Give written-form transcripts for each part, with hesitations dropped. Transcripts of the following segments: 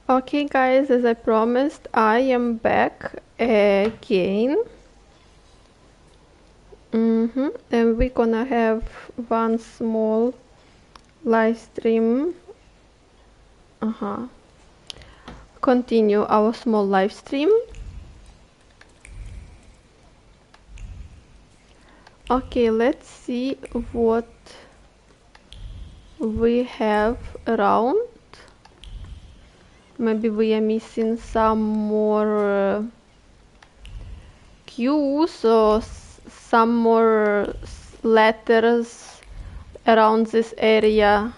Okay guys, as I promised, I am back again. And we're gonna have one small live stream. Continue our small live stream. Okay, let's see what we have around. Maybe we are missing some more cues or some more letters around this area.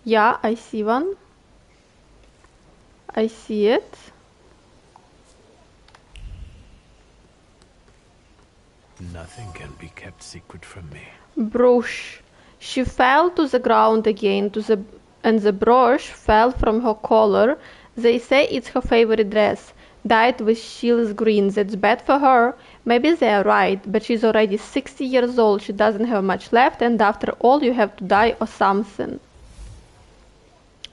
Yeah, I see one. I see it. Nothing can be kept secret from me. Brush. She fell to the ground again, and the brush fell from her collar. They say it's her favorite dress, dyed with Shield's green. That's bad for her. Maybe they're right, but she's already 60 years old. She doesn't have much left, and after all, you have to die or something.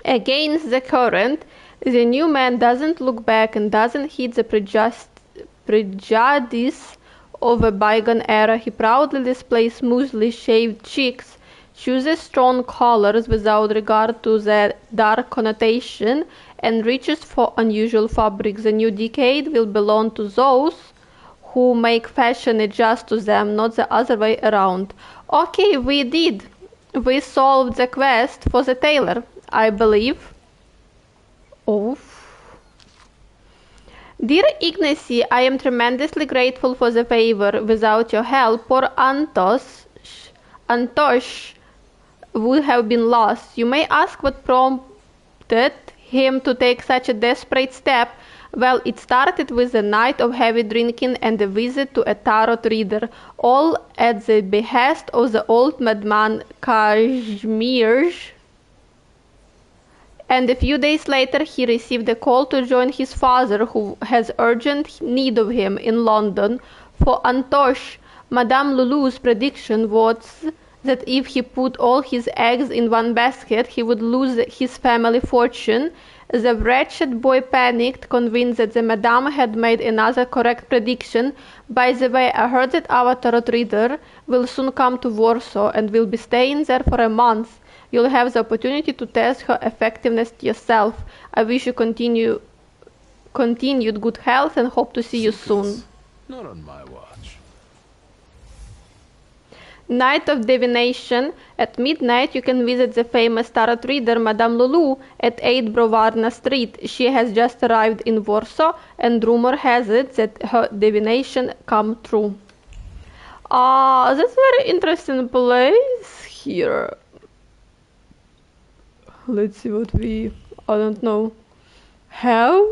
Against the current, the new man doesn't look back and doesn't heed the prejudice of a bygone era. He proudly displays smoothly shaved cheeks, chooses strong colors without regard to their dark connotation, and reaches for unusual fabrics. The new decade will belong to those who make fashion adjust to them, not the other way around. Okay, we did. We solved the quest for the tailor, I believe. Oh. Dear Ignacy, I am tremendously grateful for the favor. Without your help, poor Antosh would have been lost. You may ask what prompted him to take such a desperate step. Well, it started with a night of heavy drinking and a visit to a tarot reader, all at the behest of the old madman Kazimierz. And a few days later he received a call to join his father, who has urgent need of him in London. For Antosh, Madame Lulu's prediction was that if he put all his eggs in one basket, he would lose his family fortune. The wretched boy panicked, convinced that the Madame had made another correct prediction. By the way, I heard that our tarot reader will soon come to Warsaw and will be staying there for a month. You'll have the opportunity to test her effectiveness yourself. I wish you continued good health and hope to see you soon. Not on my watch. Night of Divination. At midnight you can visit the famous tarot reader Madame Lulu at 8 Browarna Street. She has just arrived in Warsaw and rumor has it that her divination come true. That's a very interesting place here. Let's see what I don't know, have.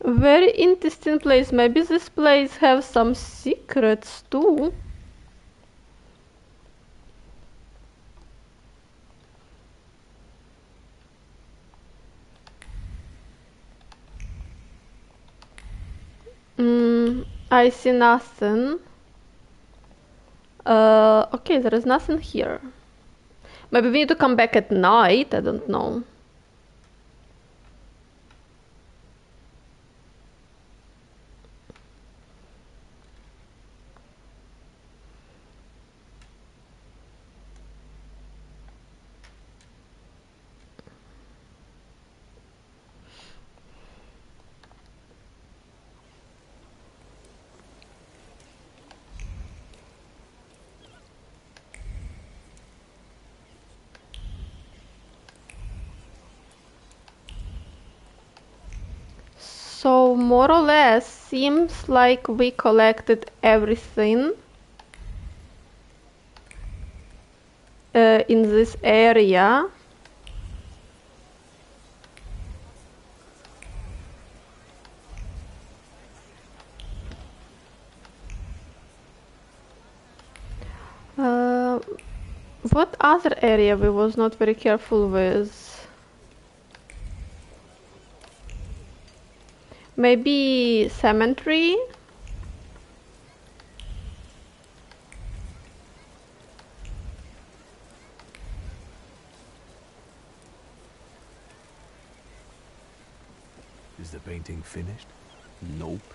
A very interesting place. Maybe this place has some secrets too. I see nothing. Okay, there is nothing here. Maybe we need to come back at night, I don't know. So more or less seems like we collected everything in this area. What other area we was not very careful with? Maybe cemetery? the painting finished? Nope.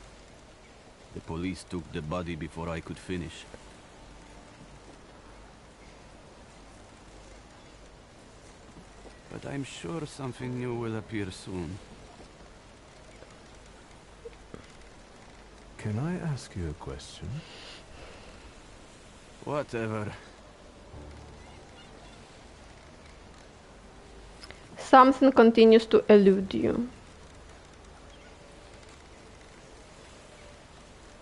The police took the body before I could finish. But I'm sure something new will appear soon. Can I ask you a question? Whatever. Something continues to elude you.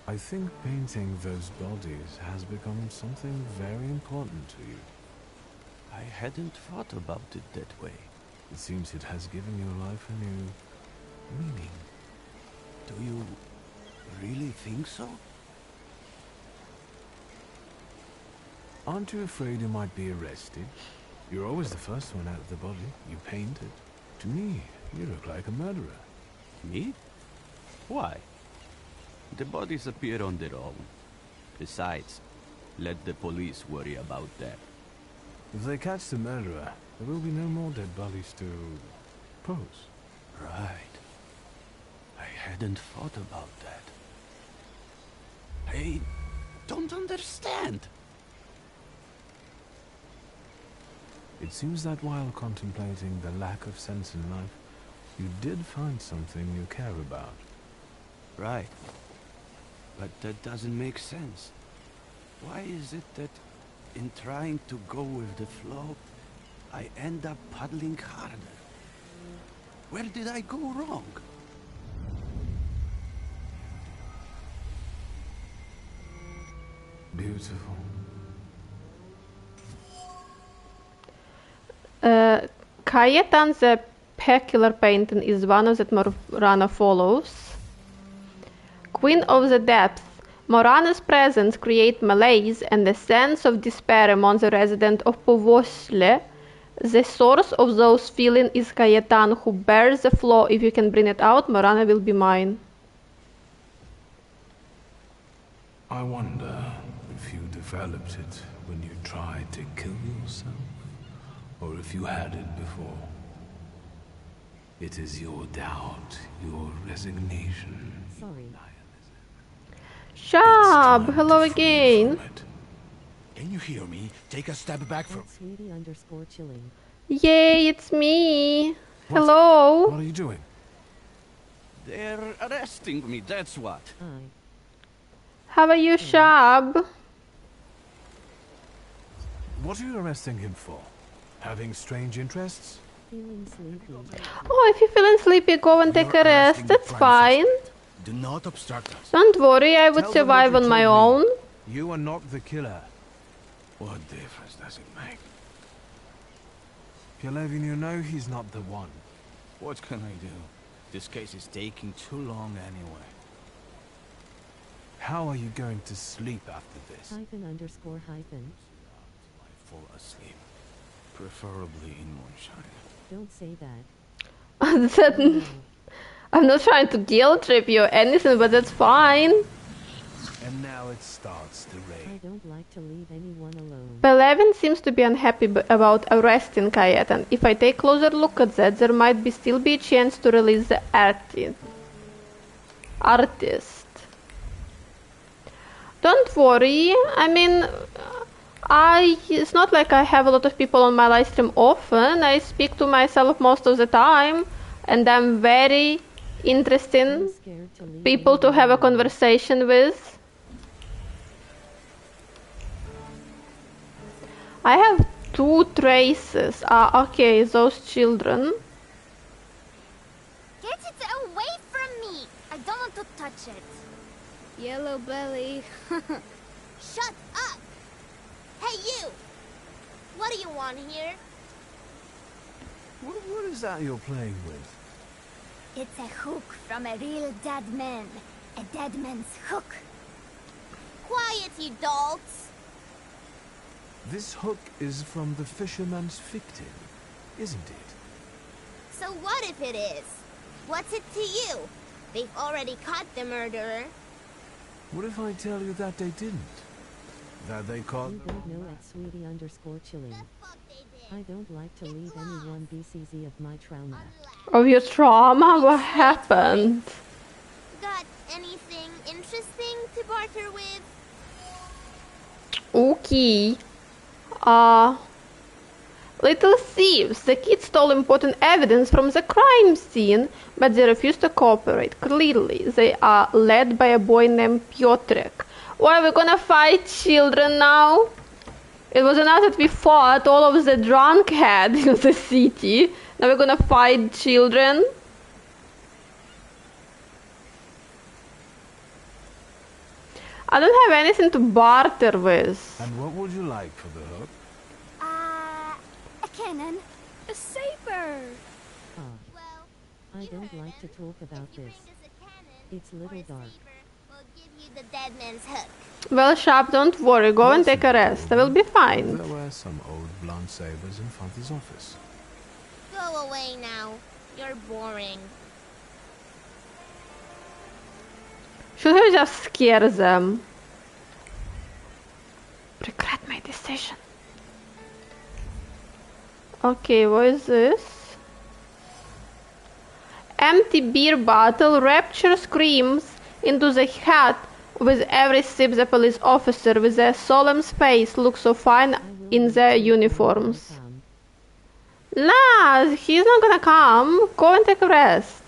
I think painting those bodies has become something very important to you. I hadn't thought about it that way. It seems it has given your life a new meaning. Do you really think so? Aren't you afraid you might be arrested? You're always the first one out of the body. You painted. To me, you look like a murderer. Me? Why? The bodies appear on their own. Besides, let the police worry about that. If they catch the murderer, there will be no more dead bodies to pose. Right. I hadn't thought about that. I don't understand. It seems that while contemplating the lack of sense in life, you did find something you care about. Right. But that doesn't make sense. Why is it that in trying to go with the flow, I end up paddling harder? Where did I go wrong? Beautiful. Cayetan, the peculiar painting, is one of that Morana follows. Queen of the Depths. Morana's presence creates malaise and a sense of despair among the residents of Povosle. The source of those feelings is Cayetan, who bears the flaw. If you can bring it out, Morana will be mine. I wonder if you developed it when you tried to kill yourself, or if you had it before. It is your doubt, your resignation. Sorry. Shab, hello again. Can you hear me? Take a step back from... @sweetie_chilling. Yay, it's me. What? Hello. What are you doing? They're arresting me, that's what. How are you, Shab? What are you arresting him for? Having strange interests? Feeling sleepy. Oh, if you're feeling sleepy, go and take a rest. That's fine. Do not obstruct us. Don't worry, I would Tell them survive what on you my told own. me. You are not the killer. What difference does it make? Pielevin, you know he's not the one. What can I do? This case is taking too long anyway. How are you going to sleep after this? __. I fall asleep. Preferably in moonshine. Don't say that. I'm not trying to guilt trip you or anything, but that's fine. And now it starts to I rain. don't like to leave anyone alone. Pelevin seems to be unhappy about arresting Cayetan. If I take closer look at that, there might still be a chance to release the artist. Don't worry. I mean, it's not like I have a lot of people on my live stream often. I speak to myself most of the time, and I'm very interesting Scared to leave people to anyone have a alone. conversation with. I have 2 traces. Okay, those children. Get it away from me! I don't want to touch it. Yellow belly. Shut up! Hey, you! What do you want here? What is that you're playing with? It's a hook from a real dead man. A dead man's hook. Quiet, you dolts! This hook is from the fisherman's victim, isn't it? So what if it is? What's it to you? They've already caught the murderer. What if I tell you that they didn't? That they caught... You don't know @sweetie_chilling. The fuck they did? I don't like to leave anyone BCZ of my trauma. Of your trauma? What happened? Got anything interesting to barter with? Okay. Little thieves. The kids stole important evidence from the crime scene, but they refuse to cooperate. Clearly, they are led by a boy named Piotrek. Why are we gonna fight children now? It was enough that we fought all of the drunkhead in the city. Now we're gonna fight children. I don't have anything to barter with. And what would you like for the hook? A cannon. A saber! Ah, Well, I you don't heard like to him. talk about If you this. bring us a cannon It's or little a dark. saber, we'll give you the dead man's hook. Well, Sharp, don't worry. Go and take a rest. I will be fine. There were some old blunt sabers in Father's office. Go away now. You're boring. Should I just scare them? Regret my decision. Okay, what is this? Empty beer bottle. Rapture screams into the hat with every sip. The police officer with their solemn face looks so fine I will in wait their till uniforms. come. Nah, he's not gonna come. Go and take a rest.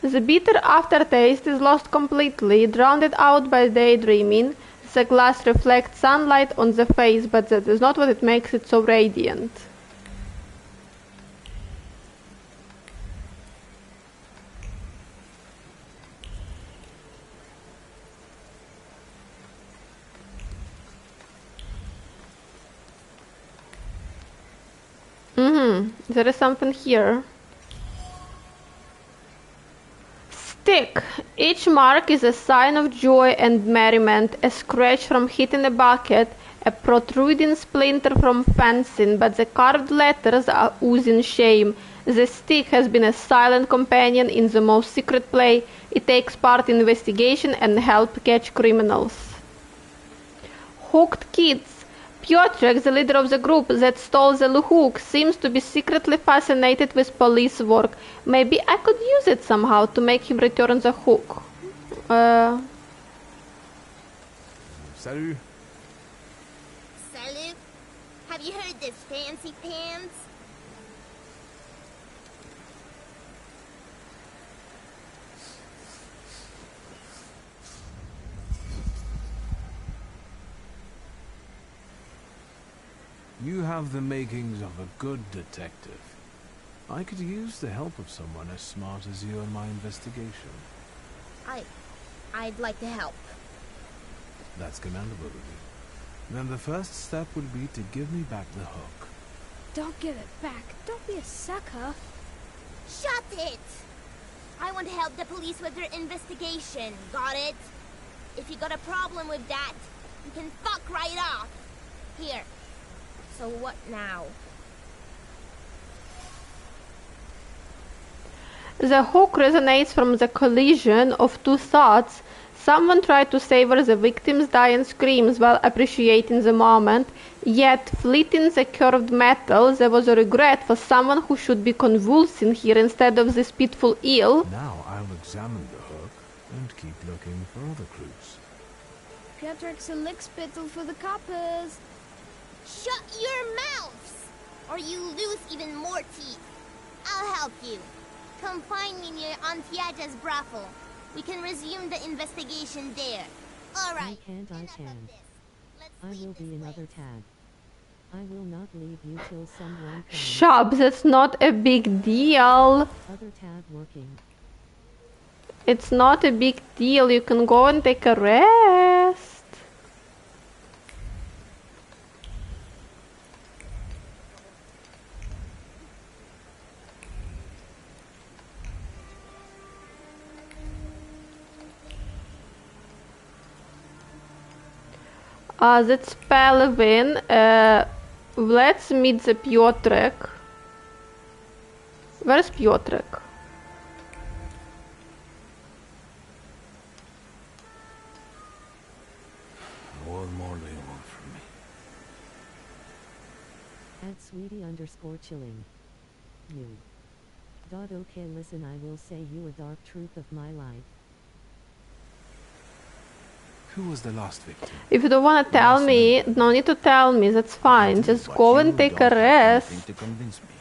The bitter aftertaste is lost completely, drowned out by daydreaming. The glass reflects sunlight on the face, but that is not what it makes it so radiant. There is something here. Stick. Each mark is a sign of joy and merriment, a scratch from hitting a bucket, a protruding splinter from fencing, but the carved letters are oozing shame. The stick has been a silent companion in the most secret play. It takes part in investigation and help catch criminals. Hooked kids. Piotrek, the leader of the group that stole the hook, seems to be secretly fascinated with police work. Maybe I could use it somehow to make him return the hook. Salut. Salut. Have you heard this fancy pants? You have the makings of a good detective. I could use the help of someone as smart as you in my investigation. I'd like to help. That's commendable of you. Then the first step would be to give me back the hook. Don't give it back. Don't be a sucker. Shut it! I want to help the police with their investigation. Got it? If you got a problem with that, you can fuck right off. Here. So what now? The hook resonates from the collision of two thoughts. Someone tried to savor the victim's dying screams while appreciating the moment, yet fleeting the curved metal, there was a regret for someone who should be convulsing here instead of this pitiful eel. Now I'll examine the hook and keep looking for other clues. Piotrek's a lickspittle for the coppers. Shut your mouths! Or you lose even more teeth. I'll help you. Come find me near Antiaja's brothel. We can resume the investigation there. Alright. I can't. I will be another tad. I will not leave you till someone comes. Shop, that's not a big deal. Other tad working. It's not a big deal. You can go and take a rest. That's Pelvin. Let's meet the Piotrek. Where's Piotrek? What more do you want from me? At sweetie_chilling. You. Okay, listen, I will say you a dark truth of my life. Who was the last victim? If you don't want to tell me, no need to tell me, that's fine. Just go and take a rest. To convince me.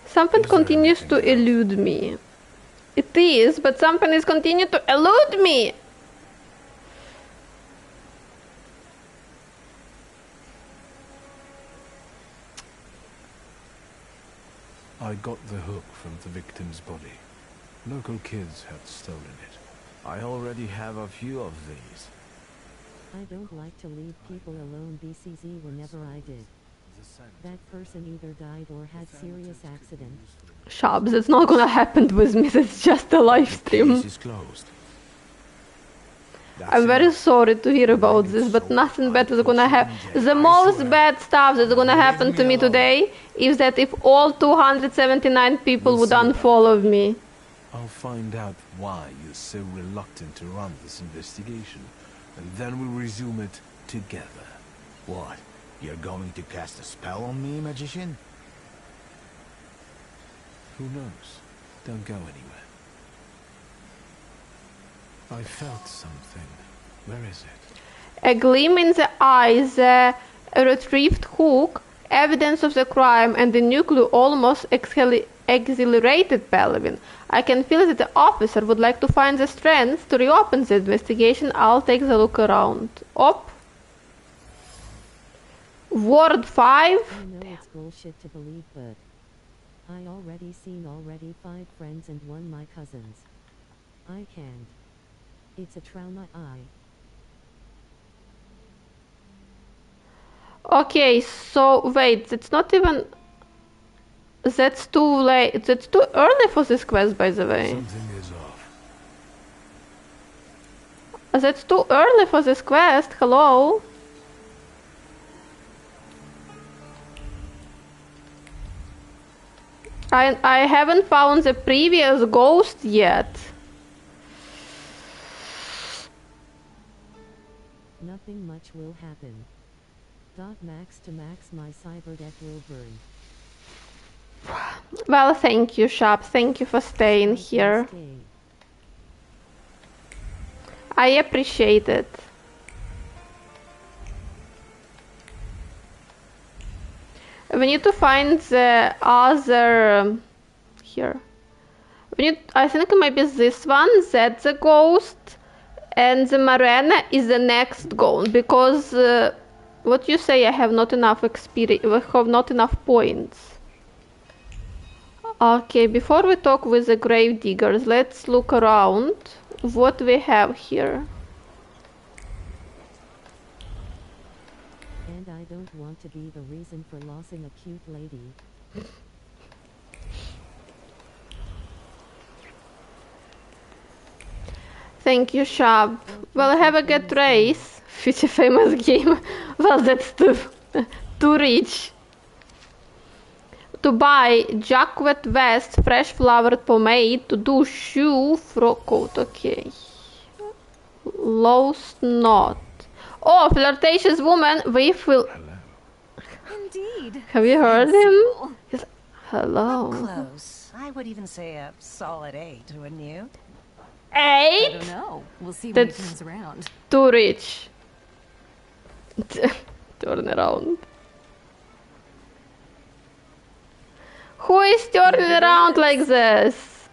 Something continues to elude me. It is, but something is continuing to elude me! I got the hook from the victim's body. Local kids had stolen it. I already have a few of these. I don't like to leave people alone BCZ whenever I did. That person either died or had serious accident. Shabs, it's not gonna happen with me, it's just a live stream. Case is closed. I'm very sorry to hear about this, but nothing bad is gonna happen. The most bad stuff that's gonna happen to me today is that if all 279 people would unfollow me. I'll find out why you're so reluctant to run this investigation, and then we'll resume it together. What? You're going to cast a spell on me, magician? Who knows? Don't go anywhere. I felt something. Where is it? A gleam in the eyes, a retrieved hook, evidence of the crime, and the nuclear almost exhilarated Pelvin. I can feel that the officer would like to find the strength to reopen the investigation. I'll take the look around. Op. Ward 5. I know it's bullshit to believe, but I seen 5 friends and 1 my cousins. I can't. It's a trauma. Okay, so wait, it's not even... That's too late. That's too early for this quest, by the way. Something is off. That's too early for this quest. Hello? I haven't found the previous ghost yet. Nothing much will happen. Max to max my cyber deck will burn. Well, thank you, Shop. Thank you for staying here. I appreciate it. We need to find the other... here. I think maybe this one, that's the ghost. And the Marina is the next ghost. Because, what you say, I have not enough experience, I have not enough points. Okay, before we talk with the grave diggers, let's look around what we have here. And I don't want to be the reason for losing a cute lady. Thank you, Shab. Well, have a good race. Future famous game. Well, that's too rich. To buy Jacquet West fresh flowered pomade to do shoe frock coat. Okay. Lost knot. Oh, flirtatious woman. We will. Indeed. Have you heard him? He's... Hello. Close. I would even say a solid 8, wouldn't you? 8? I don't know. We'll see when he turns around. Too rich. Turn around. Who is turning around like this?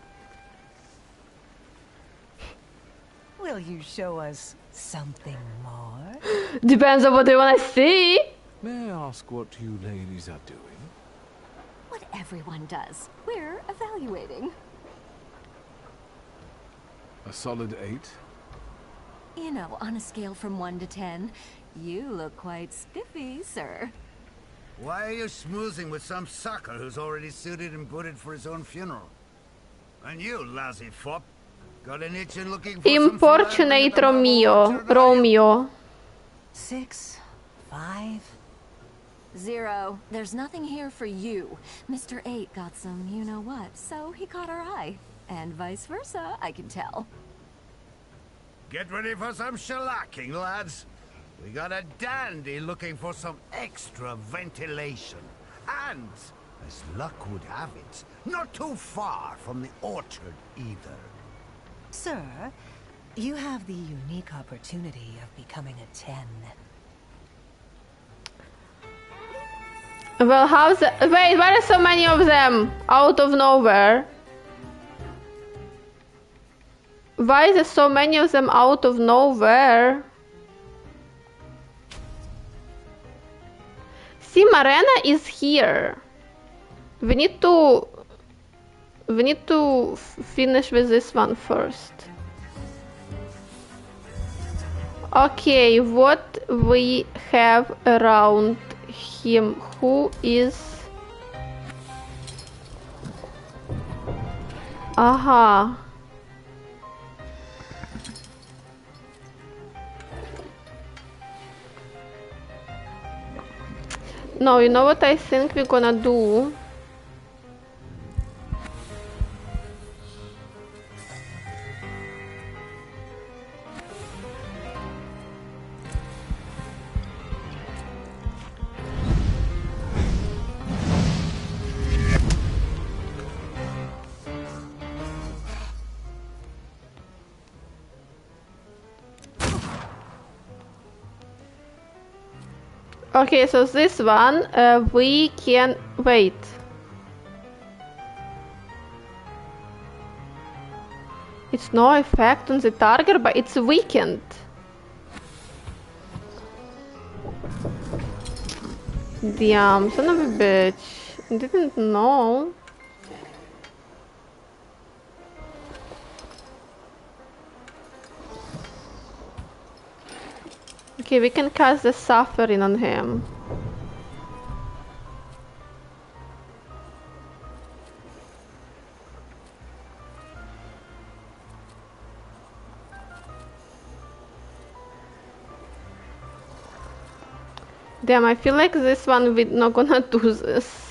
Will you show us something more? Depends on what they want to see. May I ask what you ladies are doing? What everyone does. We're evaluating. A solid 8? You know, on a scale from 1 to 10, you look quite spiffy, sir. Why are you smoozing with some sucker who's already suited and booted for his own funeral? And you, lousy fop, got an itch in looking for Importunate some Romeo. 6, 5. 0. There's nothing here for you. Mr. 8 got some you-know-what, so he caught our eye. And vice versa, I can tell. Get ready for some shellacking, lads. We got a dandy looking for some extra ventilation. And, as luck would have it, not too far from the orchard either. Sir, you have the unique opportunity of becoming a 10. Well, how's the... Wait, why are so many of them out of nowhere? Why is there so many of them out of nowhere? See, Marena is here. We need to finish with this one first. Okay, what we have around him? Who is... Aha. No, you know what I think we're gonna do? Okay, so this one, we can... Wait. It's no effect on the target, but it's weakened. Damn, son of a bitch. Didn't know. Okay, we can cast the suffering on him. Damn, I feel like this one we're not gonna do this.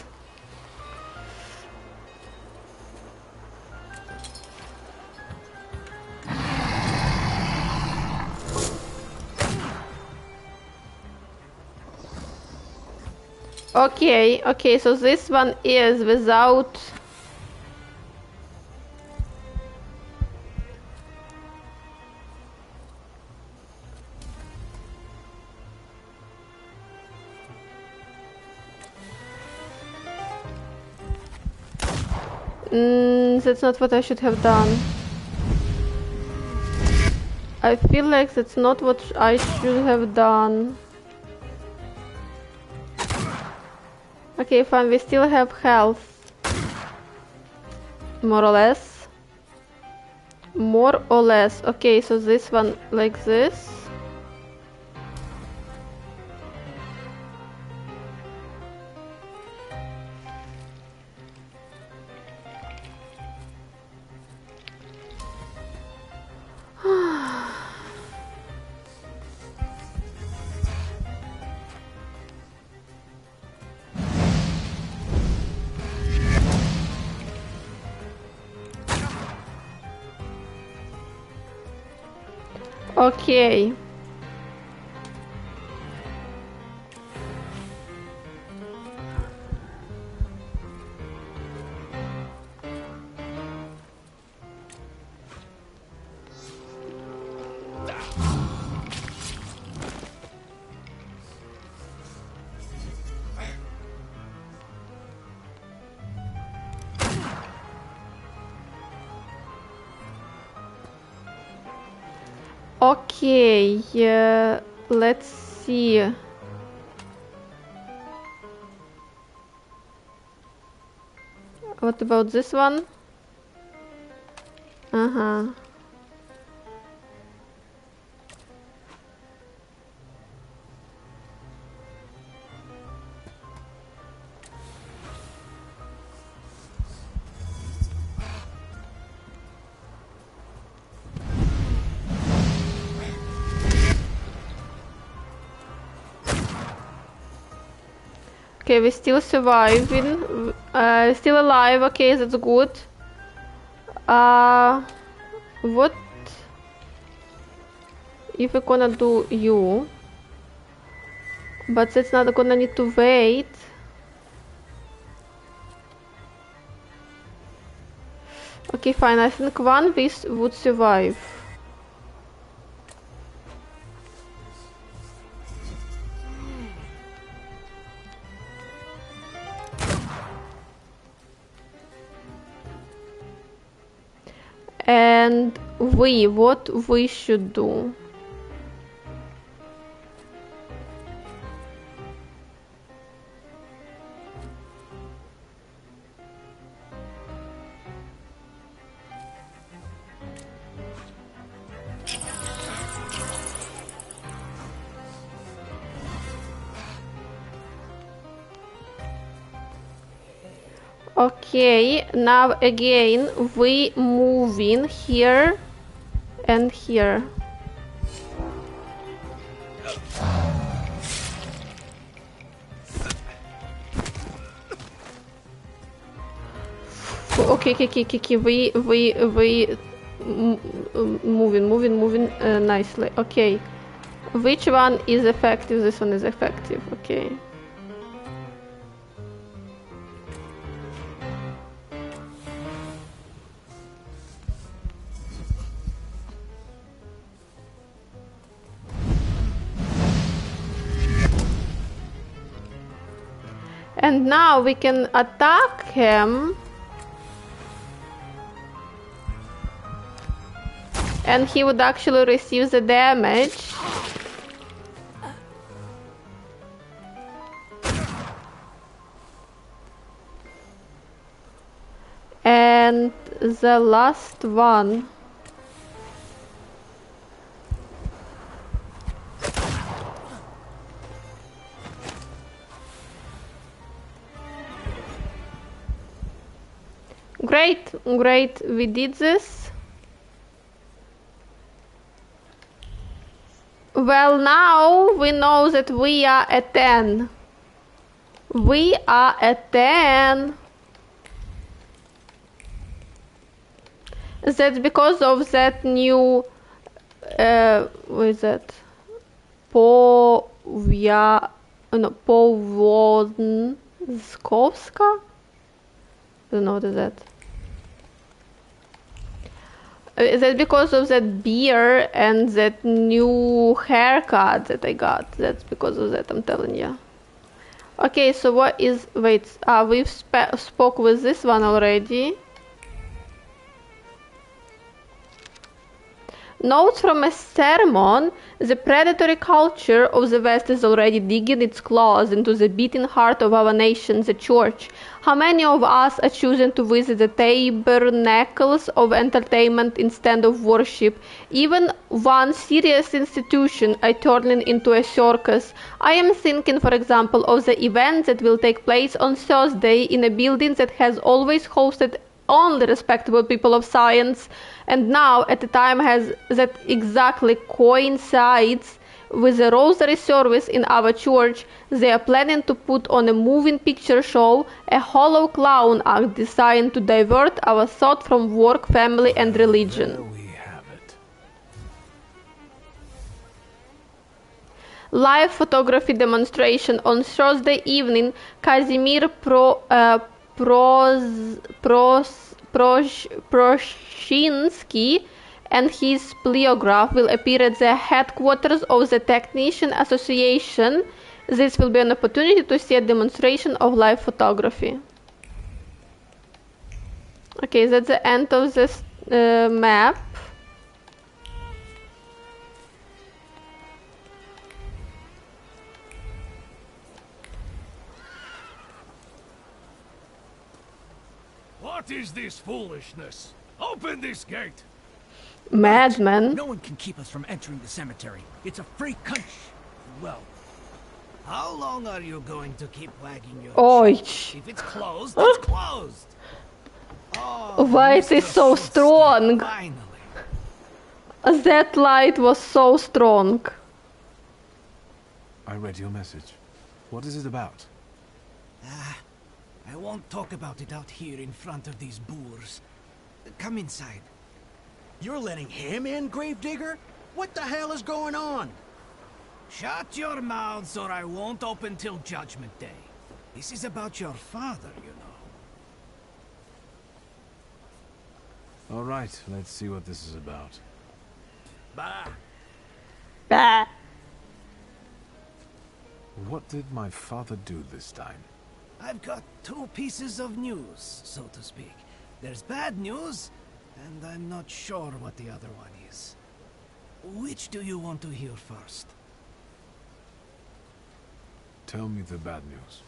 Okay, so this one is without... That's not what I should have done. I feel like that's not what I should have done. Okay, fine, we still have health. More or less. More or less. Okay, so this one like this. Okay. Okay, let's see. What about this one? Uh-huh. Okay, we're still surviving. Still alive. Okay, that's good. What if we're gonna do you? But that's not gonna need to wait. Okay, fine. I think one piece would survive. And what we should do? Okay, now again we move in here and here. Okay, we moving nicely. Okay, which one is effective? This one is effective. Okay. And now we can attack him. And he would actually receive the damage. And the last one. Great, we did this. Well, now we know that we are at 10. We are at 10. That's because of that new, what is that? Powodnskowska? Don't know what is that. Is that because of that beer and that new haircut that I got? That's because of that, I'm telling you. Okay, so what is... Wait, we've spoke with this one already. Notes from a sermon. The predatory culture of the West is already digging its claws into the beating heart of our nation, the church. How many of us are choosing to visit the tabernacles of entertainment instead of worship? Even one serious institution are turning into a circus. I am thinking, for example, of the event that will take place on Thursday in a building that has always hosted only respectable people of science, and now at the time has that exactly coincides with the rosary service in our church. They are planning to put on a moving picture show, a hollow clown act designed to divert our thought from work, family and religion. There we have it. Live photography demonstration on Thursday evening. Kazimir Proshinsky and his pleiograph will appear at the headquarters of the Technician Association. This will be an opportunity to see a demonstration of live photography. Okay, that's the end of this map. What is this foolishness? Open this gate! Madman. No one can keep us from entering the cemetery. It's a free country. Well, how long are you going to keep wagging your Oi. cheek? If it's closed, it's closed. Oh, Why is it so strong? Finally. That light was so strong. I read your message. What is it about? I won't talk about it out here in front of these boors. Come inside. You're letting him in, Gravedigger? What the hell is going on? Shut your mouths or I won't open till Judgment Day. This is about your father, you know. All right, let's see what this is about. Bah! Bah. What did my father do this time? I've got two pieces of news, so to speak. There's bad news, and I'm not sure what the other one is. Which do you want to hear first? Tell me the bad news.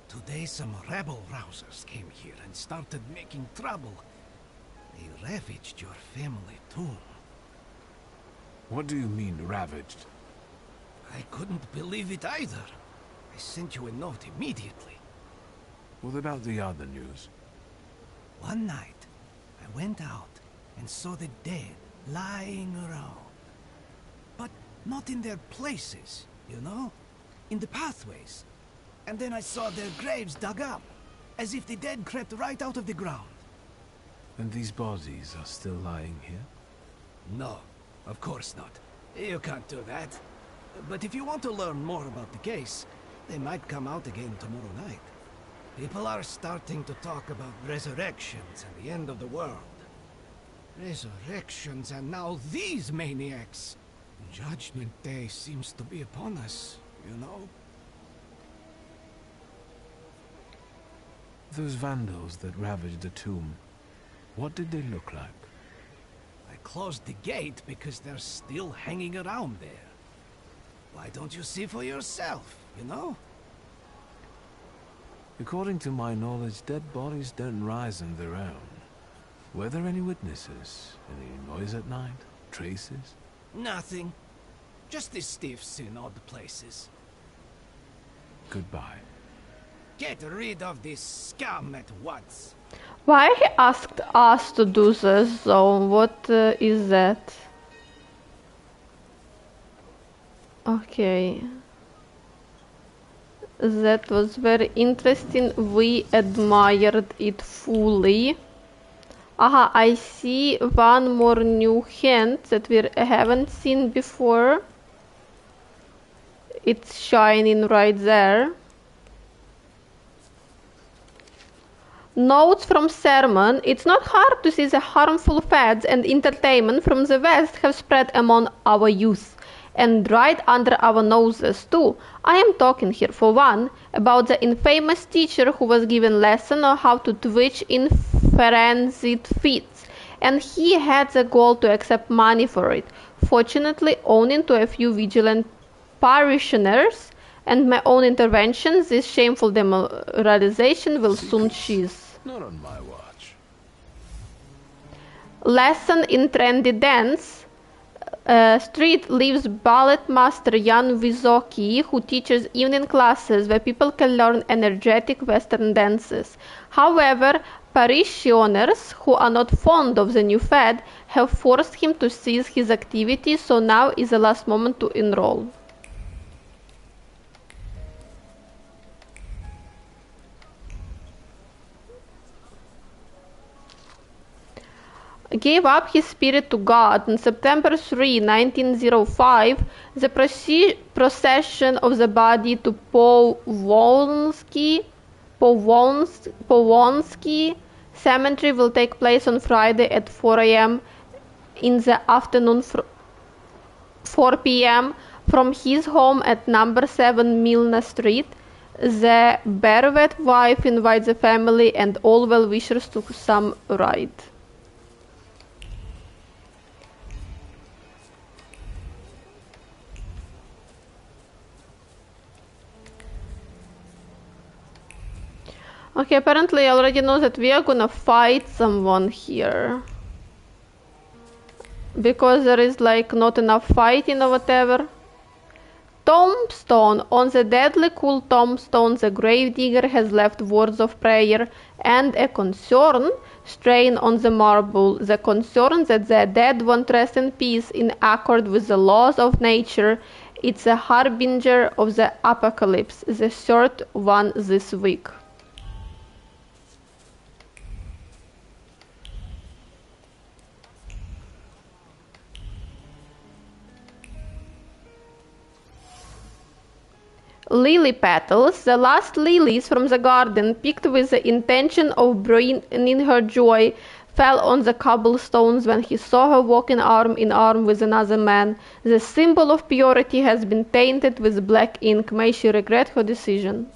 Today some rebel rousers came here and started making trouble. They ravaged your family tomb. What do you mean, ravaged? I couldn't believe it either. I sent you a note immediately. What about the other news? One night, I went out and saw the dead lying around. But not in their places, you know? In the pathways. And then I saw their graves dug up, as if the dead crept right out of the ground. And these bodies are still lying here? No, of course not. You can't do that. But if you want to learn more about the case, they might come out again tomorrow night. People are starting to talk about resurrections and the end of the world. Resurrections and now these maniacs. Judgment Day seems to be upon us, you know? Those vandals that ravaged the tomb, what did they look like? I closed the gate because they're still hanging around there. Why don't you see for yourself, you know? According to my knowledge, dead bodies don't rise on their own. Were there any witnesses? Any noise at night? Traces? Nothing. Just the stiffs in odd places. Goodbye. Get rid of this scum at once. Why he asked us to do this, so what is that? Okay. That was very interesting. We admired it fully. Aha, I see one more new hint that we haven't seen before. It's shining right there. Notes from sermon. It's not hard to see the harmful fads and entertainment from the West have spread among our youth, and right under our noses too. I am talking here, for one, about the infamous teacher who was given lesson on how to twitch in frenzied fits, and he had the goal to accept money for it. Fortunately, owing to a few vigilant parishioners and my own intervention, this shameful demoralization will soon cease. Not on my watch. Lesson in trendy dance. Street lives ballet master Jan Wysoki, who teaches evening classes where people can learn energetic Western dances. However, parishioners who are not fond of the new fad have forced him to cease his activity, so now is the last moment to enroll. Gave up his spirit to God. On September 3, 1905, the procession of the body to Powązki Cemetery will take place on Friday at 4 a.m. in the afternoon, 4 p.m. from his home at number 7 Milna Street. The Bervet wife invites the family and all well-wishers to some ride. Okay, apparently I already know that we are gonna fight someone here. Because there is like not enough fighting or whatever. Tombstone. On the deadly cool tombstone, the gravedigger has left words of prayer and a concern strain on the marble. The concern that the dead won't rest in peace in accord with the laws of nature. It's a harbinger of the apocalypse, the third one this week. Lily petals, the last lilies from the garden, picked with the intention of bringing her joy, fell on the cobblestones when he saw her walking arm in arm with another man. The symbol of purity has been tainted with black ink. May she regret her decision.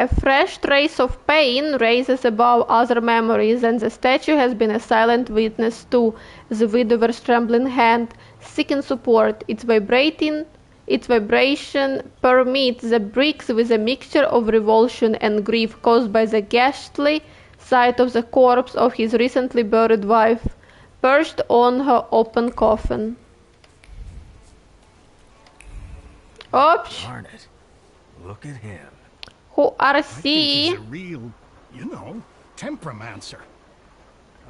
A fresh trace of pain rises above other memories, and the statue has been a silent witness to the widower's trembling hand, seeking support. Its vibration permeates the bricks with a mixture of revulsion and grief caused by the ghastly sight of the corpse of his recently buried wife, perched on her open coffin. Oops! Darn it. Look at him. Who are I think he's a real, temperamencer.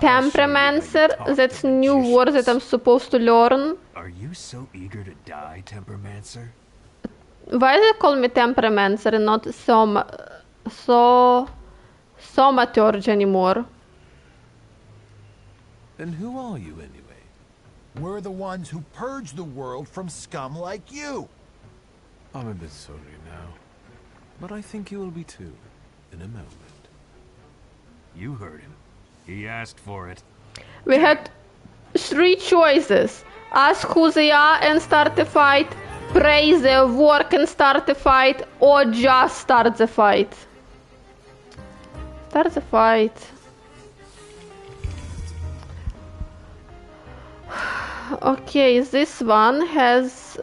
Temperamencer, that's new word that I'm supposed to learn. Are you so eager to die, Temperamencer? Why do they call me Temperamencer and not Thaumaturge anymore? Then who are you anyway? We're the ones who purge the world from scum like you. I'm a bit sorry now. But I think you will be too, in a moment. You heard him. He asked for it. We had 3 choices. Ask who they are and start the fight, praise their work and start the fight, or just start the fight. Start the fight. Okay, this one has...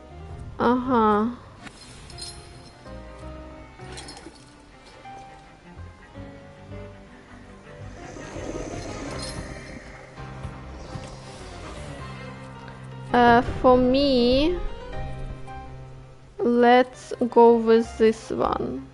For me, let's go with this one.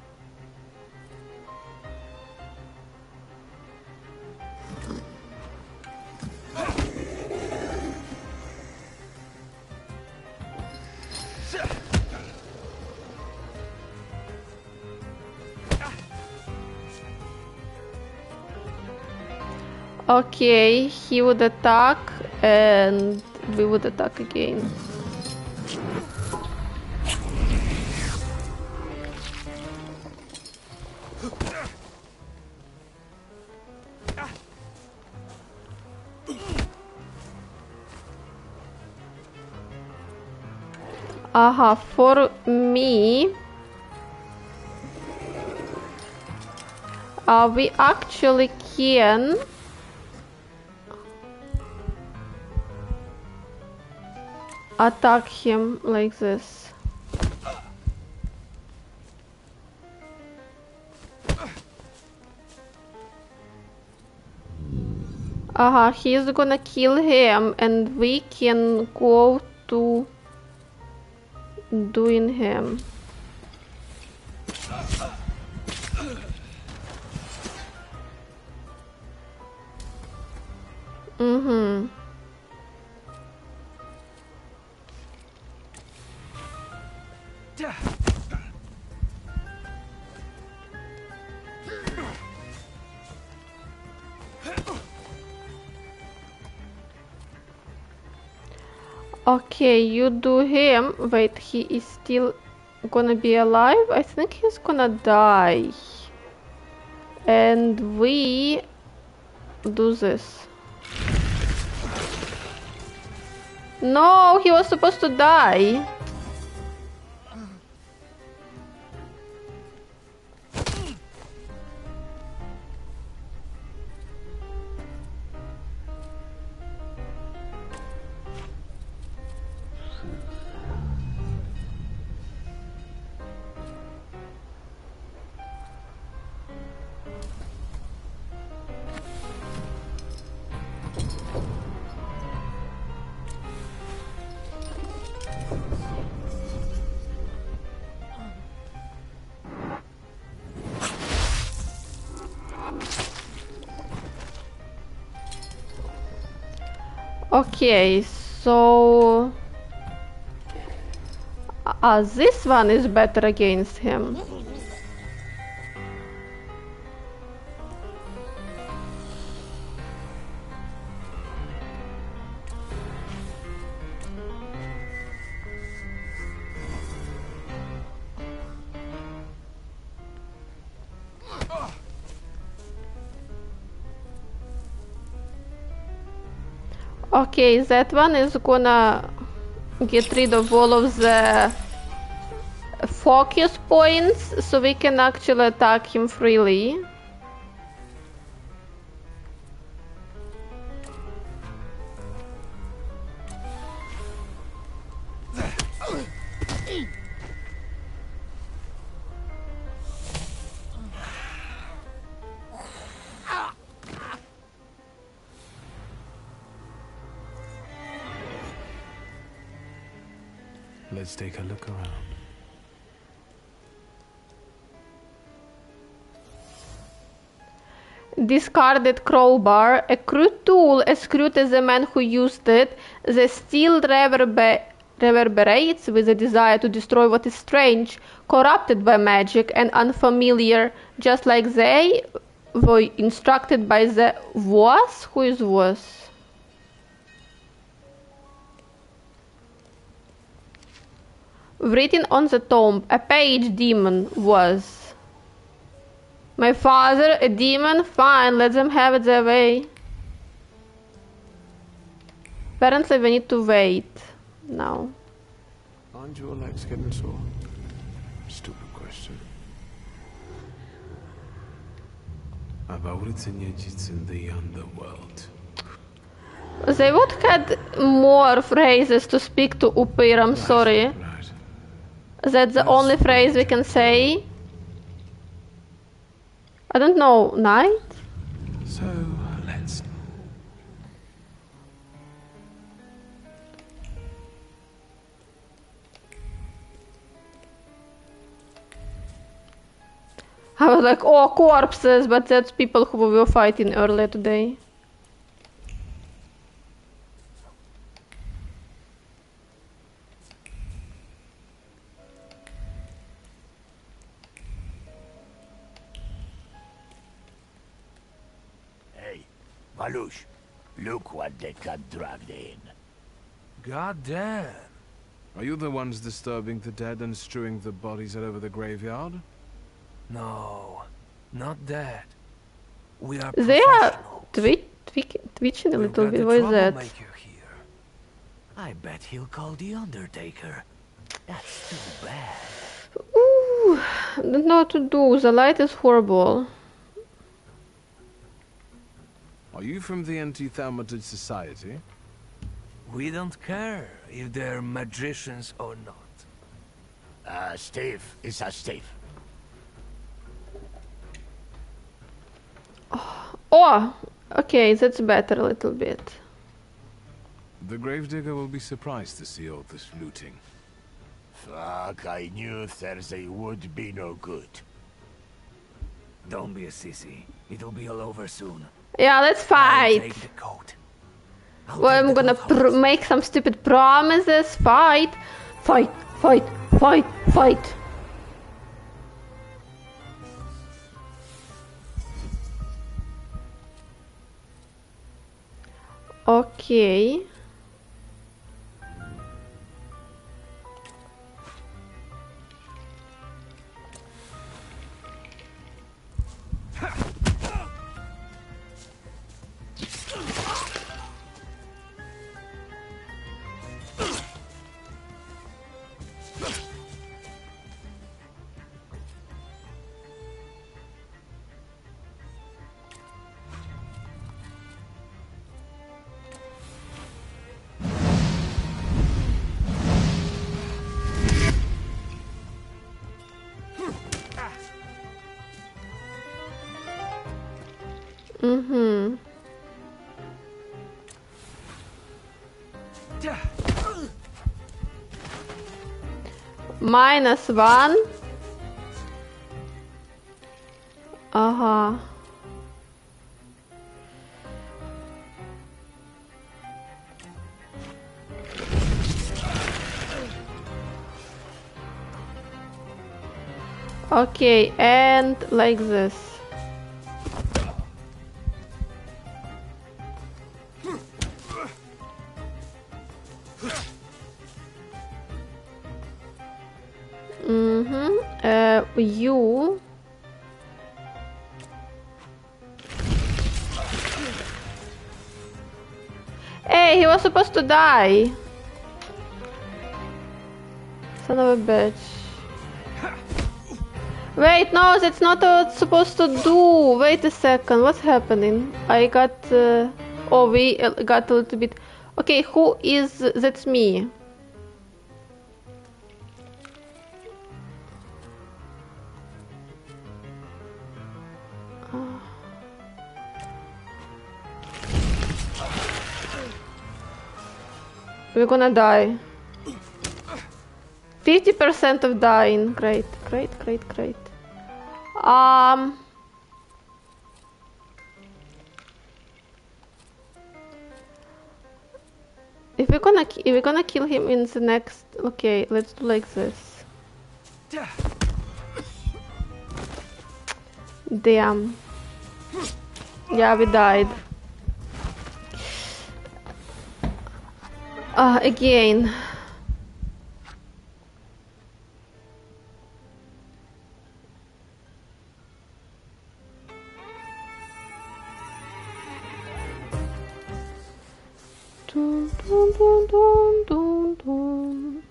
Okay, he would attack and we would attack again. Aha, for me, we actually can attack him like this. Aha, he's gonna kill him and we can go to doing him. Okay, you do him. Wait, he is still gonna be alive? I think he's gonna die. And we do this. No, he was supposed to die. Okay, so this one is better against him. Okay, that one is gonna get rid of all of the focus points, so we can actually attack him freely. Let's take a look around. Discarded crowbar, a crude tool as crude as the man who used it. The steel reverberates with a desire to destroy what is strange, corrupted by magic and unfamiliar, just like they were instructed by the was. Who is was? Written on the tomb, a page demon was. My father, a demon? Fine, let them have it their way. Apparently we need to wait now. Aren't your legs getting sore? Stupid question. About in the underworld. They would had more phrases to speak to Upir, I'm sorry. Right. That's the only phrase we can say. I don't know, night? So, let's... I was like, oh, corpses, but that's people who we were fighting earlier today. Malush, look what they got dragged in. God damn. Are you the ones disturbing the dead and strewing the bodies all over the graveyard? No, not that. We are They are twitching a little bit. What is that? Here. I bet he'll call the Undertaker. That's too bad. Ooh, I don't know what to do. The light is horrible. Are you from the Anti-Thaumaturge Society? We don't care if they're magicians or not. Steve is a Steve. Oh, okay, that's better a little bit. The gravedigger will be surprised to see all this looting. Fuck, I knew Thursday would be no good. Don't be a sissy. It'll be all over soon. Yeah, let's fight. Take the coat. Well, I'm gonna make some stupid promises. Fight. Fight, fight, fight, fight. Okay. Mm-hmm. -1. Ага. Okay, and like this. You. Hey, he was supposed to die. Son of a bitch. Wait, no, that's not what it's supposed to do. Wait a second, what's happening? I got... oh, we got a little bit... Okay, who is... That's me. We're gonna die. 50% of dying. Great, great, great, great. If we're gonna kill him in the next... Okay, let's do like this. Damn. Yeah, we died. Again. Dun, dun, dun, dun, dun, dun.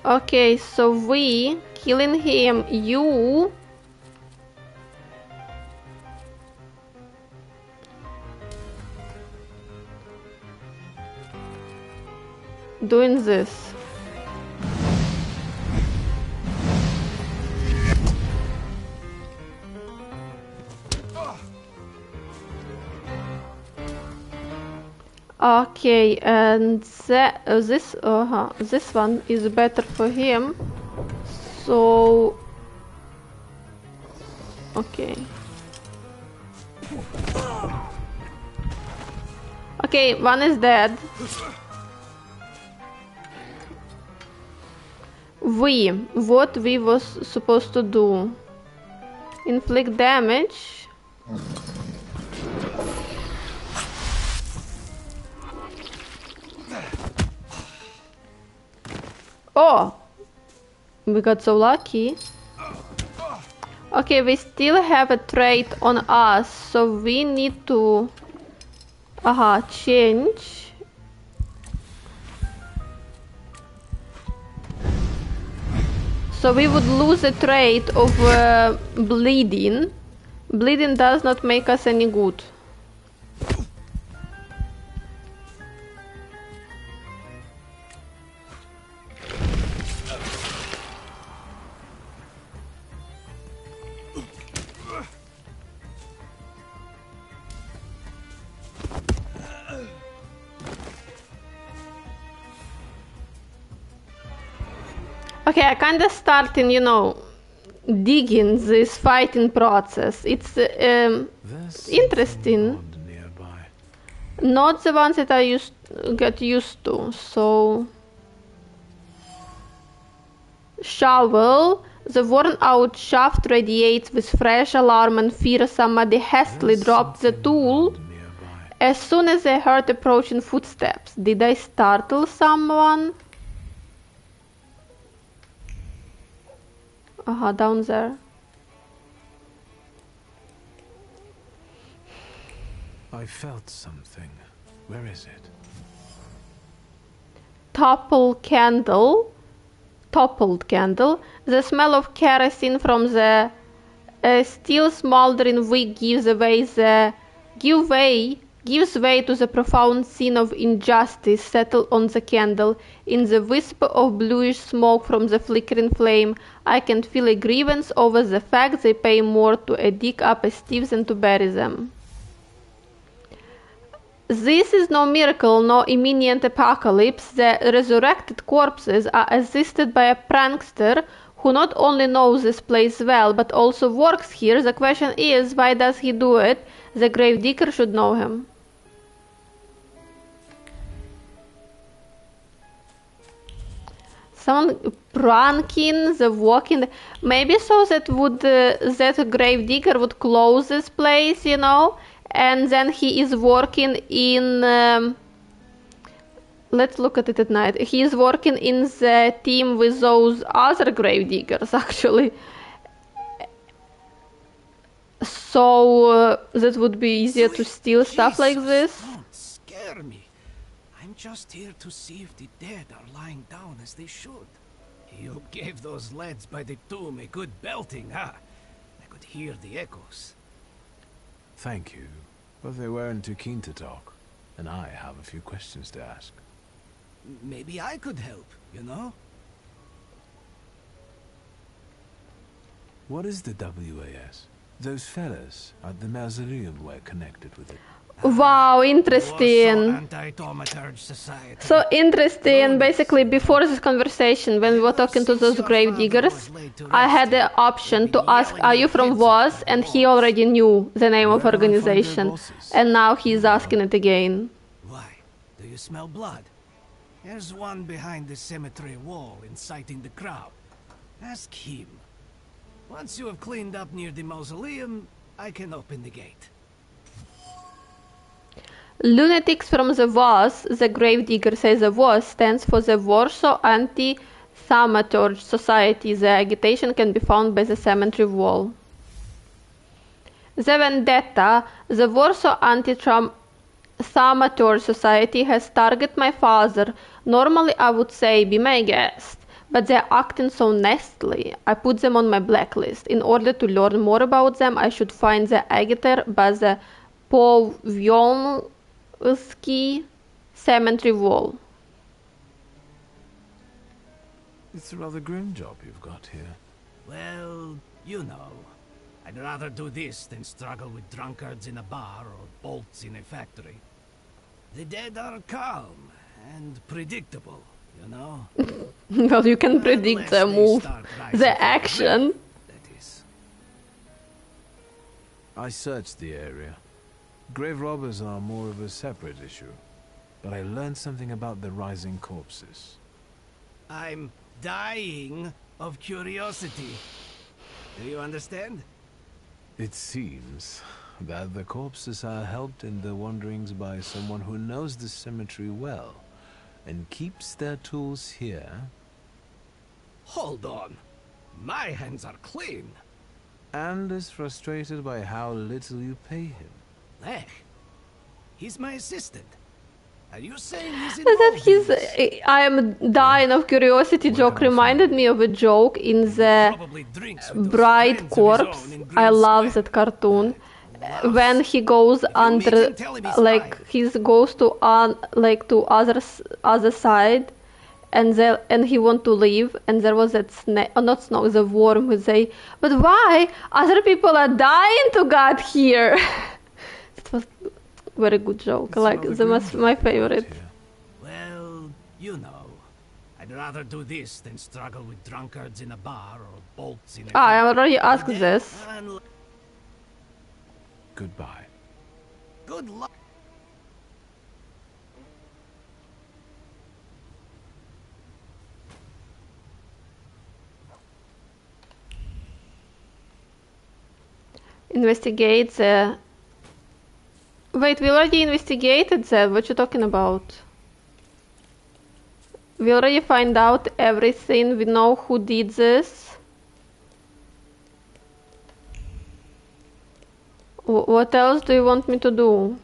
Okay, so we killing him, you doing this. Okay, and this one is better for him. So okay. Okay, one is dead. What we was supposed to do? Inflict damage. Oh, we got so lucky. Okay, we still have a trait on us, so we need to change. So we would lose a trait of bleeding. Bleeding does not make us any good. Okay, I kinda starting, digging this fighting process. It's interesting. Not the ones that I get used to. So, shovel. The worn-out shaft radiates with fresh alarm and fear. Somebody hastily dropped the tool as soon as they heard approaching footsteps. Did I startle someone? Down there. I felt something. Where is it? Toppled candle. The smell of kerosene from the still smoldering wick gives way gives way to the profound scene of injustice settled on the candle. In the wisp of bluish smoke from the flickering flame, I can feel a grievance over the fact they pay more to dig up a Steve than to bury them. This is no miracle, no imminent apocalypse. The resurrected corpses are assisted by a prankster who not only knows this place well, but also works here. The question is, why does he do it? The gravedigger should know him. Someone pranking the walking, maybe so that would that gravedigger would close this place, you know, and then he is working in. Let's look at it at night. He is working in the team with those other gravediggers, actually. So that would be easier to steal stuff like this. Don't scare me. I'm just here to see if the dead are lying down as they should. You gave those lads by the tomb a good belting, huh? I could hear the echoes. Thank you, but they weren't too keen to talk, and I have a few questions to ask. Maybe I could help, you know? What is the WAS? Those fellas at the mausoleum were connected with it. Wow, interesting. Anti-Thaumaturge Society. So interesting. Basically, before this conversation, when we were talking to those gravediggers, I had the option to ask, "Are you from Warsaw?" And he already knew the name of organization, and now he's asking it again. Why? Do you smell blood? There's one behind the cemetery wall, inciting the crowd. Ask him. Once you have cleaned up near the mausoleum, I can open the gate. Lunatics from the WAS, the gravedigger says the WAS stands for the Warsaw Anti-Thaumaturge Society. The agitation can be found by the cemetery wall. The vendetta, the Warsaw Anti-Thaumaturge Society has targeted my father. Normally I would say, be my guest, but they're acting so nastily. I put them on my blacklist. In order to learn more about them, I should find the agitator by the Powiolski cemetery wall. It's a rather grim job you've got here. Well, you know. I'd rather do this than struggle with drunkards in a bar or bolts in a factory. The dead are calm and predictable, you know? Well, you can predict the move, the action. That is. I searched the area. Grave robbers are more of a separate issue, but I learned something about the rising corpses. I'm dying of curiosity. Do you understand? It seems that the corpses are helped in their wanderings by someone who knows the cemetery well and keeps their tools here. Hold on. My hands are clean. And is frustrated by how little you pay him. Lech. He's my assistant. Are you saying he's That involved in this? I am dying of curiosity joke reminded me of a joke in the Bride Corpse. I love that cartoon. When he goes under, like he goes to to other side, and he want to leave, and there was that snake, not snow, the worm who say, "But why? Other people are dying to get here." It was very good joke, like my favorite. Well, you know. I'd rather do this than struggle with drunkards in a bar or bolts in a I already asked this. Goodbye. Good luck. Investigate the... Wait, we already investigated that. What you talking about? We already find out everything. We know who did this. What else do you want me to do?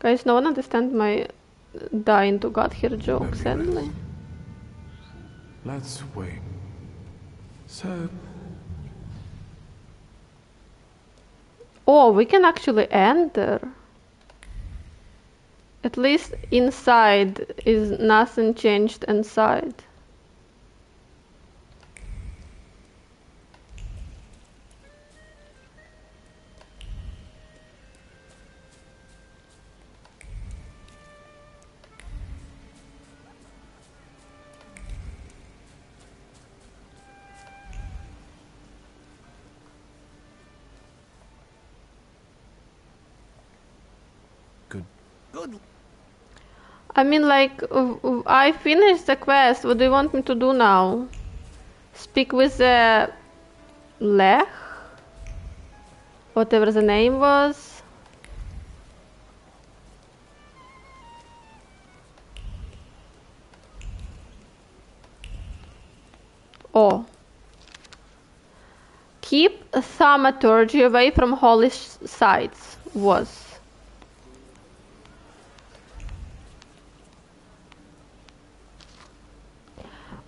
Guys, no one understands my dying to God here joke, sadly. Let's wait. So... Oh, we can actually enter. At least inside is nothing changed inside. Good. I mean, like, I finished the quest. What do you want me to do now? Speak with the Lech? Whatever the name was. Oh. Keep Thaumaturge away from holy sites.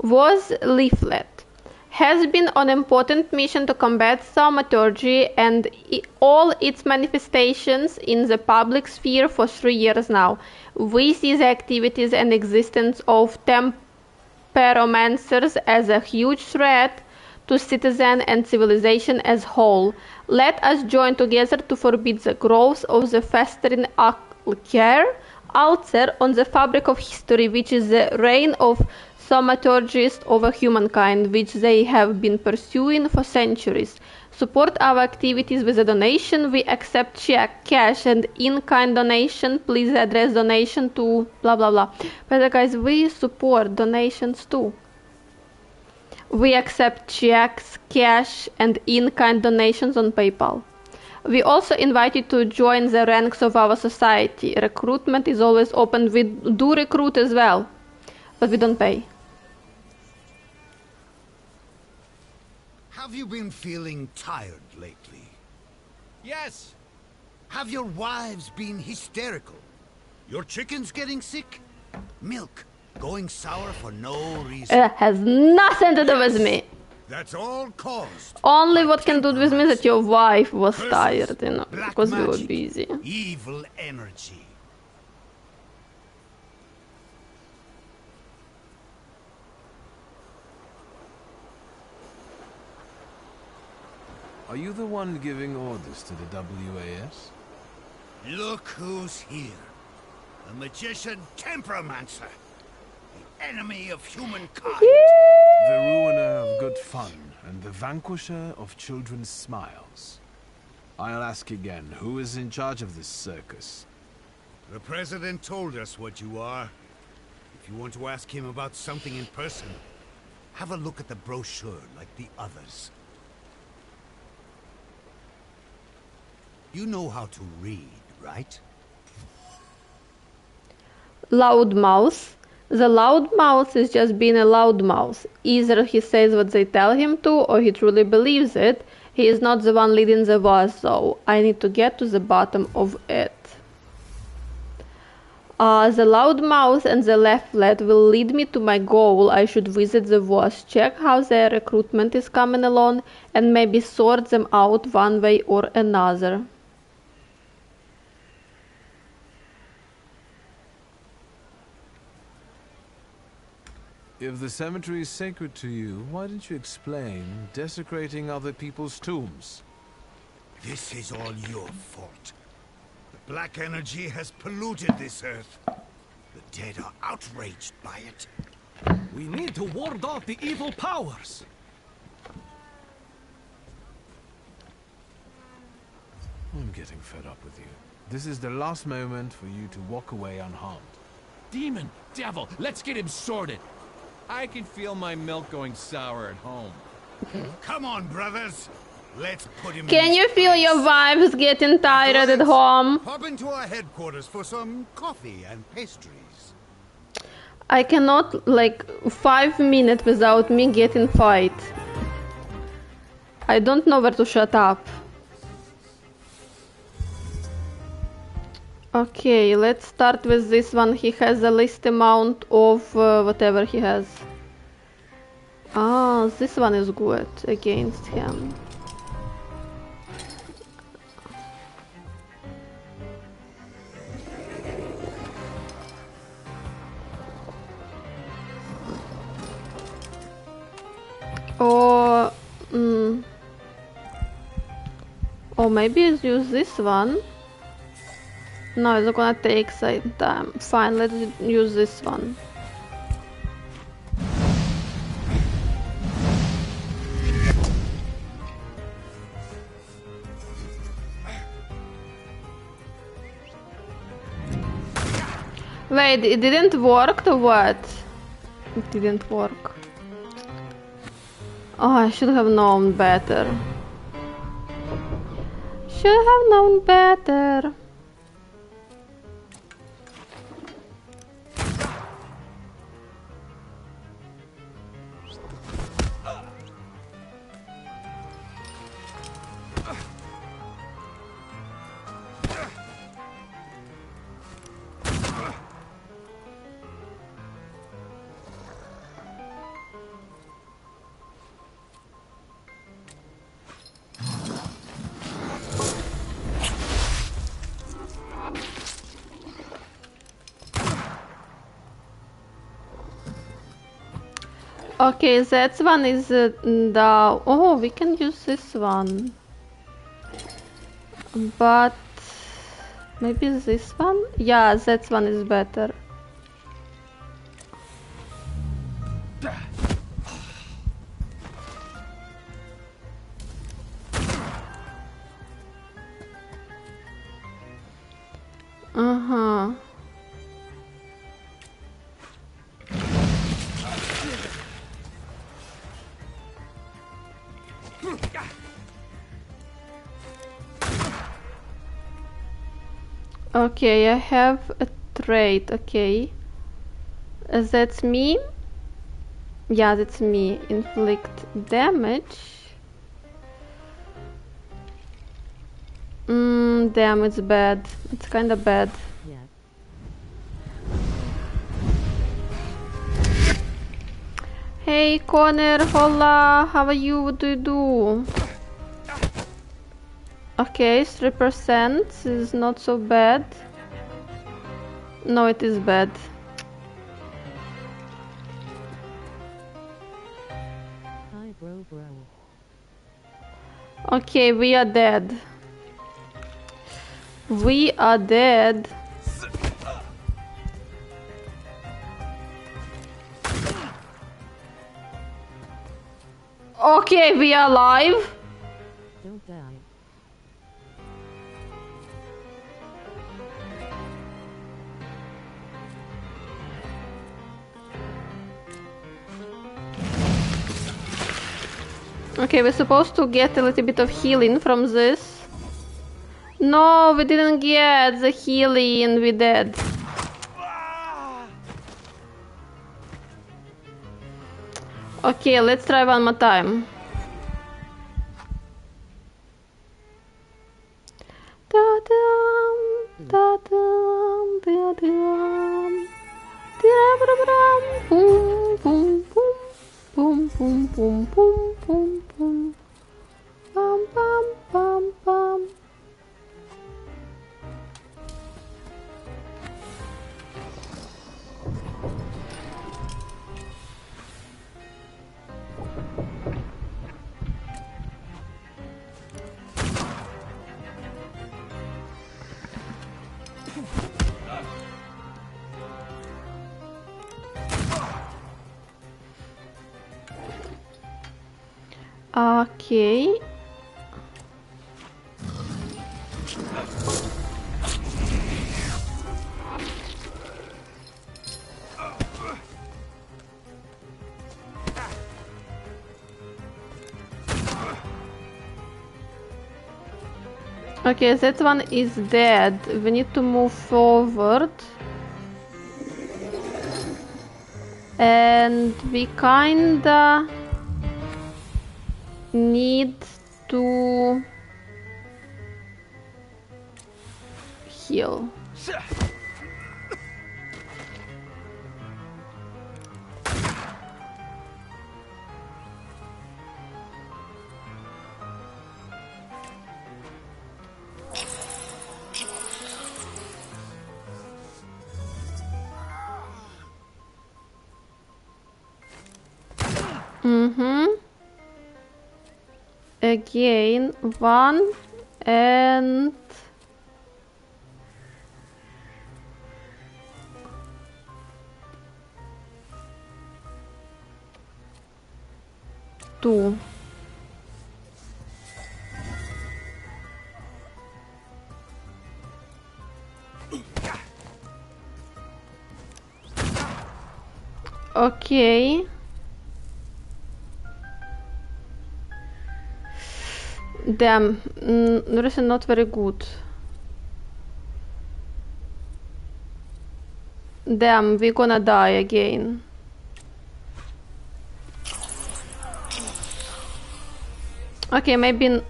Was leaflet. Has been on important mission to combat Thaumaturge and all its manifestations in the public sphere for 3 years now. We see the activities and existence of temperomancers as a huge threat to citizen and civilization as whole. Let us join together to forbid the growth of the festering ulcer on the fabric of history, which is the reign of thaumaturgists over humankind, which they have been pursuing for centuries. Support our activities with a donation. We accept check, cash, and in-kind donation. Please address donation to blah blah blah. But guys, we support donations too. We accept checks, cash, and in-kind donations on PayPal. We also invite you to join the ranks of our society. Recruitment is always open. We do recruit as well, but we don't pay. Have you been feeling tired lately? Yes. Have your wives been hysterical? Your chickens getting sick? Milk going sour for no reason? It has nothing to do with me. That's all caused. Only what can do with me that your wife was tired, you know, because we were busy. Evil energy. Are you the one giving orders to the WAS? Look who's here. The magician Temperomancer. The enemy of humankind. The ruiner of good fun and the vanquisher of children's smiles. I'll ask again, who is in charge of this circus? The President told us what you are. If you want to ask him about something in person, have a look at the brochure like the others. You know how to read, right? Loudmouth. The loudmouth is just being a loudmouth. Either he says what they tell him to, or he truly believes it. He is not the one leading the Warsaw. I need to get to the bottom of it. The loudmouth and the leaflet will lead me to my goal. I should visit the Warsaw, check how their recruitment is coming along, and maybe sort them out one way or another. If the cemetery is sacred to you, why didn't you explain desecrating other people's tombs? This is all your fault. The black energy has polluted this earth. The dead are outraged by it. We need to ward off the evil powers. I'm getting fed up with you. This is the last moment for you to walk away unharmed. Demon, devil, let's get him sorted. I can feel my milk going sour at home. Come on, brothers. Let's put him Can you feel your wives getting tired at home? Hop into our headquarters for some coffee and pastries. I cannot, like, 5 minutes without me getting fight. I don't know where to shut up. Okay, let's start with this one. He has the least amount of whatever he has. Ah, this one is good against him. Or, or maybe use this one. No, it's gonna take some time. Fine, let's use this one. Wait, it didn't work or what? It didn't work. Oh, I should have known better. Should have known better. Okay, that one is the... Oh, we can use this one. But... maybe this one? Yeah, that one is better. Uh-huh. Okay, I have a trait, okay. That's me. Yeah, that's me. Inflict damage. Damn, it's bad. It's kinda bad. Yeah. Hey Connor, hola, how are you? What do you do? Okay, 3% is not so bad. No, it is bad. Hi, bro. Okay, we are dead. We are dead. Okay, we are alive. Don't die. Okay, we're supposed to get a little bit of healing from this. No, we didn't get the healing, we dead. Okay, let's try one more time. Da-dum, da-dum, da-dum. Da-da-da-da-dum. Boom, boom, boom. Boom, boom, boom, boom, boom, boom. Bum, bum, bum, bum. Okay. Okay, that one is dead. We need to move forward. And we kinda need to heal. Again, 1 and 2. Okay. Damn, this is not very good. Damn, we're gonna die again. Okay, maybe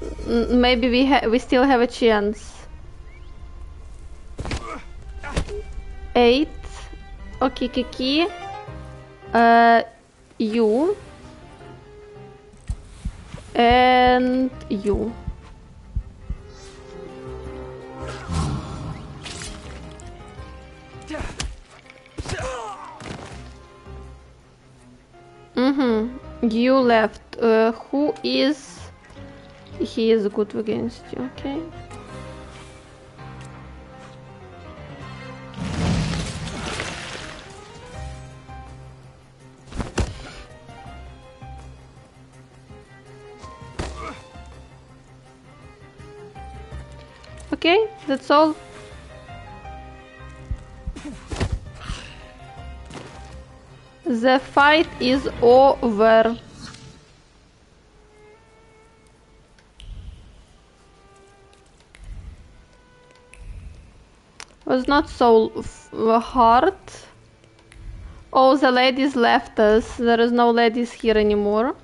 we still have a chance. 8. Okay, Kiki. You. And you. You left. Who is... He is good against you, okay. Okay, that's all. The fight is over. Was not so hard. Oh, the ladies left us. There is no ladies here anymore.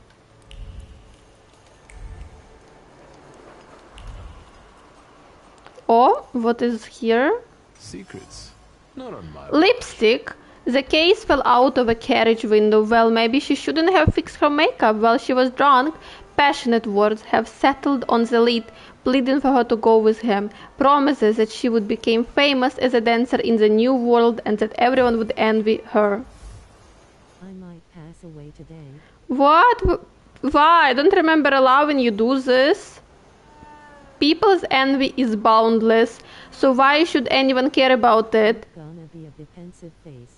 Oh, what is here? Secrets. Not on my Lipstick. The case fell out of a carriage window. Well, maybe she shouldn't have fixed her makeup while she was drunk. Passionate words have settled on the lid, pleading for her to go with him. Promises that she would become famous as a dancer in the new world and that everyone would envy her. I might pass away today. What? Why? I don't remember allowing you do this. People's envy is boundless, so why should anyone care about it? Gonna be a defensive face.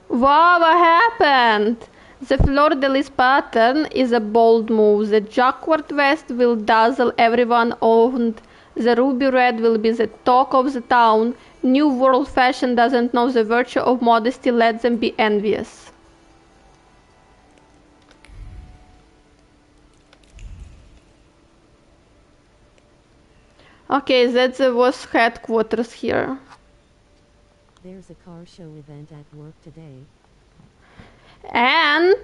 Wow, what happened? The fleur-de-lis pattern is a bold move. The Jacquard vest will dazzle everyone, and the ruby red will be the talk of the town. New world fashion doesn't know the virtue of modesty. Let them be envious. Okay, that was headquarters here. There's a car show event at work today. And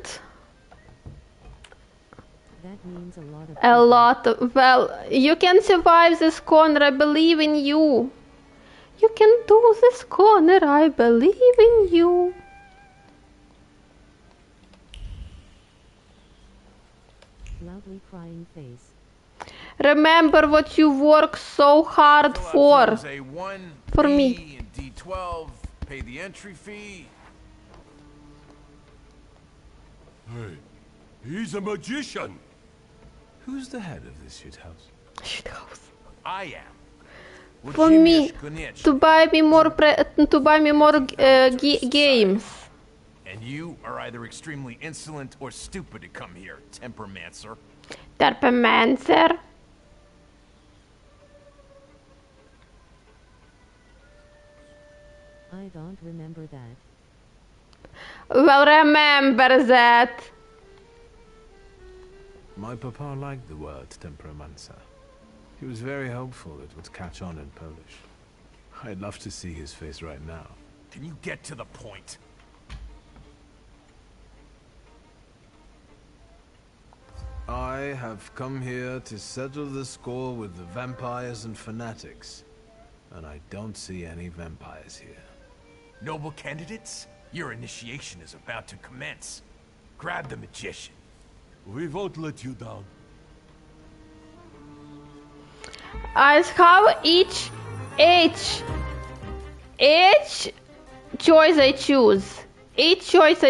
that means a lot of, well, you can survive this corner. I believe in you. You can do this corner. I believe in you. Loudly crying face. Remember what you work so hard for. A1, for B, me. And D12, pay the entry fee. Hey, he's a magician. Who's the head of this shithouse? Shithouse. I am. For me, to buy me more games. And you are either extremely insolent or stupid to come here, Tempermancer. Tempermancer? I don't remember that. Well, remember that. My papa liked the word Tempermancer. He was very hopeful it would catch on in Polish. I'd love to see his face right now. Can you get to the point? I have come here to settle the score with the vampires and fanatics. And I don't see any vampires here. Noble candidates, your initiation is about to commence. Grab the magician. We won't let you down. As how each choice I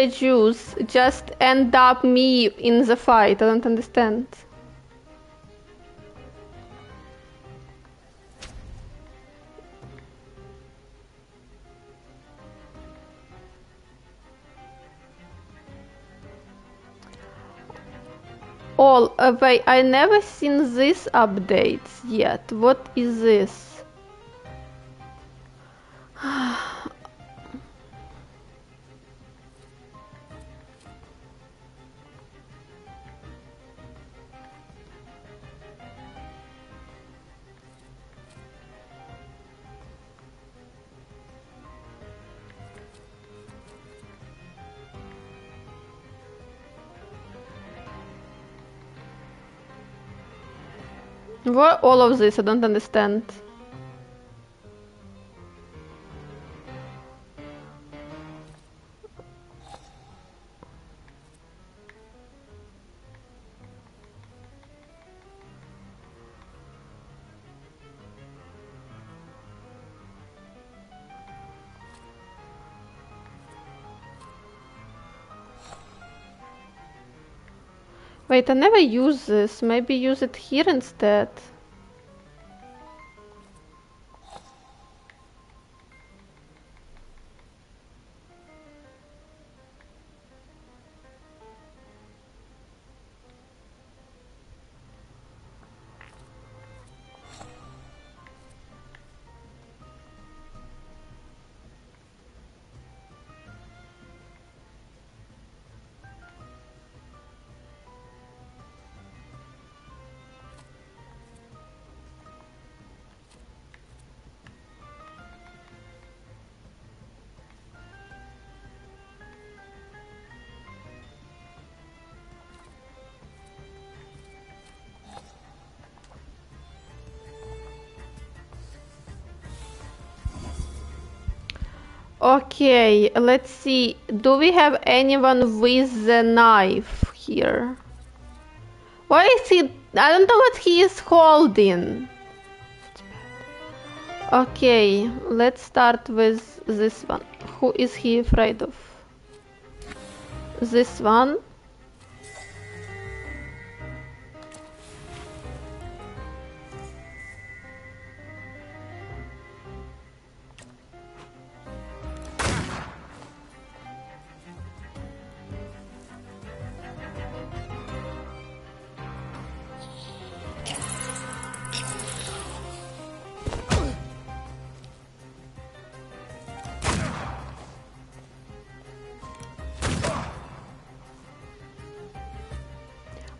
choose just end up me in the fight. I don't understand. Wait, I never seen this updates yet. What is this? What all of this? I don't understand. Wait, I never use this. Maybe use it here instead. Okay, let's see. Do we have anyone with the knife here? Why is he? I don't know what he is holding. Okay, let's start with this one. Who is he afraid of? This one.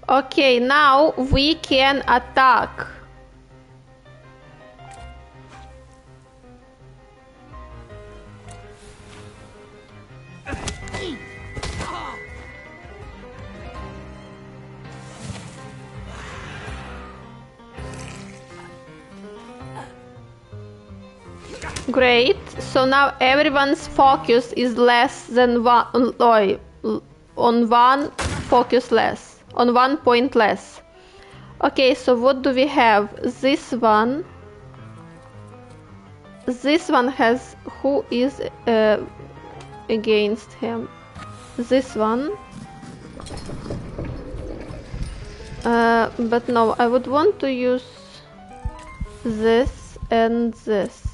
Okay, now we can attack. Great, so now everyone's focus is less than one, on one focus less. On 1 point less. Okay, so what do we have? This one. This one has... Who is against him? This one. But no, I would want to use this and this.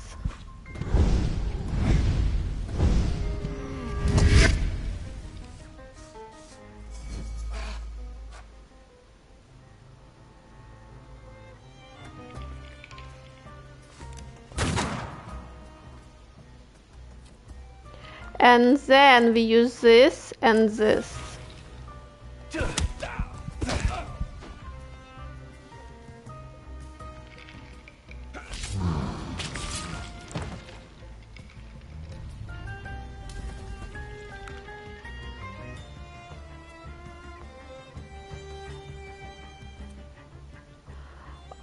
And then we use this and this.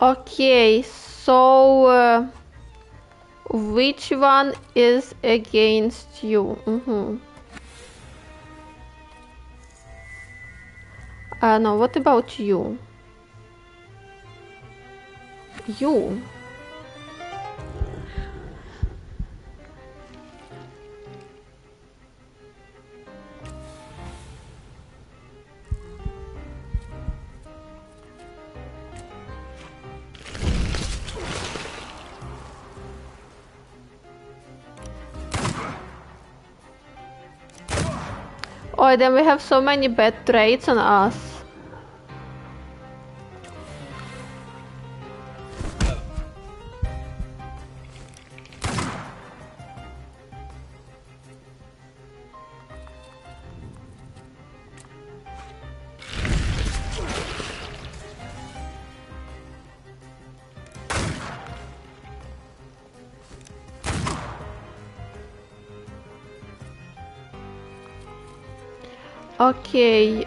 Okay, so Which one is against you? No, what about you? You. Oh, then we have so many bad traits on us. Okay.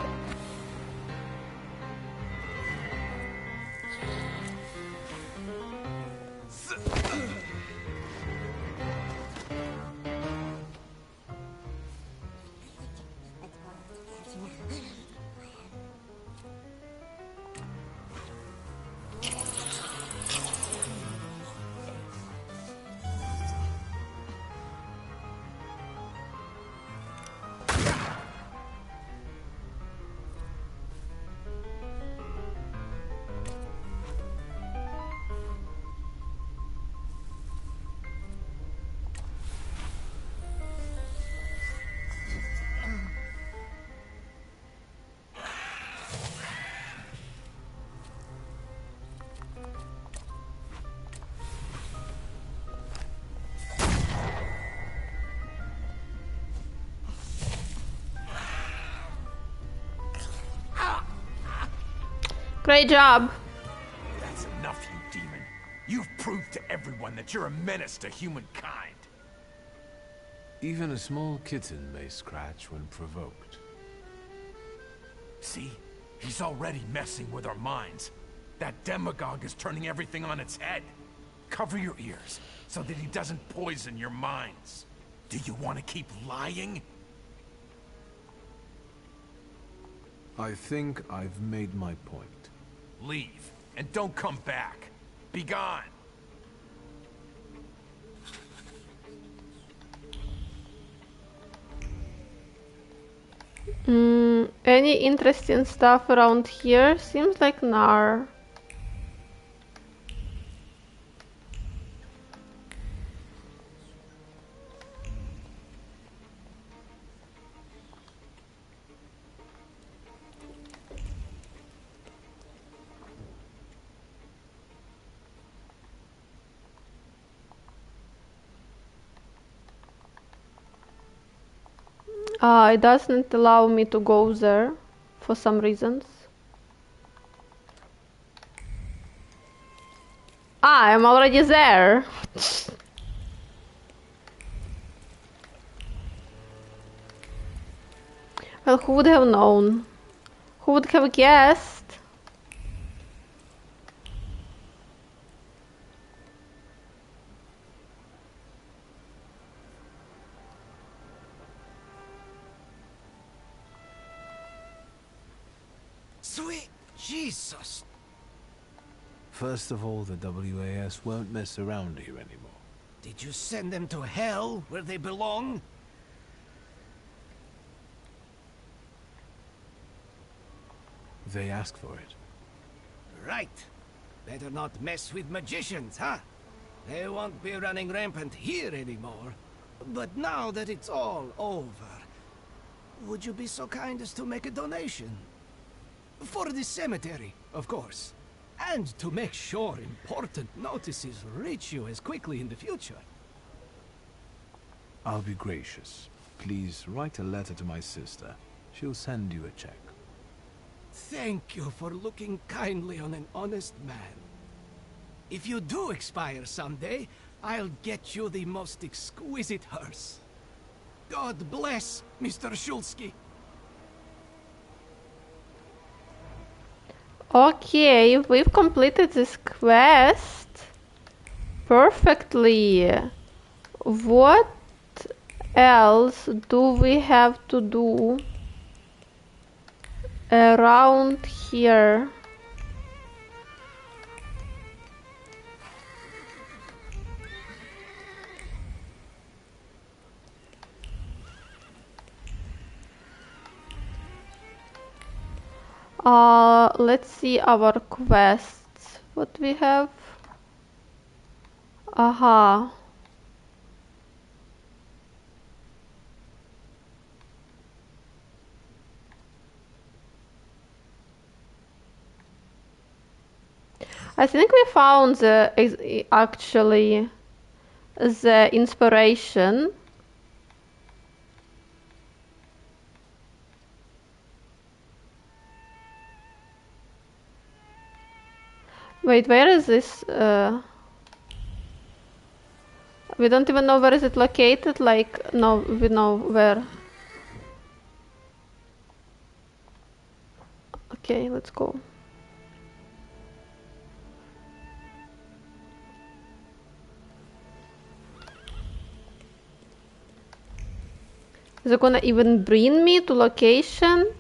Great job. That's enough, you demon. You've proved to everyone that you're a menace to humankind. Even a small kitten may scratch when provoked. See? He's already messing with our minds. That demagogue is turning everything on its head. Cover your ears so that he doesn't poison your minds. Do you want to keep lying? I think I've made my point. Leave, and don't come back. Be gone. Any interesting stuff around here? Seems like nar. It doesn't allow me to go there for some reasons. I'm already there. Well, who would have known? Who would have guessed? Sweet Jesus! First of all, the WAS won't mess around here anymore. Did you send them to hell, where they belong? They asked for it. Right. Better not mess with magicians, huh? They won't be running rampant here anymore. But now that it's all over, would you be so kind as to make a donation? For the cemetery, of course. And to make sure important notices reach you as quickly in the future. I'll be gracious. Please write a letter to my sister. She'll send you a check. Thank you for looking kindly on an honest man. If you do expire someday, I'll get you the most exquisite hearse. God bless Mr. Shulsky. Okay, we've completed this quest perfectly. What else do we have to do around here? Let's see our quests. What we have? Aha. I think we found actually the inspiration. Wait, where is this? We don't even know where is it located. Like, no, we know where. Okay, let's go. Is it gonna even bring me to location?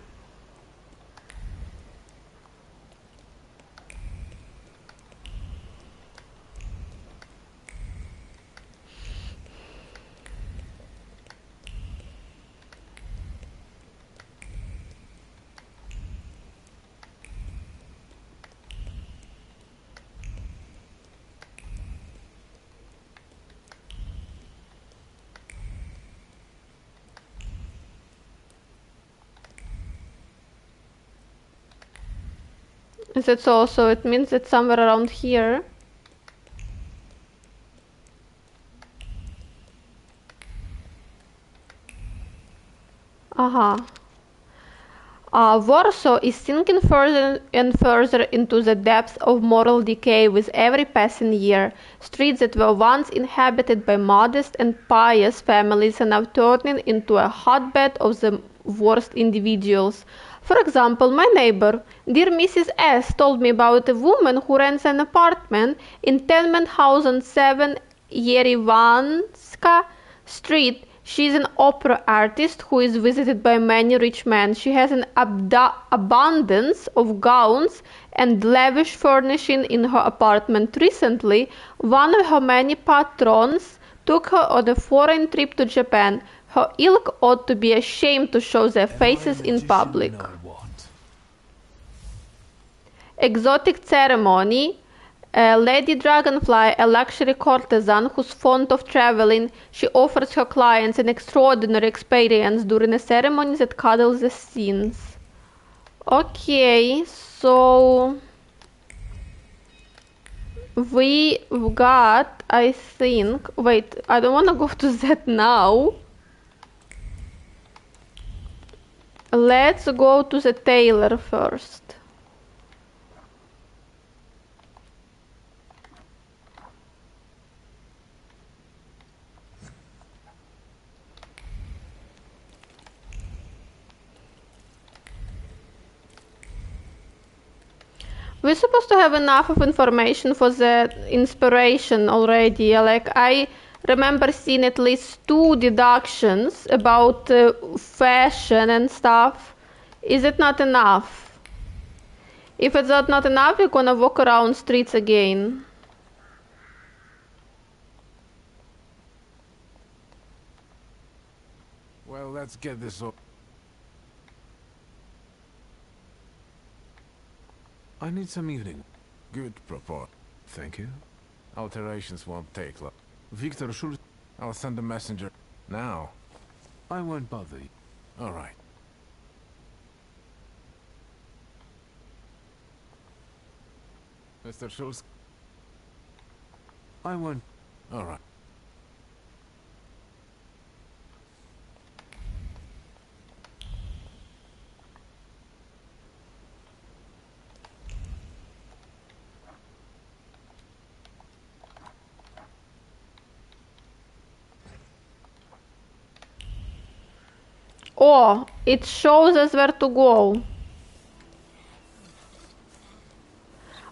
Is it so? So it means it's somewhere around here. Aha. Warsaw is sinking further and further into the depths of moral decay with every passing year. Streets that were once inhabited by modest and pious families are now turning into a hotbed of the worst individuals. For example, my neighbor, dear Mrs. S, told me about a woman who rents an apartment in tenement house on 7 Yerevanska Street. She is an opera artist who is visited by many rich men. She has an abundance of gowns and lavish furnishing in her apartment. Recently, one of her many patrons took her on a foreign trip to Japan. Her ilk ought to be ashamed to show their faces in public. Exotic ceremony. Lady Dragonfly, a luxury courtesan who's fond of traveling, she offers her clients an extraordinary experience during a ceremony that cuddles the scenes. Okay, so we've got, I think, wait, I don't want to go to that now. Let's go to the tailor first. We're supposed to have enough of information for the inspiration already. Like, I remember seeing at least 2 deductions about fashion and stuff. Is it not enough? If it's not enough, we're gonna walk around streets again. Well, let's get this over. I need some evening. Good proport. Thank you. Alterations won't take long. Victor Schultz, I'll send a messenger now. I won't bother you. All right. Mr. Schultz. I won't. All right. Oh, it shows us where to go.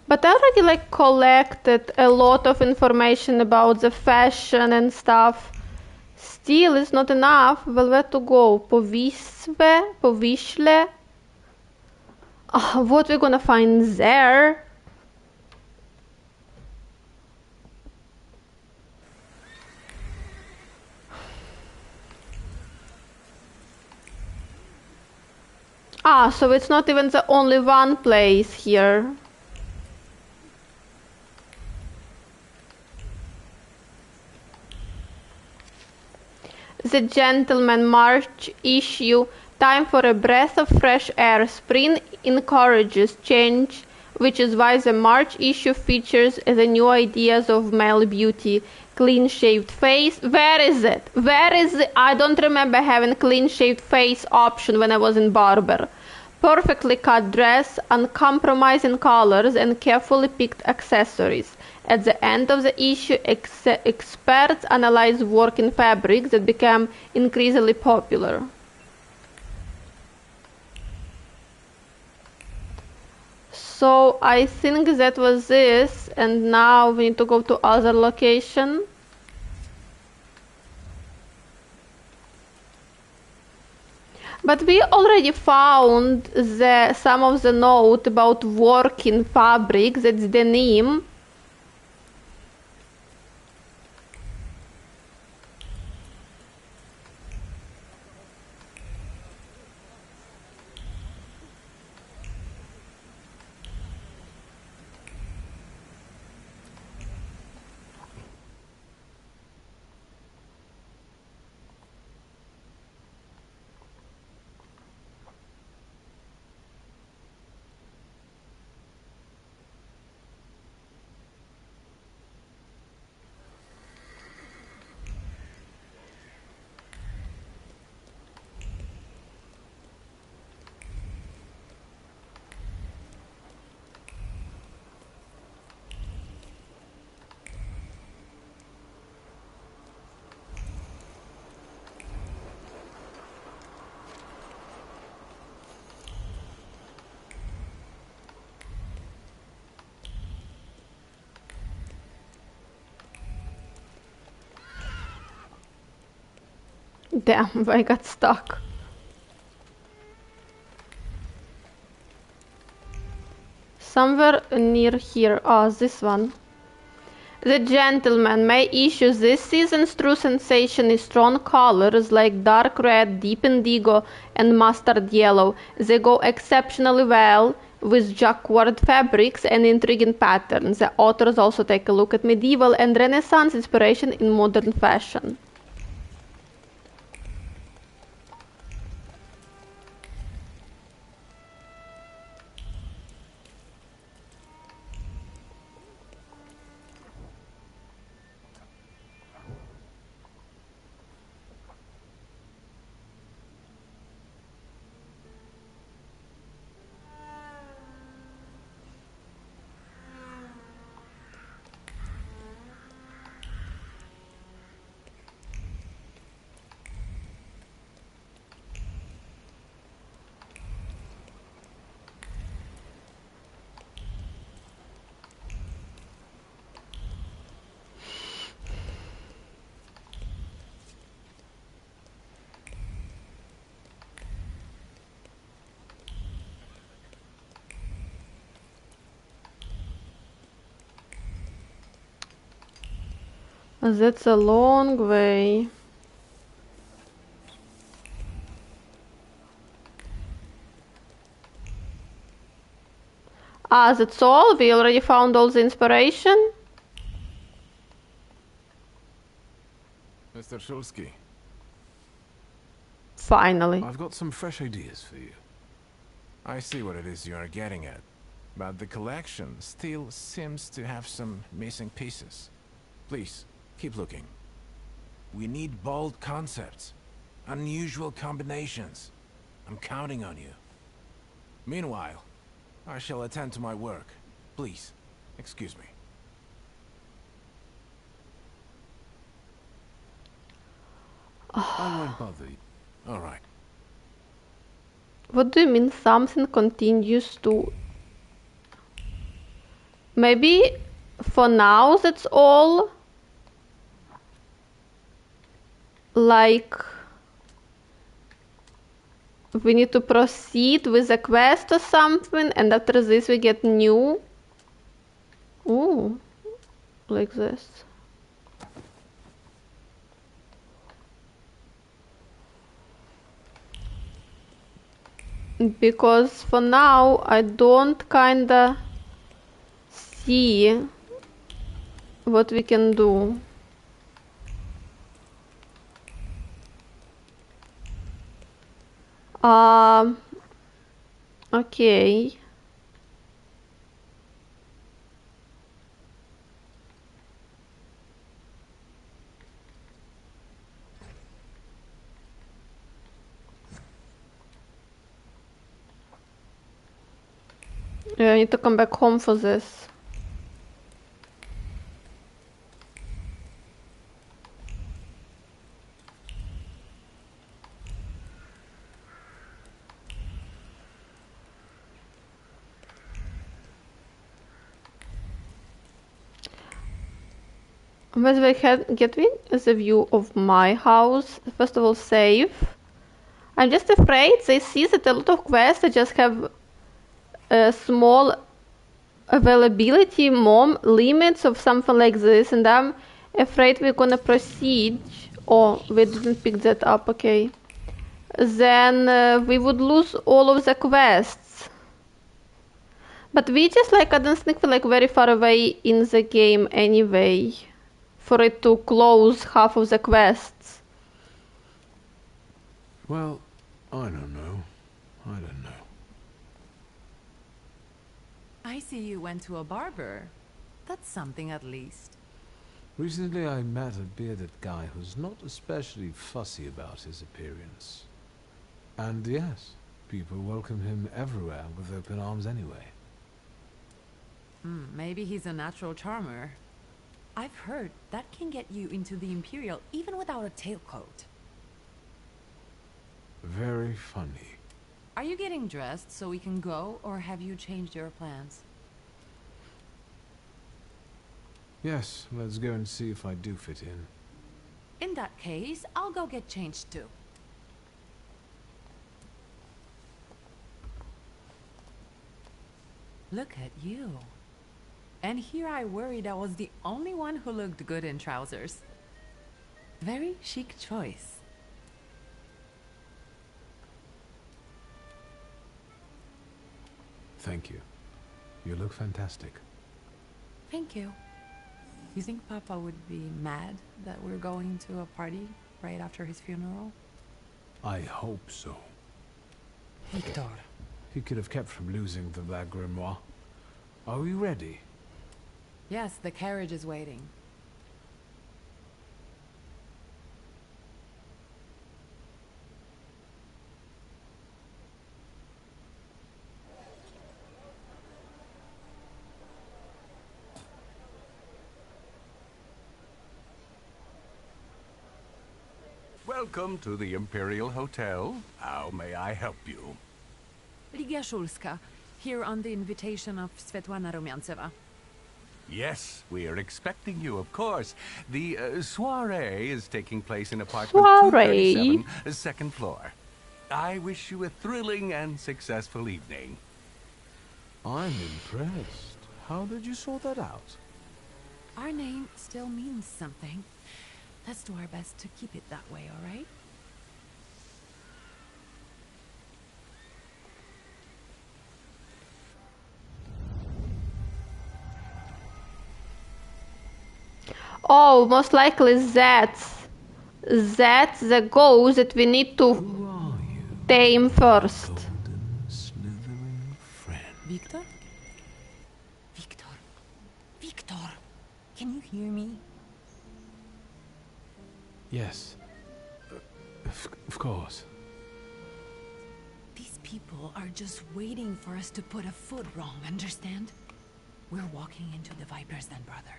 But I already collected a lot of information about the fashion and stuff. Still, it's not enough. Well, where to go? Povishle. What we're gonna find there? So it's not even the only one place here. The Gentleman March issue. Time for a breath of fresh air. Spring encourages change, which is why the March issue features the new ideas of male beauty. Clean-shaved face. Where is it? Where is it? I don't remember having clean-shaved face option when I was in barber. Perfectly cut dress, uncompromising colors, and carefully picked accessories. At the end of the issue, experts analyze work in fabrics that became increasingly popular. So I think that was this, and now we need to go to other location. But we already found some of the note about work in fabric, that's denim. Damn, I got stuck. Somewhere near here. This one. The Gentleman may issue this season's true sensation is strong colors like dark red, deep indigo, and mustard yellow. They go exceptionally well with jacquard fabrics and intriguing patterns. The authors also take a look at medieval and Renaissance inspiration in modern fashion. That's a long way. That's all? We already found all the inspiration? Mr. Shulsky. Finally. I've got some fresh ideas for you. I see what it is you're getting at. But the collection still seems to have some missing pieces. Please, keep looking. We need bold concepts, unusual combinations. I'm counting on you. Meanwhile, I shall attend to my work. Please, excuse me. I won't bother you. All right. What do you mean something continues to... Maybe for now that's all? like we need to proceed with a quest or something, and after this we get new. Ooh, like this. Because for now I don't kinda see what we can do. Okay. Yeah, I need to come back home for this. Where do I get me as a view of my house? First of all, save. I'm just afraid they see that a lot of quests just have a small availability limits of something like this, and I'm afraid we're gonna proceed. Oh, we didn't pick that up, okay. Then we would lose all of the quests. But we just like I don't think we're like very far away in the game anyway, for it to close half of the quests. Well, I don't know. I don't know. I see you went to a barber. That's something at least. Recently I met a bearded guy who's not especially fussy about his appearance. And yes, people welcome him everywhere with open arms anyway. Maybe he's a natural charmer. I've heard that can get you into the Imperial even without a tailcoat. Very funny. Are you getting dressed so we can go, or have you changed your plans? Yes, let's go and see if I do fit in. In that case, I'll go get changed too. Look at you. And here I worried I was the only one who looked good in trousers. Very chic choice. Thank you. You look fantastic. Thank you. You think Papa would be mad that we're going to a party right after his funeral? I hope so. Victor. He could have kept from losing the Black Grimoire. Are we ready? Yes, the carriage is waiting. Welcome to the Imperial Hotel. How may I help you? Ligia Shulska, here on the invitation of Svetlana Rumyantseva. Yes, we are expecting you, of course. The soiree is taking place in apartment 237, second floor. I wish you a thrilling and successful evening. I'm impressed. How did you sort that out? Our name still means something. Let's do our best to keep it that way, all right? Oh, most likely that's the ghost that we need to tame first. Victor? Victor? Victor? Can you hear me? Yes. Of course. These people are just waiting for us to put a foot wrong, understand? We're walking into the Viper's Den, brother.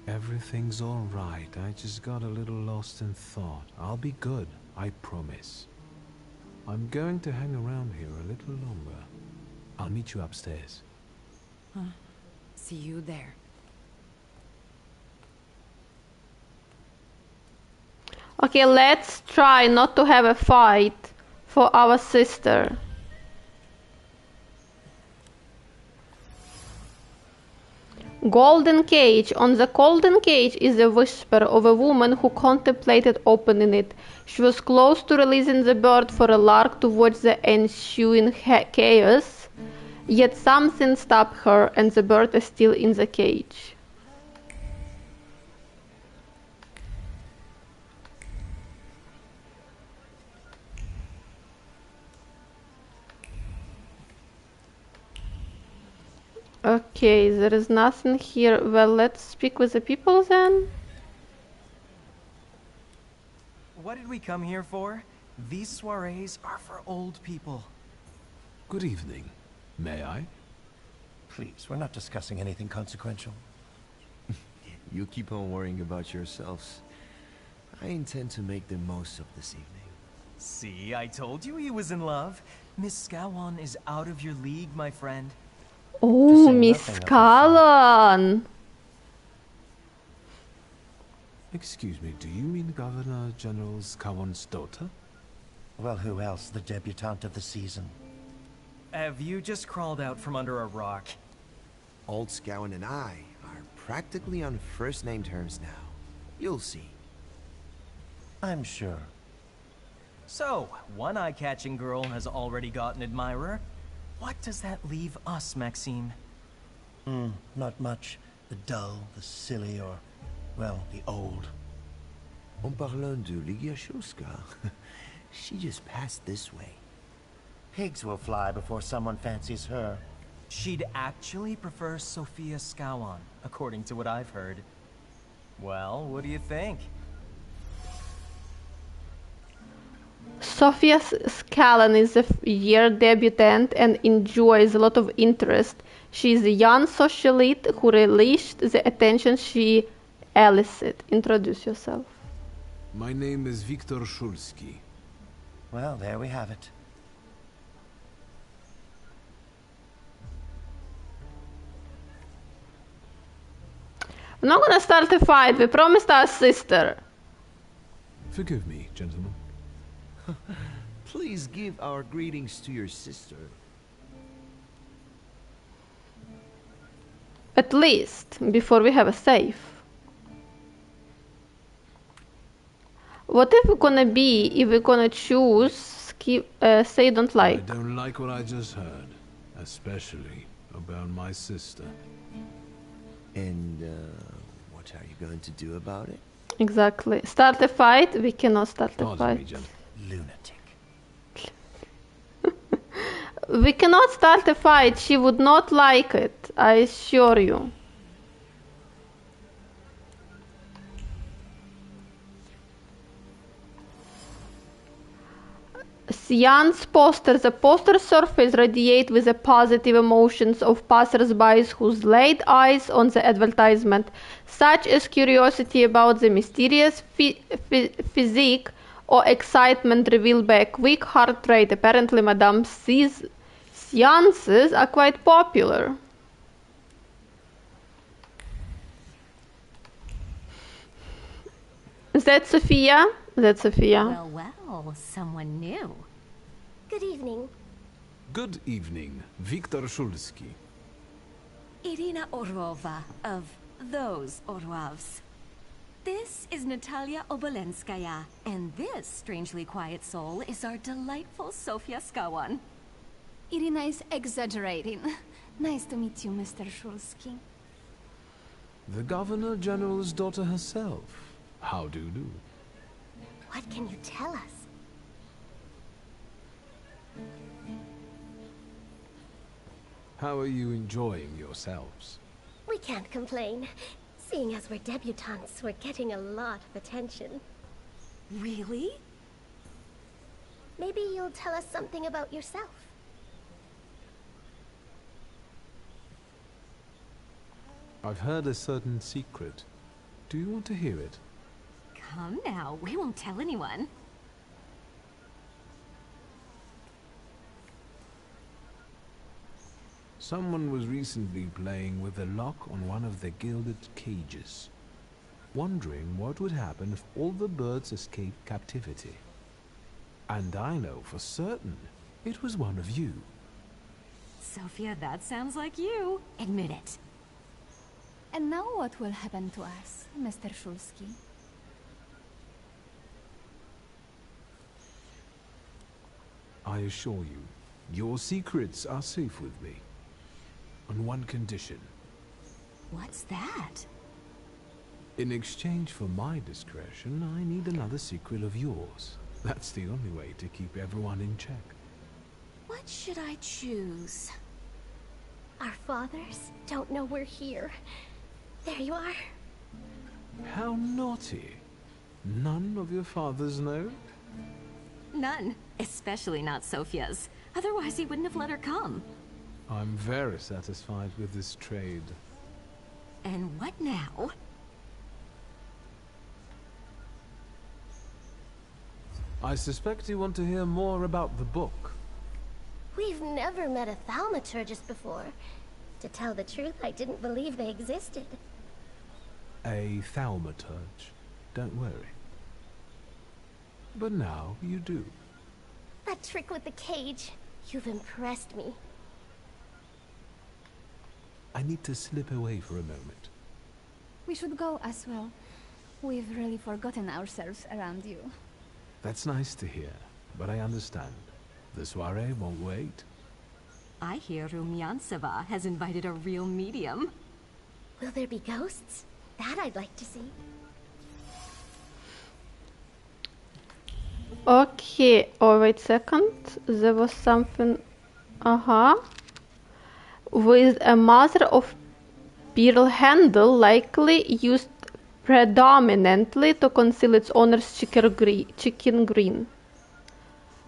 Everything's all right. I just got a little lost in thought. I'll be good, I promise. I'm going to hang around here a little longer. I'll meet you upstairs. Huh. See you there. Okay, let's try not to have a fight for our sister. Golden cage. On the golden cage is a whisper of a woman who contemplated opening it. She was close to releasing the bird for a lark to watch the ensuing chaos, yet something stopped her and the bird is still in the cage. Okay, there is nothing here. Well, let's speak with the people then. What did we come here for? These soirees are for old people. Good evening. May I? Please, we're not discussing anything consequential. You keep on worrying about yourselves. I intend to make the most of this evening. See, I told you he was in love. Miss Scowan is out of your league, my friend. Oh, Miss Callan! Excuse me, do you mean Governor General Scowan's daughter? Well, who else? The debutante of the season. Have you just crawled out from under a rock? Old Scowan and I are practically on first-name terms now. You'll see. I'm sure. So, one eye-catching girl has already got an admirer. What does that leave us, Maxime? Not much. The dull, the silly, or, well, the old. En parlant de Ligiashowska, she just passed this way. Pigs will fly before someone fancies her. She'd actually prefer Sophia Scowan, according to what I've heard. Well, what do you think? Sophia Scallan is a year debutante and enjoys a lot of interest. She is a young socialite who relished the attention she elicited. Introduce yourself. My name is Viktor Szulski. Well, there we have it. I'm not gonna start a fight. We promised our sister. Forgive me, gentlemen. Please give our greetings to your sister. At least, before we have a safe. What if we're gonna be, if we're gonna choose, say don't like? I don't like what I just heard. Especially about my sister. And, what are you going to do about it? Exactly. Start a fight? We cannot start a fight. Lunatic. We cannot start a fight. She would not like it, I assure you. Jan's poster. The poster surface radiate with the positive emotions of passers-by who laid eyes on the advertisement, such as curiosity about the mysterious physique or excitement revealed by a quick heart rate. Apparently, Madame seances are quite popular. Is that Sophia? That's Sophia. Well, well, someone new. Good evening. Good evening, Viktor Szulski. Irina Orlova of those Orlovs. This is Natalia Obolenskaya, and this strangely quiet soul is our delightful Sofia Skawan. Irina is exaggerating. Nice to meet you, Mr. Szulski. The Governor General's daughter herself. How do you do? What can you tell us? How are you enjoying yourselves? We can't complain. Seeing as we're debutantes, we're getting a lot of attention. Really? Maybe you'll tell us something about yourself. I've heard a certain secret. Do you want to hear it? Come now, we won't tell anyone. Someone was recently playing with a lock on one of the gilded cages. wondering what would happen if all the birds escaped captivity. And I know for certain it was one of you. Sophia, that sounds like you. Admit it. And now what will happen to us, Mr. Shulsky? I assure you, your secrets are safe with me. On one condition. What's that? In exchange for my discretion, I need another secret of yours. That's the only way to keep everyone in check. What should I choose? Our fathers don't know we're here. There you are. How naughty. None of your fathers know? None. Especially not Sophia's. Otherwise he wouldn't have let her come. I'm very satisfied with this trade. And what now? I suspect you want to hear more about the book. We've never met a Thaumaturgist before. To tell the truth, I didn't believe they existed. A Thaumaturge. Don't worry. But now you do. That trick with the cage. You've impressed me. I need to slip away for a moment. We should go as well. We've really forgotten ourselves around you. That's nice to hear, but I understand. The soiree won't wait. I hear Rumyantseva has invited a real medium. Will there be ghosts? That I'd like to see. Okay, oh wait a second, there was something, with a mother of pearl handle likely used predominantly to conceal its owner's chicken green.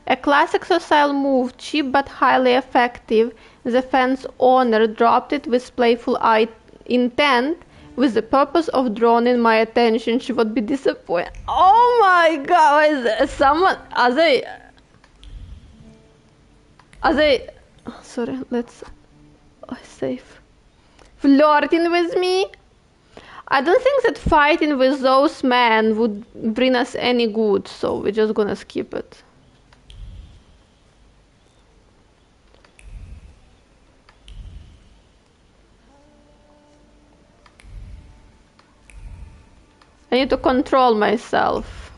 A classic social move, cheap but highly effective, the fan's owner dropped it with playful intent, with the purpose of drawing my attention. She would be disappointed. Oh my god, is someone... Are they... Sorry, let's... safe. Flirting with me? I don't think that fighting with those men would bring us any good, so we're just gonna skip it. I need to control myself.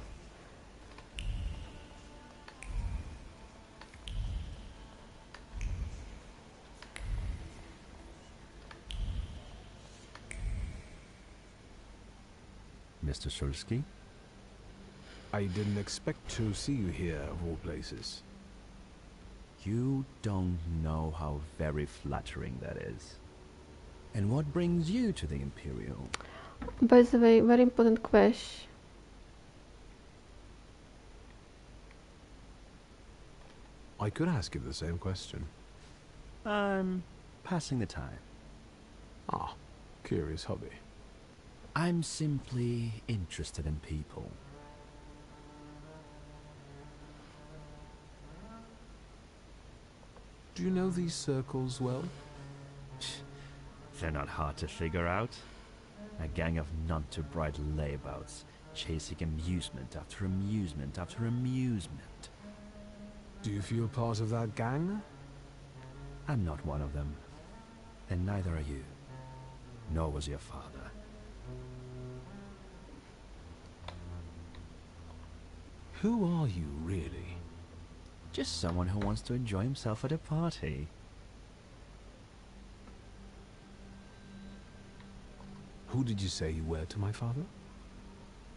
Mr. Shulsky? I didn't expect to see you here, of all places. You don't know how very flattering that is. And what brings you to the Imperial? By the way, very important question. I could ask you the same question. I'm passing the time. Ah, curious hobby. I'm simply interested in people. Do you know these circles well? They're not hard to figure out. A gang of none-too-bright layabouts, chasing amusement after amusement after amusement. Do you feel part of that gang? I'm not one of them. And neither are you. Nor was your father. Who are you, really? Just someone who wants to enjoy himself at a party. Who did you say you were to my father?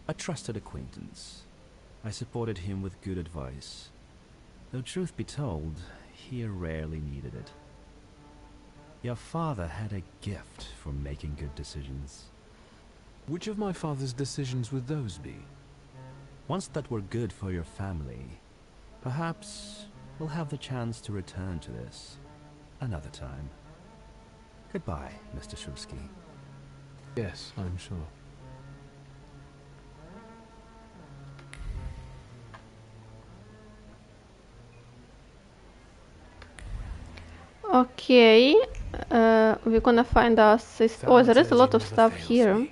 A trusted acquaintance. I supported him with good advice. Though truth be told, he rarely needed it. Your father had a gift for making good decisions. Which of my father's decisions would those be? Ones that were good for your family. Perhaps we'll have the chance to return to this another time. Goodbye, Mr. Shulsky. Yes, I'm sure. Okay, we're gonna find our sister. Oh, there is a lot of stuff here.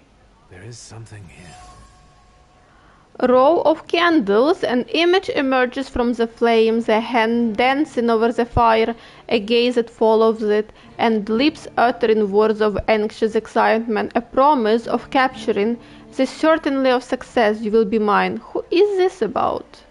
There is something here. A row of candles, an image emerges from the flames, a hand dancing over the fire, a gaze that follows it, and lips uttering words of anxious excitement, a promise of capturing, the certainty of success. You will be mine. Who is this about?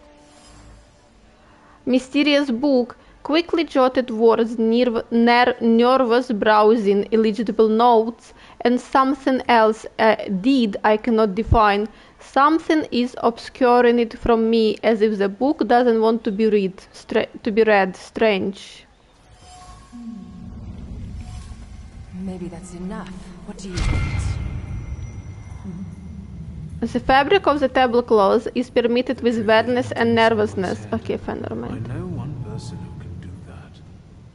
Mysterious book, quickly jotted words, nervous browsing, illegible notes, and something else, a deed I cannot define. Something is obscuring it from me, as if the book doesn't want to be read. Strange. Maybe that's enough. What do you want? The fabric of the tablecloth is permitted with weirdness and nervousness. Okay, fine, never mind. I know one person who can do that.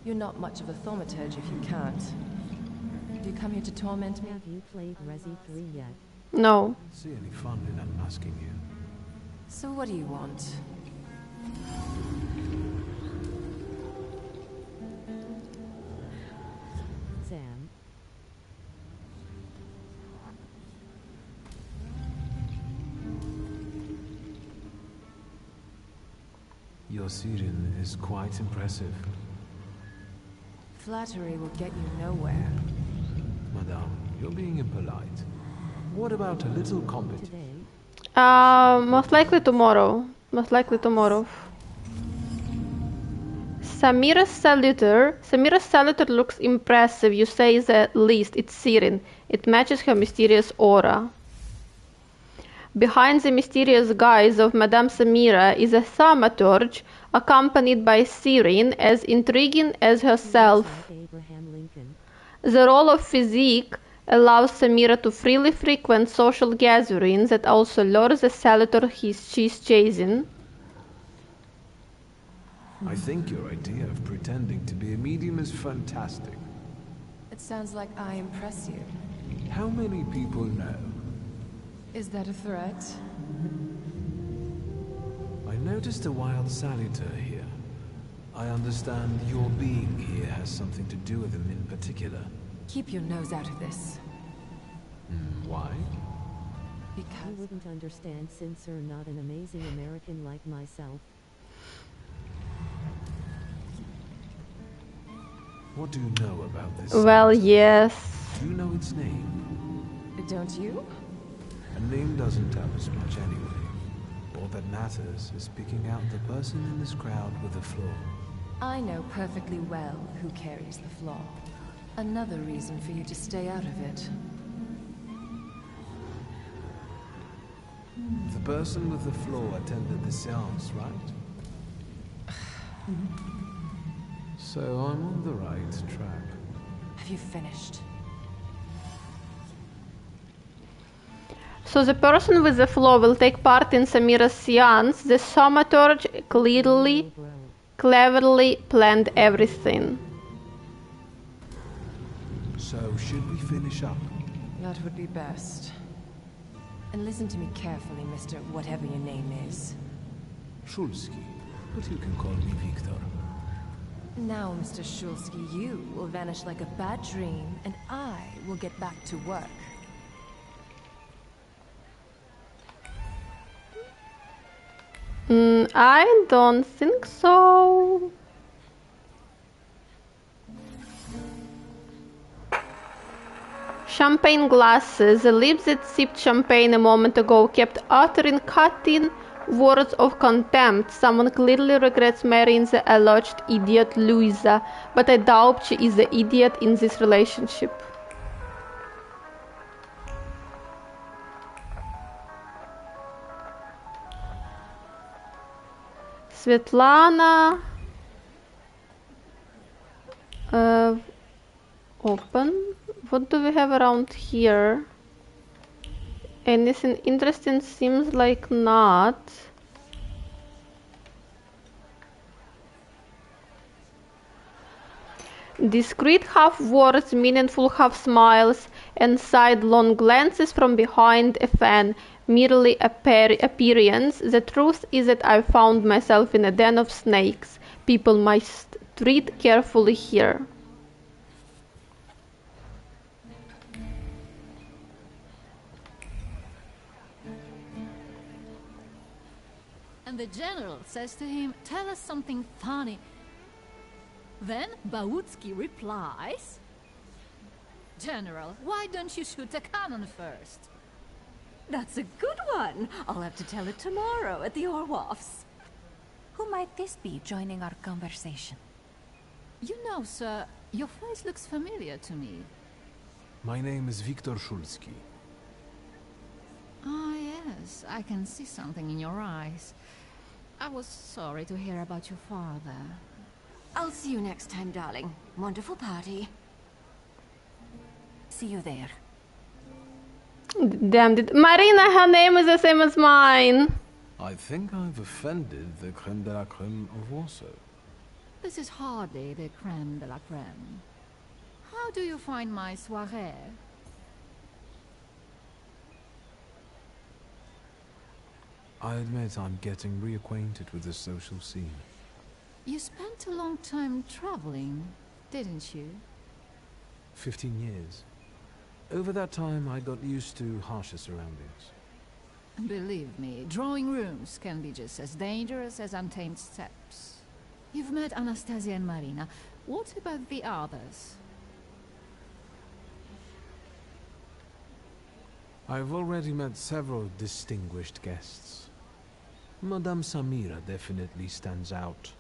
You're not much of a thaumaturge if you can't. Do you come here to torment me? Have you played Resi 3 yet? No. See any fun in unmasking you? So what do you want? Sam? Your Siren is quite impressive. Flattery will get you nowhere. Madame, you're being impolite. What about a little competition? Most likely tomorrow. Most likely tomorrow. Samira's saluter looks impressive. You say the least. It's Siren. It matches her mysterious aura. Behind the mysterious guise of Madame Samira is a thaumaturge, accompanied by Siren, as intriguing as herself. The role of physique allows Samira to freely frequent social gatherings that also lure the saluter she's chasing. I think your idea of pretending to be a medium is fantastic. It sounds like I impress you. How many people know? Is that a threat? I noticed a wild saluter here. I understand your being here has something to do with him in particular. Keep your nose out of this. Why? Because you wouldn't understand since you're not an amazing American like myself. What do you know about this? Well, yes. Do you know its name? Don't you? A name doesn't tell us much anyway. All that matters is picking out the person in this crowd with the flaw. I know perfectly well who carries the flaw. Another reason for you to stay out of it. The person with the flaw attended the seance, right? So I'm on the right track. Have you finished? So the person with the flaw will take part in Samira's seance. The thaumaturge cleverly planned everything. So should we finish up? That would be best. And listen to me carefully, Mr. Whatever your name is. Shulsky, but you can call me Victor. Now, Mr. Shulsky, you will vanish like a bad dream, and I will get back to work. I don't think so. Champagne glasses. The lips that sipped champagne a moment ago kept uttering cutting words of contempt. Someone clearly regrets marrying the alleged idiot Louisa, but I doubt she is the idiot in this relationship. Svetlana. Open. What do we have around here? Anything interesting? Seems like not. Discreet half words, meaningful half smiles, and sidelong glances from behind a fan, merely appearance. The truth is that I found myself in a den of snakes. People must tread carefully here. when the general says to him, "Tell us something funny," then Bautski replies, "General, why don't you shoot a cannon first?" That's a good one. I'll have to tell it tomorrow at the Orloffs. Who might this be joining our conversation? You know, sir, your face looks familiar to me. My name is Viktor Szulski. Ah, yes, I can see something in your eyes. I was sorry to hear about your father. I'll see you next time, darling. Wonderful party. See you there. Damn it. Marina, her name is the same as mine. I think I've offended the creme de la creme of Warsaw. This is hardly the creme de la creme. How do you find my soirée? I admit I'm getting reacquainted with the social scene. You spent a long time traveling, didn't you? 15 years. Over that time, I got used to harsher surroundings. Believe me, drawing rooms can be just as dangerous as untamed steppes. You've met Anastasia and Marina. What about the others? I've already met several distinguished guests. Madame Samira definitely stands out.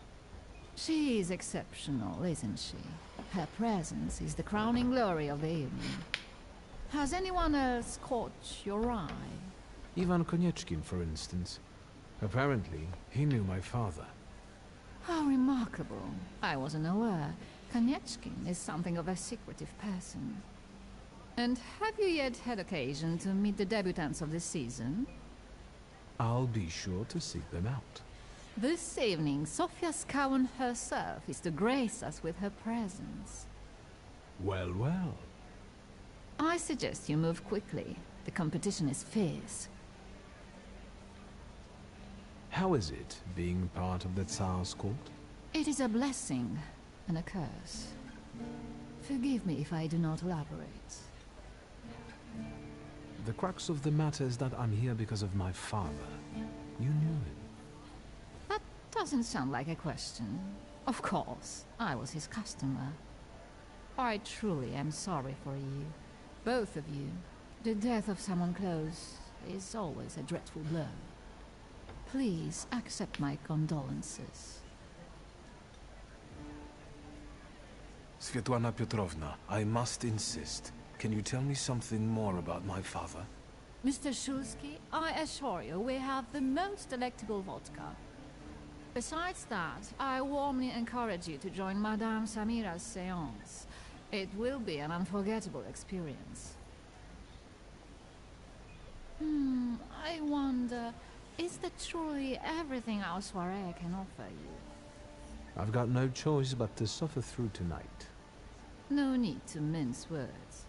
She is exceptional, isn't she? Her presence is the crowning glory of the evening. Has anyone else caught your eye? Ivan Konieczkin, for instance. Apparently, he knew my father. How remarkable. I wasn't aware. Konieczkin is something of a secretive person. And have you yet had occasion to meet the debutants of the season? I'll be sure to seek them out. This evening, Sofia Skowan herself is to grace us with her presence. Well, well. I suggest you move quickly. The competition is fierce. How is it, being part of the Tsar's court? It is a blessing and a curse. Forgive me if I do not elaborate. The crux of the matter is that I'm here because of my father. You knew him. That doesn't sound like a question. Of course, I was his customer. I truly am sorry for you. Both of you. The death of someone close is always a dreadful blow. Please accept my condolences. Svetlana Petrovna, I must insist. Can you tell me something more about my father? Mr. Szulski, I assure you we have the most delectable vodka. Besides that, I warmly encourage you to join Madame Samira's séance. It will be an unforgettable experience. I wonder, is that truly everything our soirée can offer you? I've got no choice but to suffer through tonight. No need to mince words.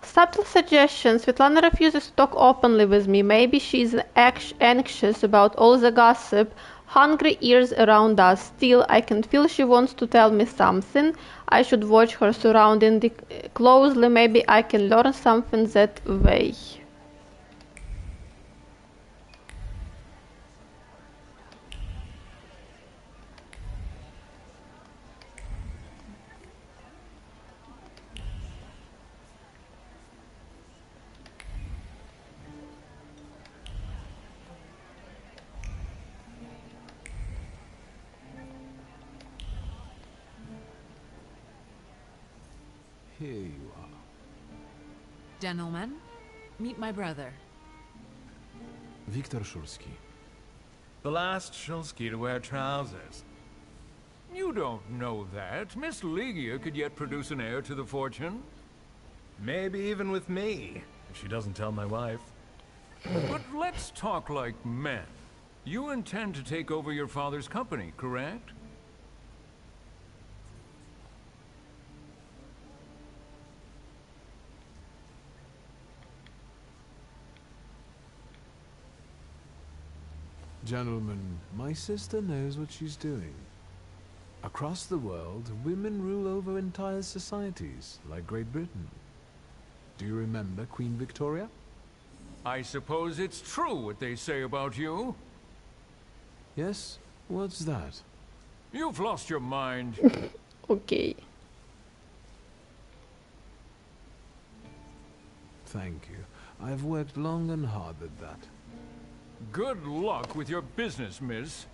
Subtle suggestion. Svetlana refuses to talk openly with me. Maybe she's anxious about all the gossip. Hungry ears around us. Still, I can feel she wants to tell me something. I should watch her surroundings closely. Maybe I can learn something that way. Here you are. Gentlemen, meet my brother. Viktor Szulski. The last Szulski to wear trousers. You don't know that. Miss Ligia could yet produce an heir to the fortune. Maybe even with me, if she doesn't tell my wife. But let's talk like men. You intend to take over your father's company, correct? Gentlemen, my sister knows what she's doing. Across the world, women rule over entire societies, like Great Britain. Do you remember Queen Victoria? I suppose it's true what they say about you. Yes? What's that? You've lost your mind. Okay. Thank you. I've worked long and hard at that. Good luck with your business, miss.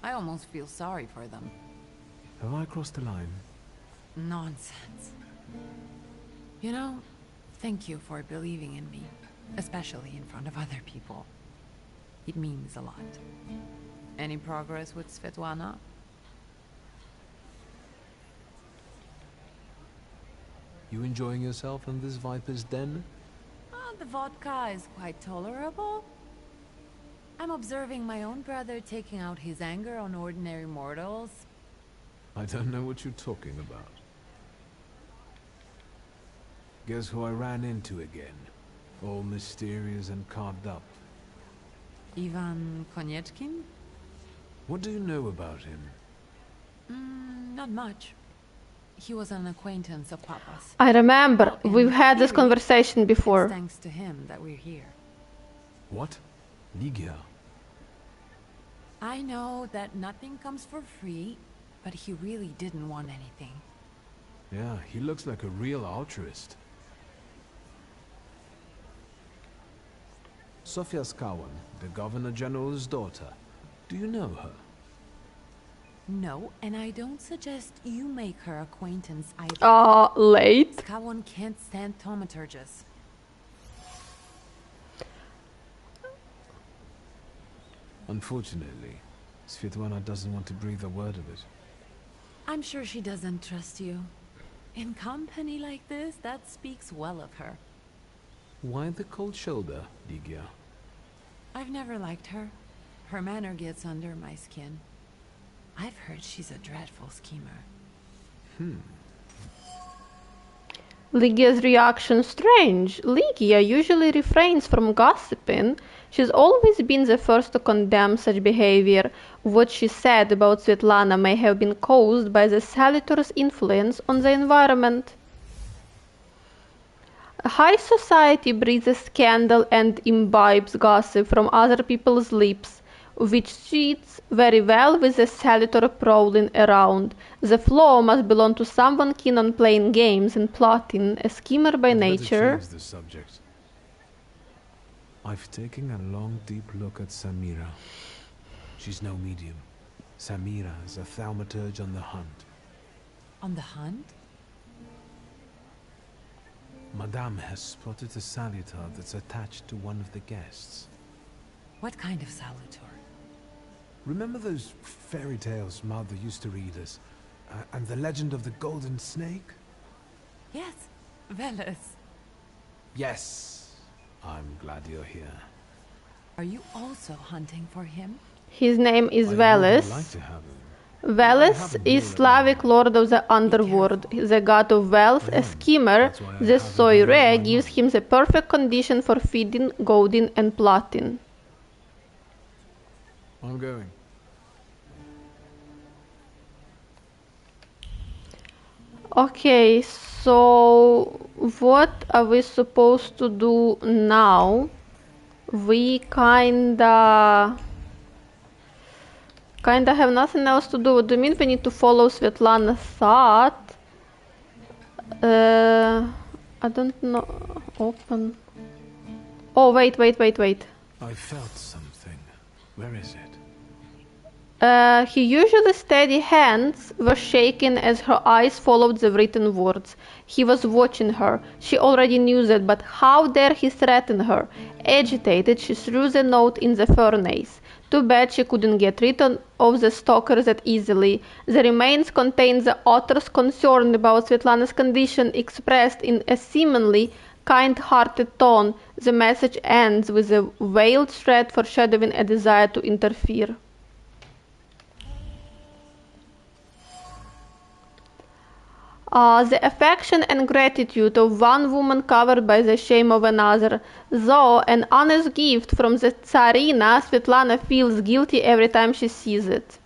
I almost feel sorry for them. Have I crossed the line? Nonsense. You know, thank you for believing in me, especially in front of other people. It means a lot. Any progress with Svetlana? You enjoying yourself in this viper's den? The vodka is quite tolerable. I'm observing my own brother taking out his anger on ordinary mortals. I don't know what you're talking about. Guess who I ran into again? All mysterious and carved up. Ivan Konieczkin? What do you know about him? Not much. He was an acquaintance of Papa's. I remember. We've had this conversation before. It's thanks to him that we're here. What? Ligia? I know that nothing comes for free, but he really didn't want anything. Yeah, he looks like a real altruist. Sofia Skawan, the Governor General's daughter. Do you know her? No, and I don't suggest you make her acquaintance either. Late. Skawan can't stand thaumaturges. Unfortunately, Svetlana doesn't want to breathe a word of it. I'm sure she doesn't trust you. In company like this, that speaks well of her. Why the cold shoulder, Ligia? I've never liked her. Her manner gets under my skin. I've heard she's a dreadful schemer. Ligia's reaction strange. Ligia usually refrains from gossiping. She's always been the first to condemn such behavior. What she said about Svetlana may have been caused by the Salutator's influence on the environment. High society breathes scandal and imbibes gossip from other people's lips, which suits very well with the Salutor prowling around. The floor must belong to someone keen on playing games and plotting, a schemer by nature. Change the subject. I've taken a long, deep look at Samira. She's no medium. Samira is a thaumaturge on the hunt. On the hunt? Madame has spotted a salutar that's attached to one of the guests. What kind of salutar? Remember those fairy tales Mother used to read us? And the legend of the golden snake? Yes, Veles. Yes. I'm glad you're here. Are you also hunting for him? His name is Veles. Like to have him. Veles is Slavic lord of the underworld, the god of wealth, a schemer. The soiree gives him the perfect condition for feeding, goading, and plotting. I'm going. Okay, so what are we supposed to do now? We kinda have nothing else to do. What do you mean we need to follow Svetlana's thought? I don't know. Open. Oh, wait. I felt something. Where is it? Her usually steady hands were shaking as her eyes followed the written words. He was watching her. She already knew that, but how dare he threaten her? Agitated, she threw the note in the furnace. Too bad she couldn't get rid of the stalker that easily. The remains contained the author's concern about Svetlana's condition expressed in a seemingly kind-hearted tone. The message ends with a veiled threat foreshadowing a desire to interfere. The affection and gratitude of one woman covered by the shame of another. Though an honest gift from the Tsarina, Svetlana feels guilty every time she sees it.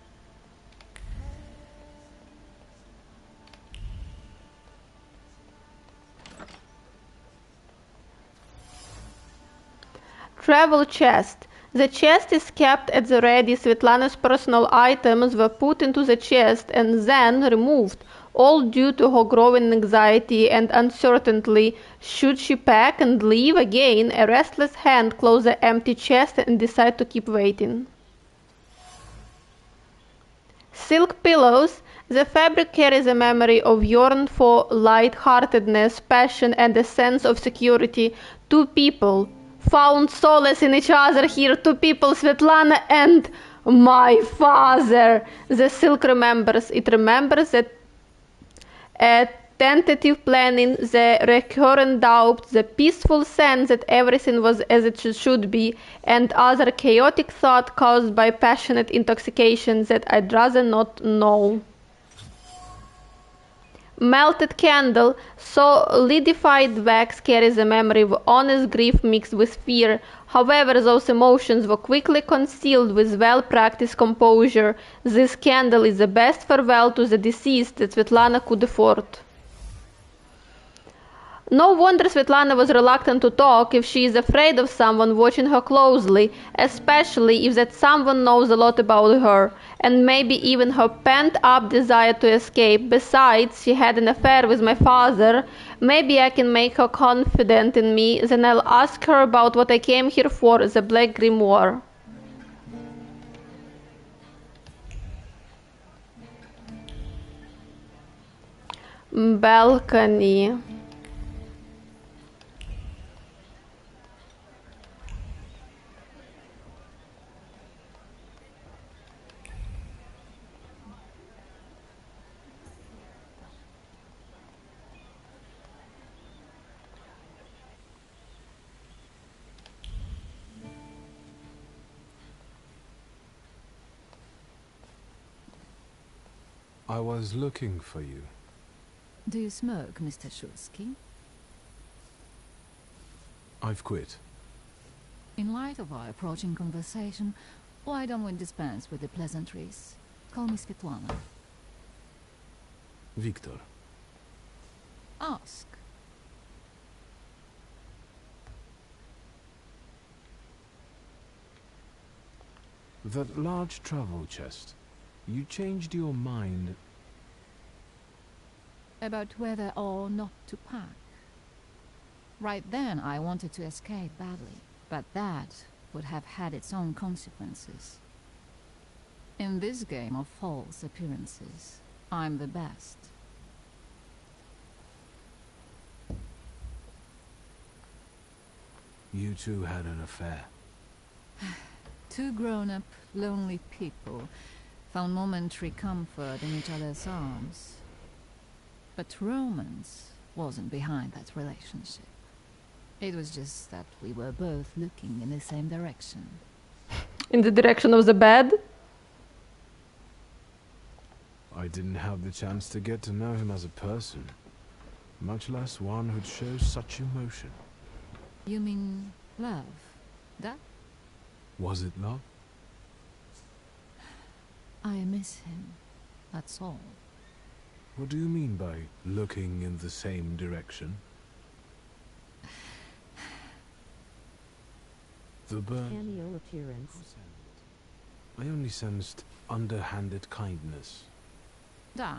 Travel chest. The chest is kept at the ready. Svetlana's personal items were put into the chest and then removed, all due to her growing anxiety and uncertainty. Should she pack and leave again? A restless hand closed the empty chest and decided to keep waiting. Silk pillows. The fabric carries a memory of yearning for light-heartedness, passion, and a sense of security. Two people found solace in each other here. Two people, Svetlana and my father. The silk remembers. It remembers that a tentative planning, the recurrent doubt, the peaceful sense that everything was as it should be, and other chaotic thought caused by passionate intoxication that I'd rather not know. Melted candle. Solidified wax carries a memory of honest grief mixed with fear. However, those emotions were quickly concealed with well-practiced composure. This candle is the best farewell to the deceased that Svetlana could afford. No wonder Svetlana was reluctant to talk if she is afraid of someone watching her closely, especially if that someone knows a lot about her, and maybe even her pent-up desire to escape. Besides, she had an affair with my father. Maybe I can make her confident in me, then I'll ask her about what I came here for, the Black Grimoire. Balcony. I was looking for you. Do you smoke, Mr. Shulsky? I've quit. In light of our approaching conversation, why don't we dispense with the pleasantries? Call me Svetlana. Victor. Ask. That large travel chest. You changed your mind. About whether or not to pack. Right then I wanted to escape badly, but that would have had its own consequences. In this game of false appearances, I'm the best. You two had an affair. Two grown-up, lonely people found momentary comfort in each other's arms. But romance wasn't behind that relationship. It was just that we were both looking in the same direction. In the direction of the bed? I didn't have the chance to get to know him as a person, much less one who'd show such emotion. You mean love? That? Was it love? I miss him, that's all. What do you mean by looking in the same direction? The burn. Cameo appearance. I only sensed underhanded kindness. Da,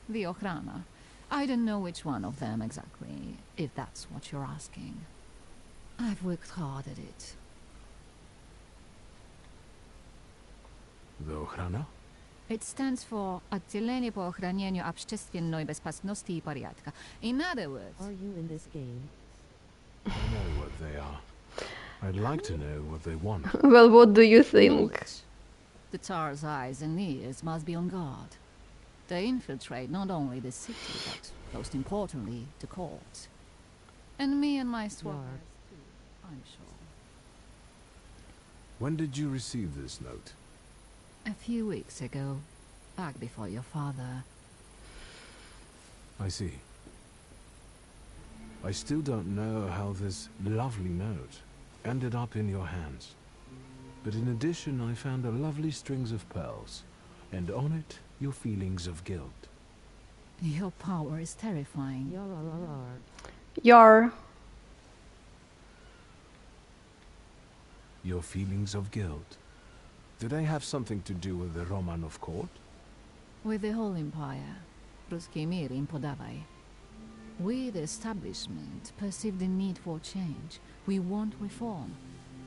the Ochrana. I don't know which one of them exactly, if that's what you're asking. I've worked hard at it. The Ochrana? It stands for Отделение по охранению общественной безопасности и порядка. In other words... Are you in this game? I know what they are. I'd like to know what they want. Well, what do you think? Knowledge. The Tsar's eyes and ears must be on guard. They infiltrate not only the city, but most importantly, the court. And me and my squires too, I'm sure. When did you receive this note? A few weeks ago, back before your father. I see. I still don't know how this lovely note ended up in your hands. But in addition, I found a lovely strings of pearls, and on it, your feelings of guilt. Your power is terrifying. Yar. Your feelings of guilt, do they have something to do with the Romanov court? With the whole empire, Ruski mir im podawaj. We, the establishment, perceive the need for change. We want reform.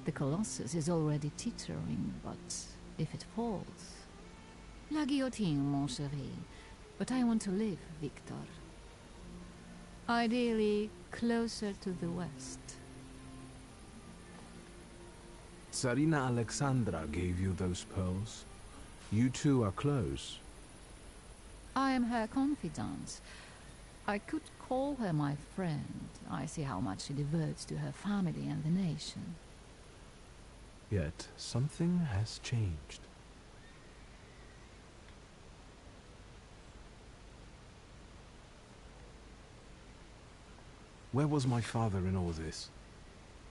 The Colossus is already teetering, but if it falls... La guillotine, mon chéri. But I want to live, Victor. Ideally, closer to the west. Tsarina Alexandra gave you those pearls. You two are close. I am her confidant. I could call her my friend. I see how much she devotes to her family and the nation. Yet, something has changed. Where was my father in all this?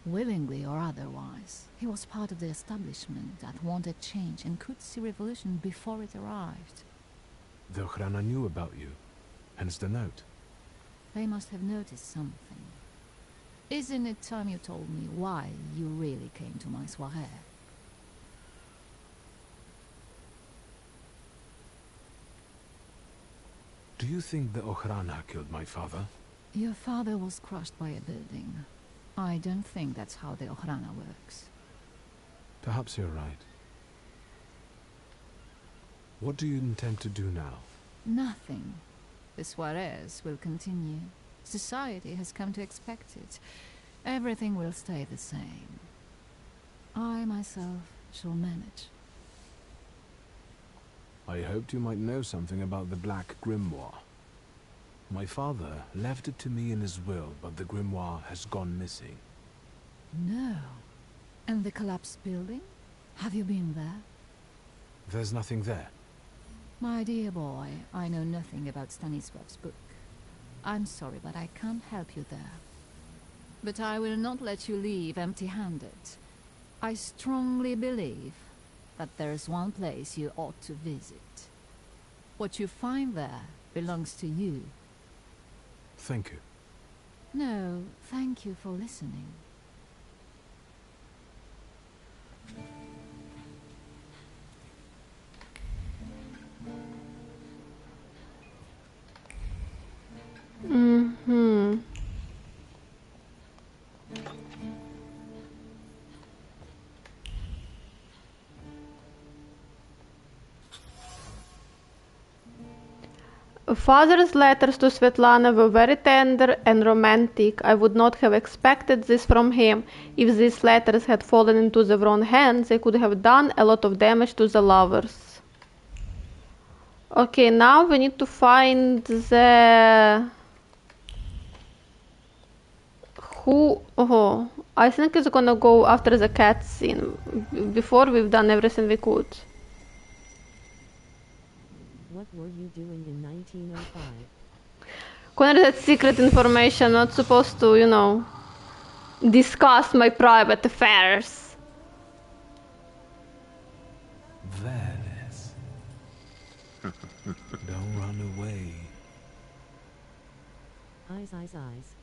Willingly or otherwise, he was part of the establishment that wanted change and could see revolution before it arrived. The Ochrana knew about you, hence the note. They must have noticed something. Isn't it time you told me why you really came to my soirée? Do you think the Ochrana killed my father? Your father was crushed by a building. I don't think that's how the Ochrana works. Perhaps you're right. What do you intend to do now? Nothing. The soirées will continue. Society has come to expect it. Everything will stay the same. I myself shall manage. I hoped you might know something about the Black Grimoire. My father left it to me in his will, but the grimoire has gone missing. No. And the collapsed building? Have you been there? There's nothing there. My dear boy, I know nothing about Stanisław's book. I'm sorry, but I can't help you there. But I will not let you leave empty-handed. I strongly believe that there's one place you ought to visit. What you find there belongs to you. Thank you. No, thank you for listening. Mm-hmm. Father's letters to Svetlana were very tender and romantic. I would not have expected this from him. If these letters had fallen into the wrong hands, they could have done a lot of damage to the lovers. Okay, now we need to find the... Oh, I think it's gonna go after the cat scene. Before we've done everything we could. What were you doing in 1905? Connor, that's secret information. Not supposed to, you know, discuss my private affairs. Veles. Don't run away. Eyes, eyes, eyes.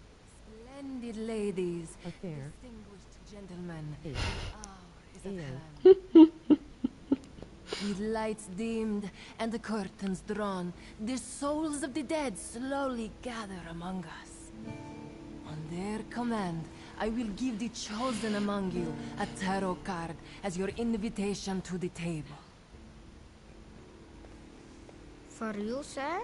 Splendid ladies. Affair. Distinguished gentlemen. Hour is at Ew. hand. With lights dimmed and the curtains drawn, the souls of the dead slowly gather among us. On their command, I will give the chosen among you a tarot card as your invitation to the table. For you, sir?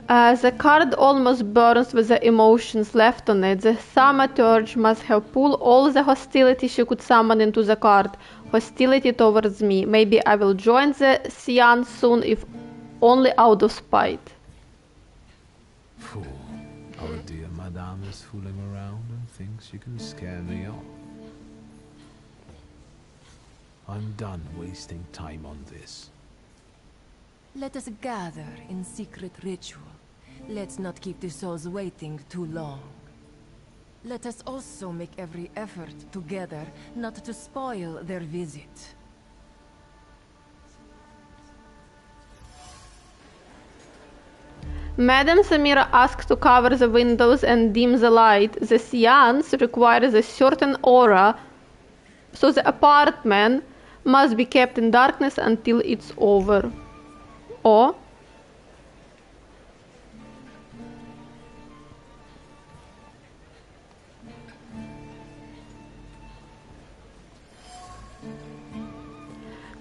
The card almost burns with the emotions left on it. The Thaumaturge must have pulled all the hostility she could summon into the card. Hostility towards me. Maybe I will join the Sian soon, if only out of spite. Fool. Our dear Madame is fooling around and thinks she can scare me off. I'm done wasting time on this. Let us gather in secret ritual. Let's not keep the souls waiting too long. Let us also make every effort together not to spoil their visit. Madame Samira asks to cover the windows and dim the light. The seance requires a certain aura, so the apartment must be kept in darkness until it's over. Or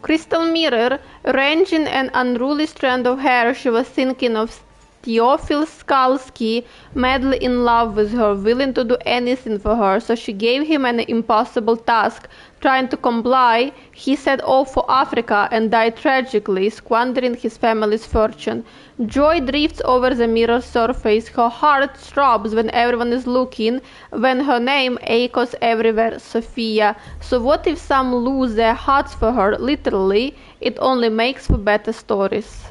crystal mirror, arranging an unruly strand of hair, she was thinking of Theophil Skalski, madly in love with her, willing to do anything for her, so she gave him an impossible task. Trying to comply, he set off for Africa and died tragically, squandering his family's fortune. Joy drifts over the mirror surface, her heart throbs when everyone is looking, when her name echoes everywhere, Sophia. So what if some lose their hearts for her, literally? It only makes for better stories.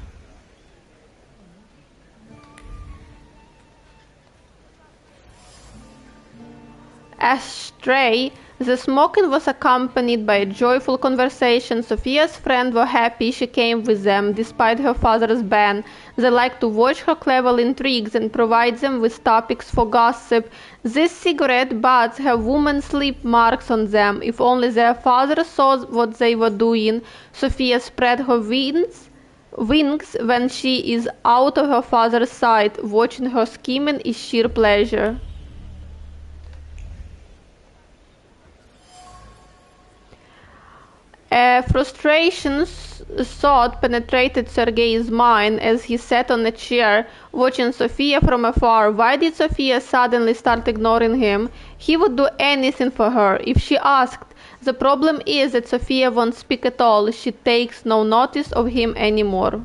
Astray, the smoking was accompanied by a joyful conversation. Sophia's friends were happy she came with them, despite her father's ban. They liked to watch her clever intrigues and provide them with topics for gossip. These cigarette butts have women's sleep marks on them. If only their father saw what they were doing. Sophia spread her wings when she is out of her father's sight. Watching her scheming is sheer pleasure. A thought penetrated Sergei's mind as he sat on a chair, watching Sophia from afar. Why did Sophia suddenly start ignoring him? He would do anything for her if she asked. The problem is that Sophia won't speak at all. She takes no notice of him anymore.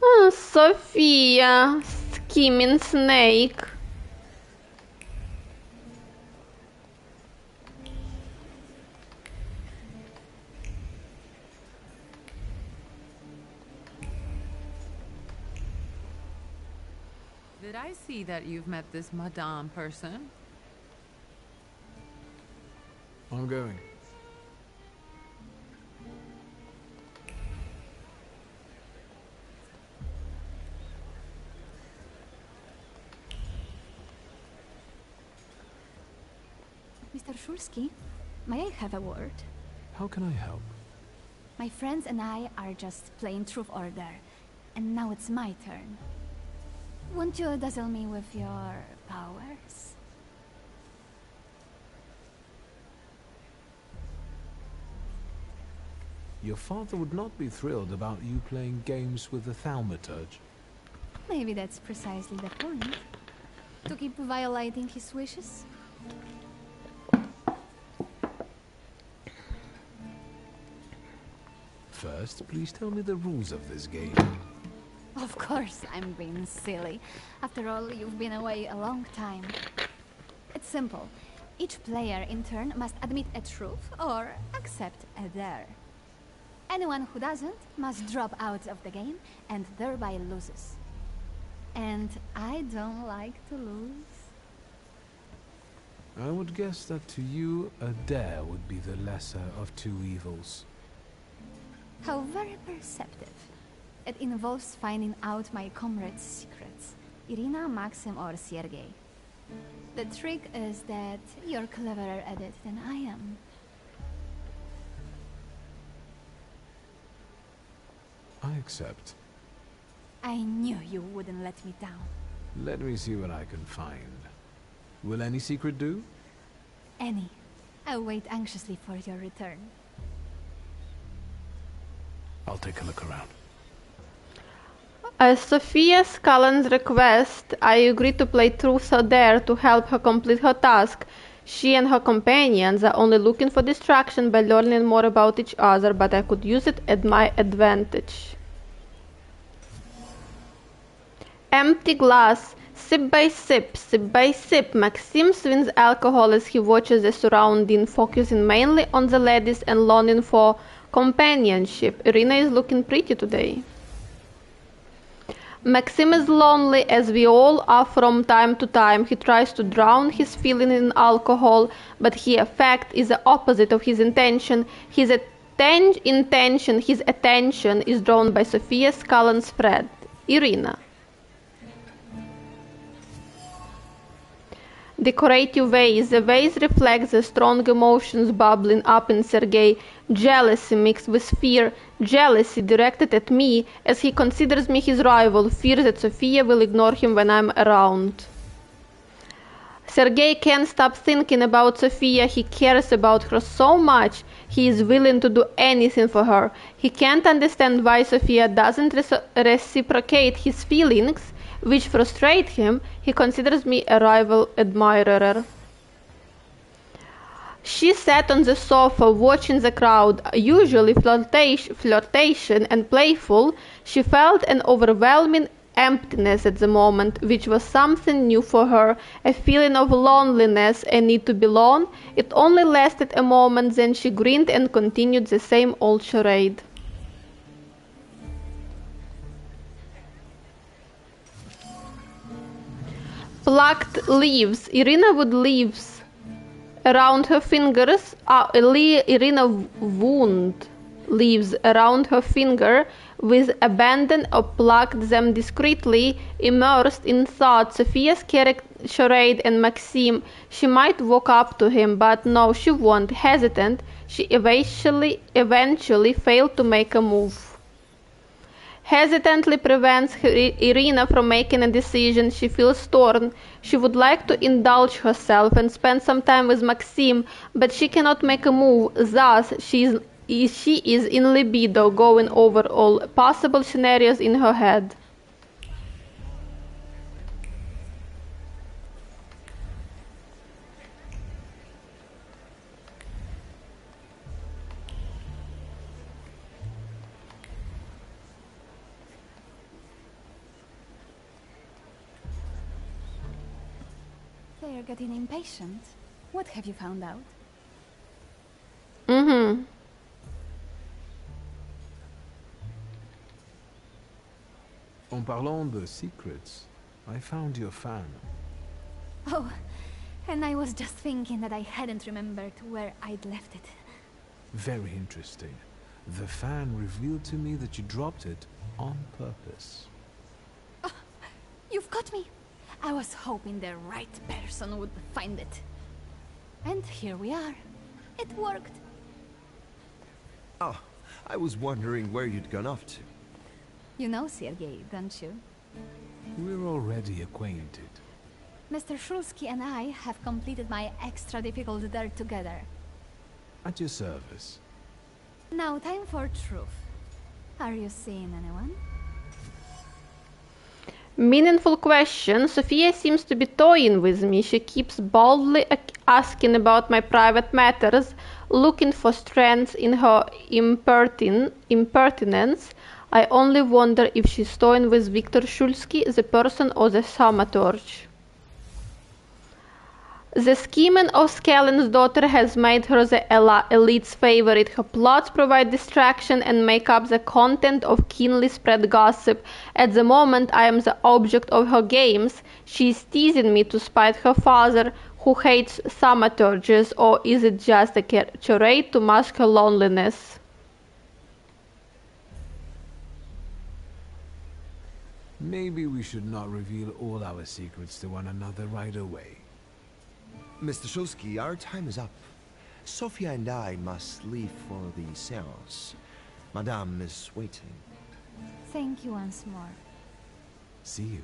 Oh, Sophia, scheming snake. Did I see that you've met this Madame person? I'm going. Mr. Shulsky, may I have a word? How can I help? My friends and I are just playing Truth Order, and now it's my turn. Won't you dazzle me with your powers? Your father would not be thrilled about you playing games with the Thaumaturge. Maybe that's precisely the point. To keep violating his wishes? First, please tell me the rules of this game. Of course, I'm being silly. After all, you've been away a long time. It's simple. Each player in turn must admit a truth or accept a dare. Anyone who doesn't must drop out of the game and thereby loses. And I don't like to lose. I would guess that to you, a dare would be the lesser of two evils. How very perceptive. It involves finding out my comrades' secrets. Irina, Maxim, or Sergei. The trick is that you're cleverer at it than I am. I accept. I knew you wouldn't let me down. Let me see what I can find. Will any secret do? Any. I wait anxiously for your return. I'll take a look around. At Sophia Scallan's request, I agreed to play Truth or Dare to help her complete her task. She and her companions are only looking for distraction by learning more about each other, but I could use it at my advantage. Empty glass. Sip by sip, sip by sip. Maxim swings alcohol as he watches the surrounding, focusing mainly on the ladies and longing for companionship. Irina is looking pretty today. Maxim is lonely, as we all are from time to time. He tries to drown his feeling in alcohol, but his effect is the opposite of his intention. He's a his attention is drawn by Sofia Scalen's friend, Irina. Decorative vase. The vase reflects the strong emotions bubbling up in Sergei. Jealousy mixed with fear. Jealousy directed at me as he considers me his rival. Fear that Sofia will ignore him when I'm around. Sergei can't stop thinking about Sofia. He cares about her so much. He is willing to do anything for her. He can't understand why Sofia doesn't reciprocate his feelings, which frustrate him. He considers me a rival admirer. She sat on the sofa watching the crowd, usually flirtation and playful. She felt an overwhelming emptiness at the moment, which was something new for her, a feeling of loneliness, a need to belong. It only lasted a moment, then she grinned and continued the same old charade. Plucked leaves. Irina would leaves around her fingers. Irina wound leaves around her finger with abandon or plucked them discreetly, immersed in thought. Sofia's charade and Maxim. She might walk up to him, but no, she won't. Hesitant, she eventually failed to make a move. Hesitantly prevents Irina from making a decision. She feels torn. She would like to indulge herself and spend some time with Maxim, but she cannot make a move. Thus, she is in libido, going over all possible scenarios in her head. They're getting impatient. What have you found out? En parlant de secrets, I found your fan. Oh, and I was just thinking that I hadn't remembered where I'd left it. Very interesting. The fan revealed to me that you dropped it on purpose. Oh, you've got me. I was hoping the right person would find it. And here we are. It worked. Oh, I was wondering where you'd gone off to. You know Sergei, don't you? We're already acquainted. Mr. Shulsky and I have completed my extra difficult dare together. At your service. Now time for truth. Are you seeing anyone? Meaningful question. Sofia seems to be toying with me. She keeps boldly asking about my private matters, looking for strengths in her impertinence. I only wonder if she's toying with Viktor Shulsky, the person, or the Thaumaturge. The scheming of Scalen's daughter has made her the elite's favorite. Her plots provide distraction and make up the content of keenly spread gossip. At the moment, I am the object of her games. She is teasing me to spite her father, who hates thaumaturges, or is it just a charade to mask her loneliness? Maybe we should not reveal all our secrets to one another right away. Mr. Shulsky, our time is up. Sofia and I must leave for the seance. Madame is waiting. Thank you once more. See you.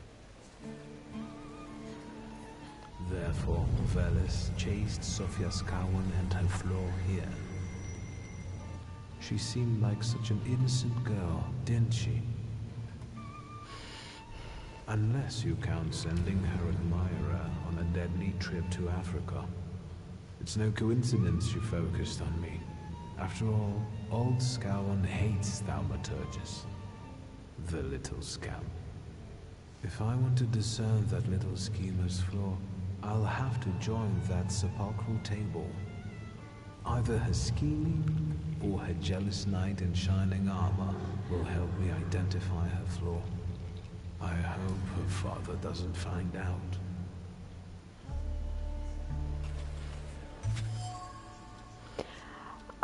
Therefore, Veles chased Sofia Scawen and her floor here. She seemed like such an innocent girl, didn't she? Unless you count sending her admirer on a deadly trip to Africa. It's no coincidence she focused on me. After all, old Scawen hates thaumaturges. The little scamp. If I want to discern that little schemer's flaw, I'll have to join that sepulchral table. Either her scheming or her jealous knight in shining armor will help me identify her flaw. I hope her father doesn't find out.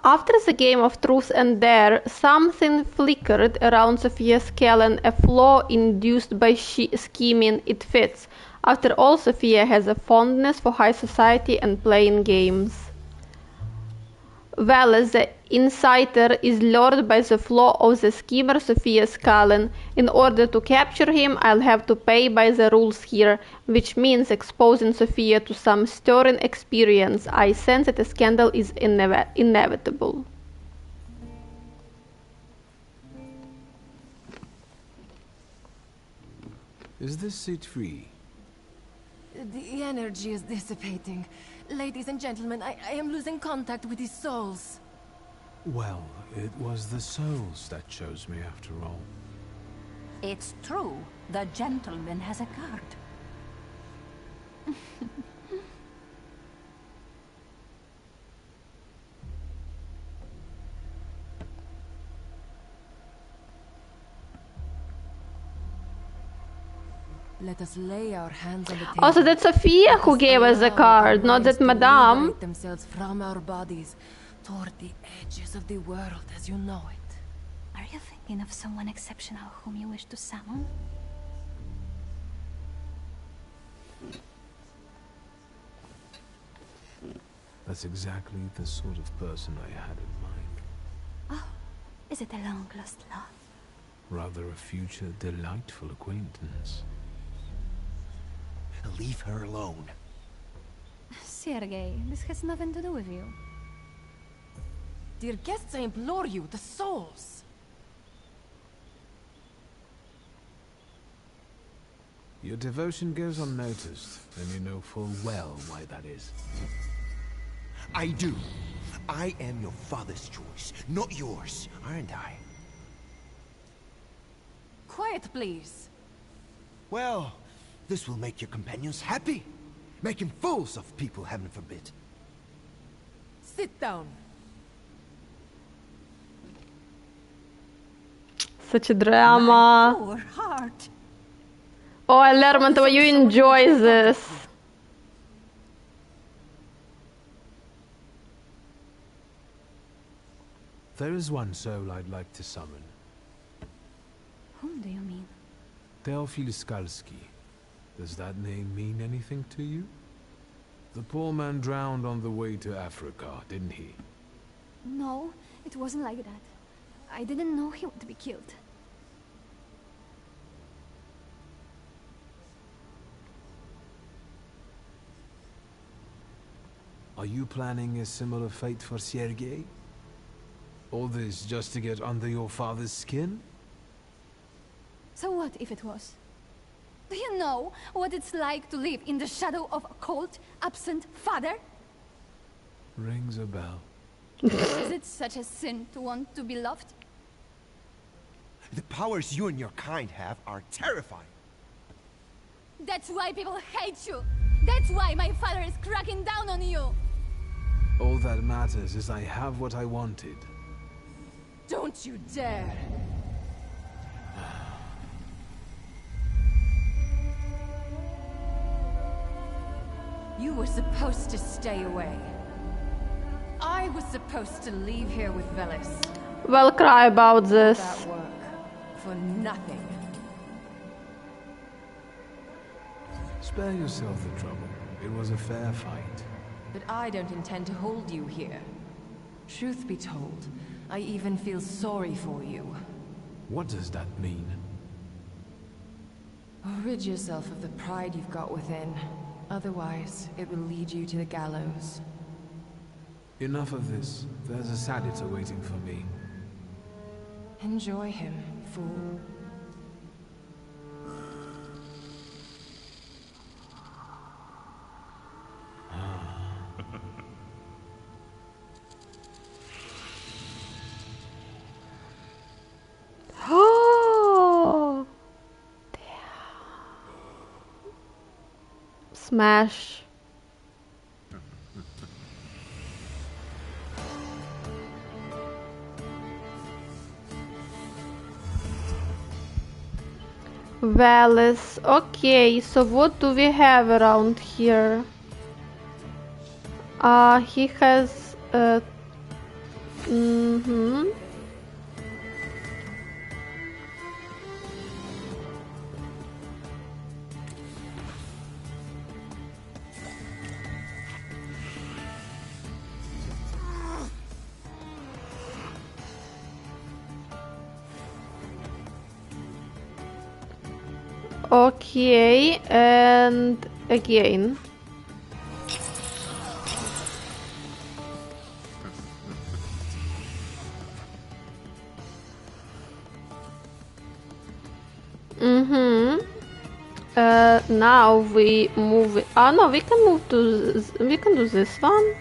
After the game of truth and dare, something flickered around Sophia's skeleton, a flaw induced by scheming. It fits. After all, Sophia has a fondness for high society and playing games. Well, the inciter is lured by the flaw of the schemer Sophia's Cullen. In order to capture him, I'll have to play by the rules here, which means exposing Sophia to some stirring experience. I sense that a scandal is inevitable. Is this seat free? The energy is dissipating. Ladies and gentlemen, I am losing contact with his souls. Well, it was the souls that chose me after all. It's true. The gentleman has a card. Let us lay our hands on the table. Also, that's Sophia who gave us the card, not that Madame. Themselves from our bodies toward the edges of the world as you know it. Are you thinking of someone exceptional whom you wish to summon? That's exactly the sort of person I had in mind. Oh, is it a long-lost love? Rather a future delightful acquaintance. Leave her alone. Sergei, this has nothing to do with you. Dear guests, I implore you, the souls! Your devotion goes unnoticed, and you know full well why that is. I do. I am your father's choice, not yours, aren't I? Quiet, please. Well, this will make your companions happy. Making fools of people, heaven forbid. Sit down. Such a drama. Poor heart. Oh, Lermontova, you enjoy this. There is one soul I'd like to summon. Whom do you mean? Teofil Skalski. Does that name mean anything to you? The poor man drowned on the way to Africa, didn't he? No, it wasn't like that. I didn't know he would be killed. Are you planning a similar fate for Sergei? All this just to get under your father's skin? So what if it was? Do you know what it's like to live in the shadow of a cold, absent father? Rings a bell. Is it such a sin to want to be loved? The powers you and your kind have are terrifying. That's why people hate you! That's why my father is cracking down on you! All that matters is I have what I wanted. Don't you dare! You were supposed to stay away. I was supposed to leave here with Velis. Well, cry about this. That work for nothing. Spare yourself the trouble. It was a fair fight. But I don't intend to hold you here. Truth be told, I even feel sorry for you. What does that mean? Rid yourself of the pride you've got within. Otherwise, it will lead you to the gallows. Enough of this. There's a Sadita waiting for me. Enjoy him, fool. Oh, smash. Velis. Okay, so what do we have around here? He has Mm-hmm. Okay, and again. Mm-hmm. Now we move. Ah, no, we can move to. We can do this one.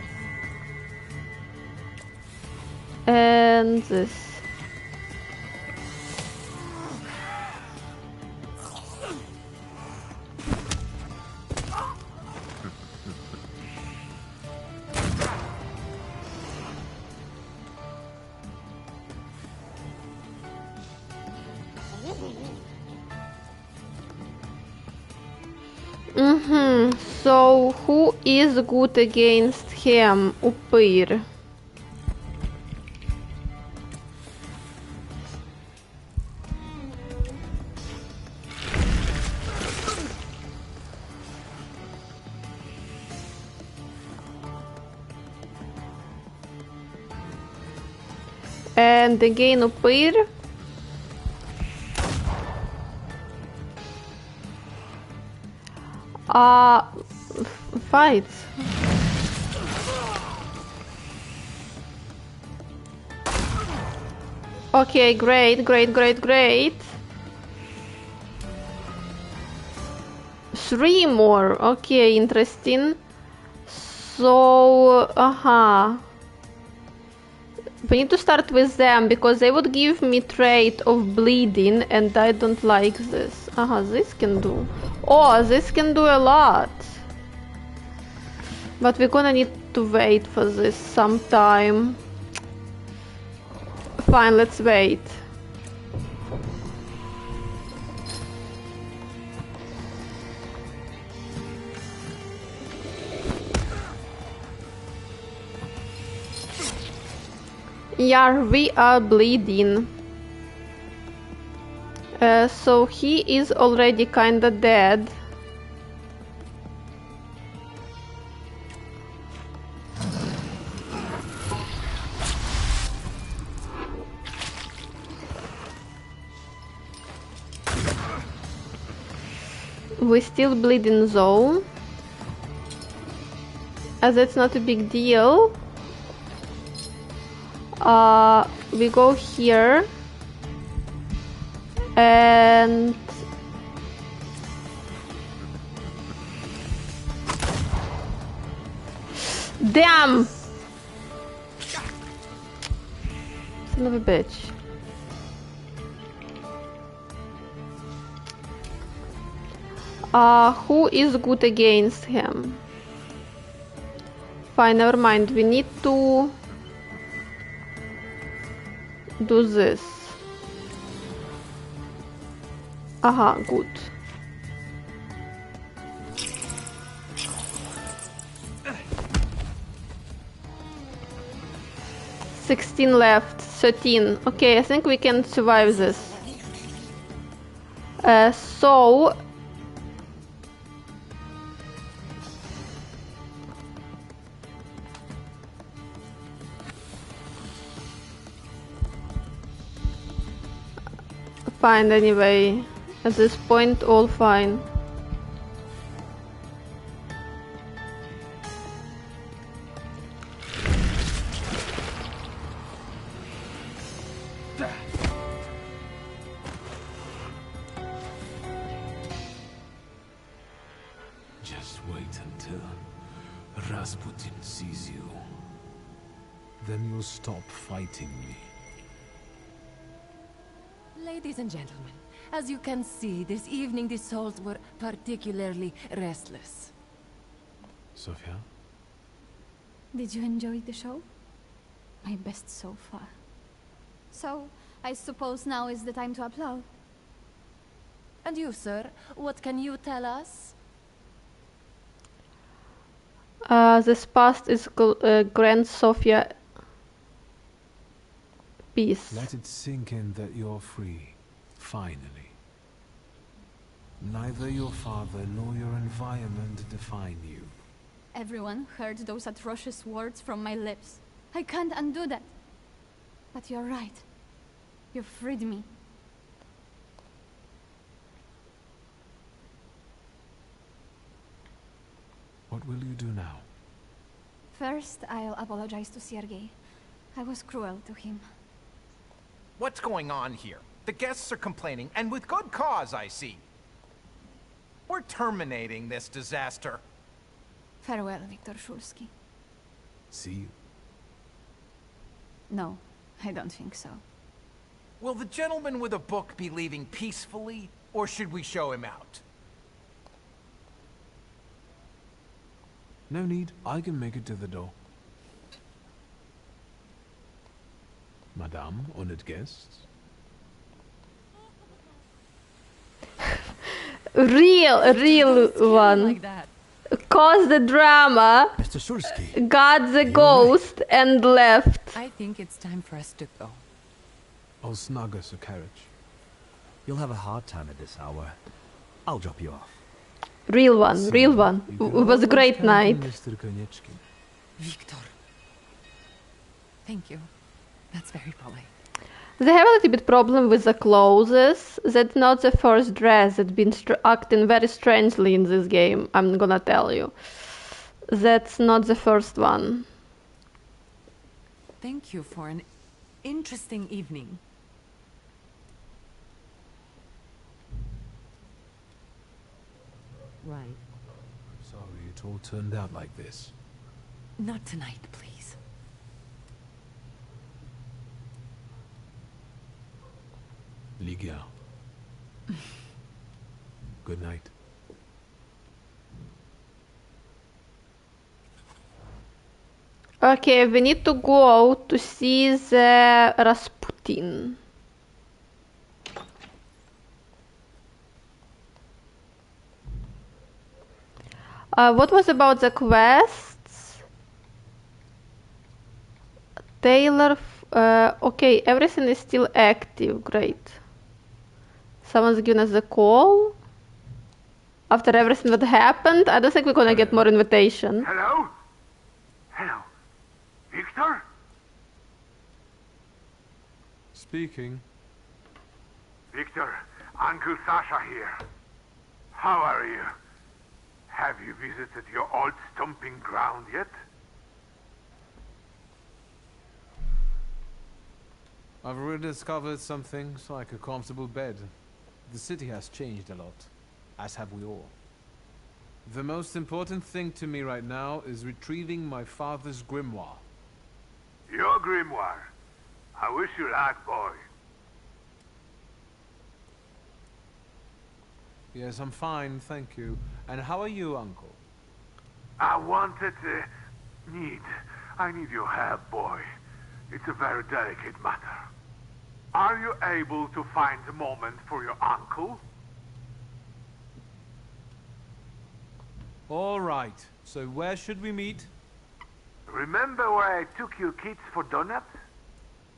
And this. Mm-hmm. So who is good against him? Upir. And again Upir. Fight. Okay, great. 3 more. Okay, interesting. So, we need to start with them because they would give me trait of bleeding and I don't like this. This can do. Oh, this can do a lot. But we're gonna need to wait for this some time. Fine, let's wait. Yeah, we are bleeding. So he is already kinda dead. We still bleeding though. That's not a big deal. We go here. And damn! Son of a bitch. Who is good against him? Fine, never mind. We need to do this. Good. $16 left. 13. Okay, I think we can survive this. So fine anyway. At this point, all fine. Just wait until Rasputin sees you. Then you'll stop fighting me. Ladies and gentlemen, as you can see, this evening the souls were particularly restless. Sofia? Did you enjoy the show? My best so far. So, I suppose now is the time to applaud. And you, sir, what can you tell us? This past is Grand Sofia. peace. Let it sink in that you're free. Finally. Neither your father nor your environment define you. Everyone heard those atrocious words from my lips. I can't undo that. But you're right. You freed me. What will you do now? First, I'll apologize to Sergei. I was cruel to him. What's going on here? The guests are complaining, and with good cause, I see. We're terminating this disaster. Farewell, Viktor Shulsky. See you. No, I don't think so. Will the gentleman with a book be leaving peacefully, or should we show him out? No need. I can make it to the door. Madame, honored guests. Real one. Like that. Caused the drama. Mr. Shulsky. Got the ghost and left. I think it's time for us to go. I'll snug us a carriage. You'll have a hard time at this hour. I'll drop you off. Real one, real one. It was a great night. Mr. Konieczki. Victor. Thank you. That's very polite. They have a little bit problem with the clothes. That's not the first dress that's been acting very strangely in this game, I'm gonna tell you. That's not the first one. Thank you for an interesting evening. Right. Sorry it all turned out like this. Not tonight, please. Ligia. Good night. Okay, we need to go to see the Rasputin. What was about the quests? Taylor, okay, everything is still active, great. Someone's given us a call. After everything that happened, I don't think we're gonna get more invitation. Hello? Hello? Victor? Speaking. Victor, Uncle Sasha here. How are you? Have you visited your old stomping ground yet? I've rediscovered some things like a comfortable bed. The city has changed a lot, as have we all. The most important thing to me right now is retrieving my father's grimoire. Your grimoire? I wish you luck, boy. Yes, I'm fine, thank you. And how are you, Uncle? I wanted to... I need your help, boy. It's a very delicate matter. Are you able to find a moment for your uncle? All right. So where should we meet? Remember where I took your kids for donuts?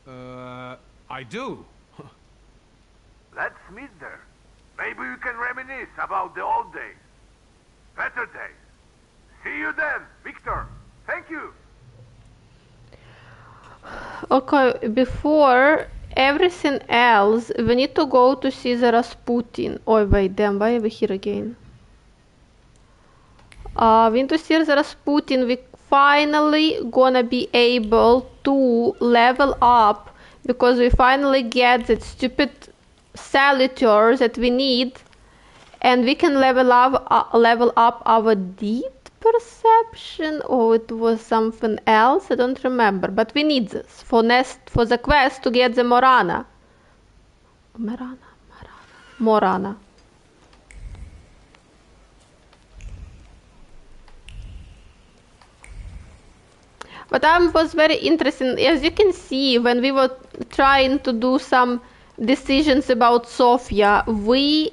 I do. Let's meet there. Maybe we can reminisce about the old days. Better days. See you then, Victor. Thank you. Okay, before everything else, we need to go to see the Rasputin. Oh wait, damn, why are we here again? We need to see the Rasputin. We finally gonna be able to level up because we finally get that stupid salutator that we need, and we can level up our deed perception, or it was something else, I don't remember, but we need this for the quest to get the Morana. But I was very interested, as you can see, when we were trying to do some decisions about Sofia, we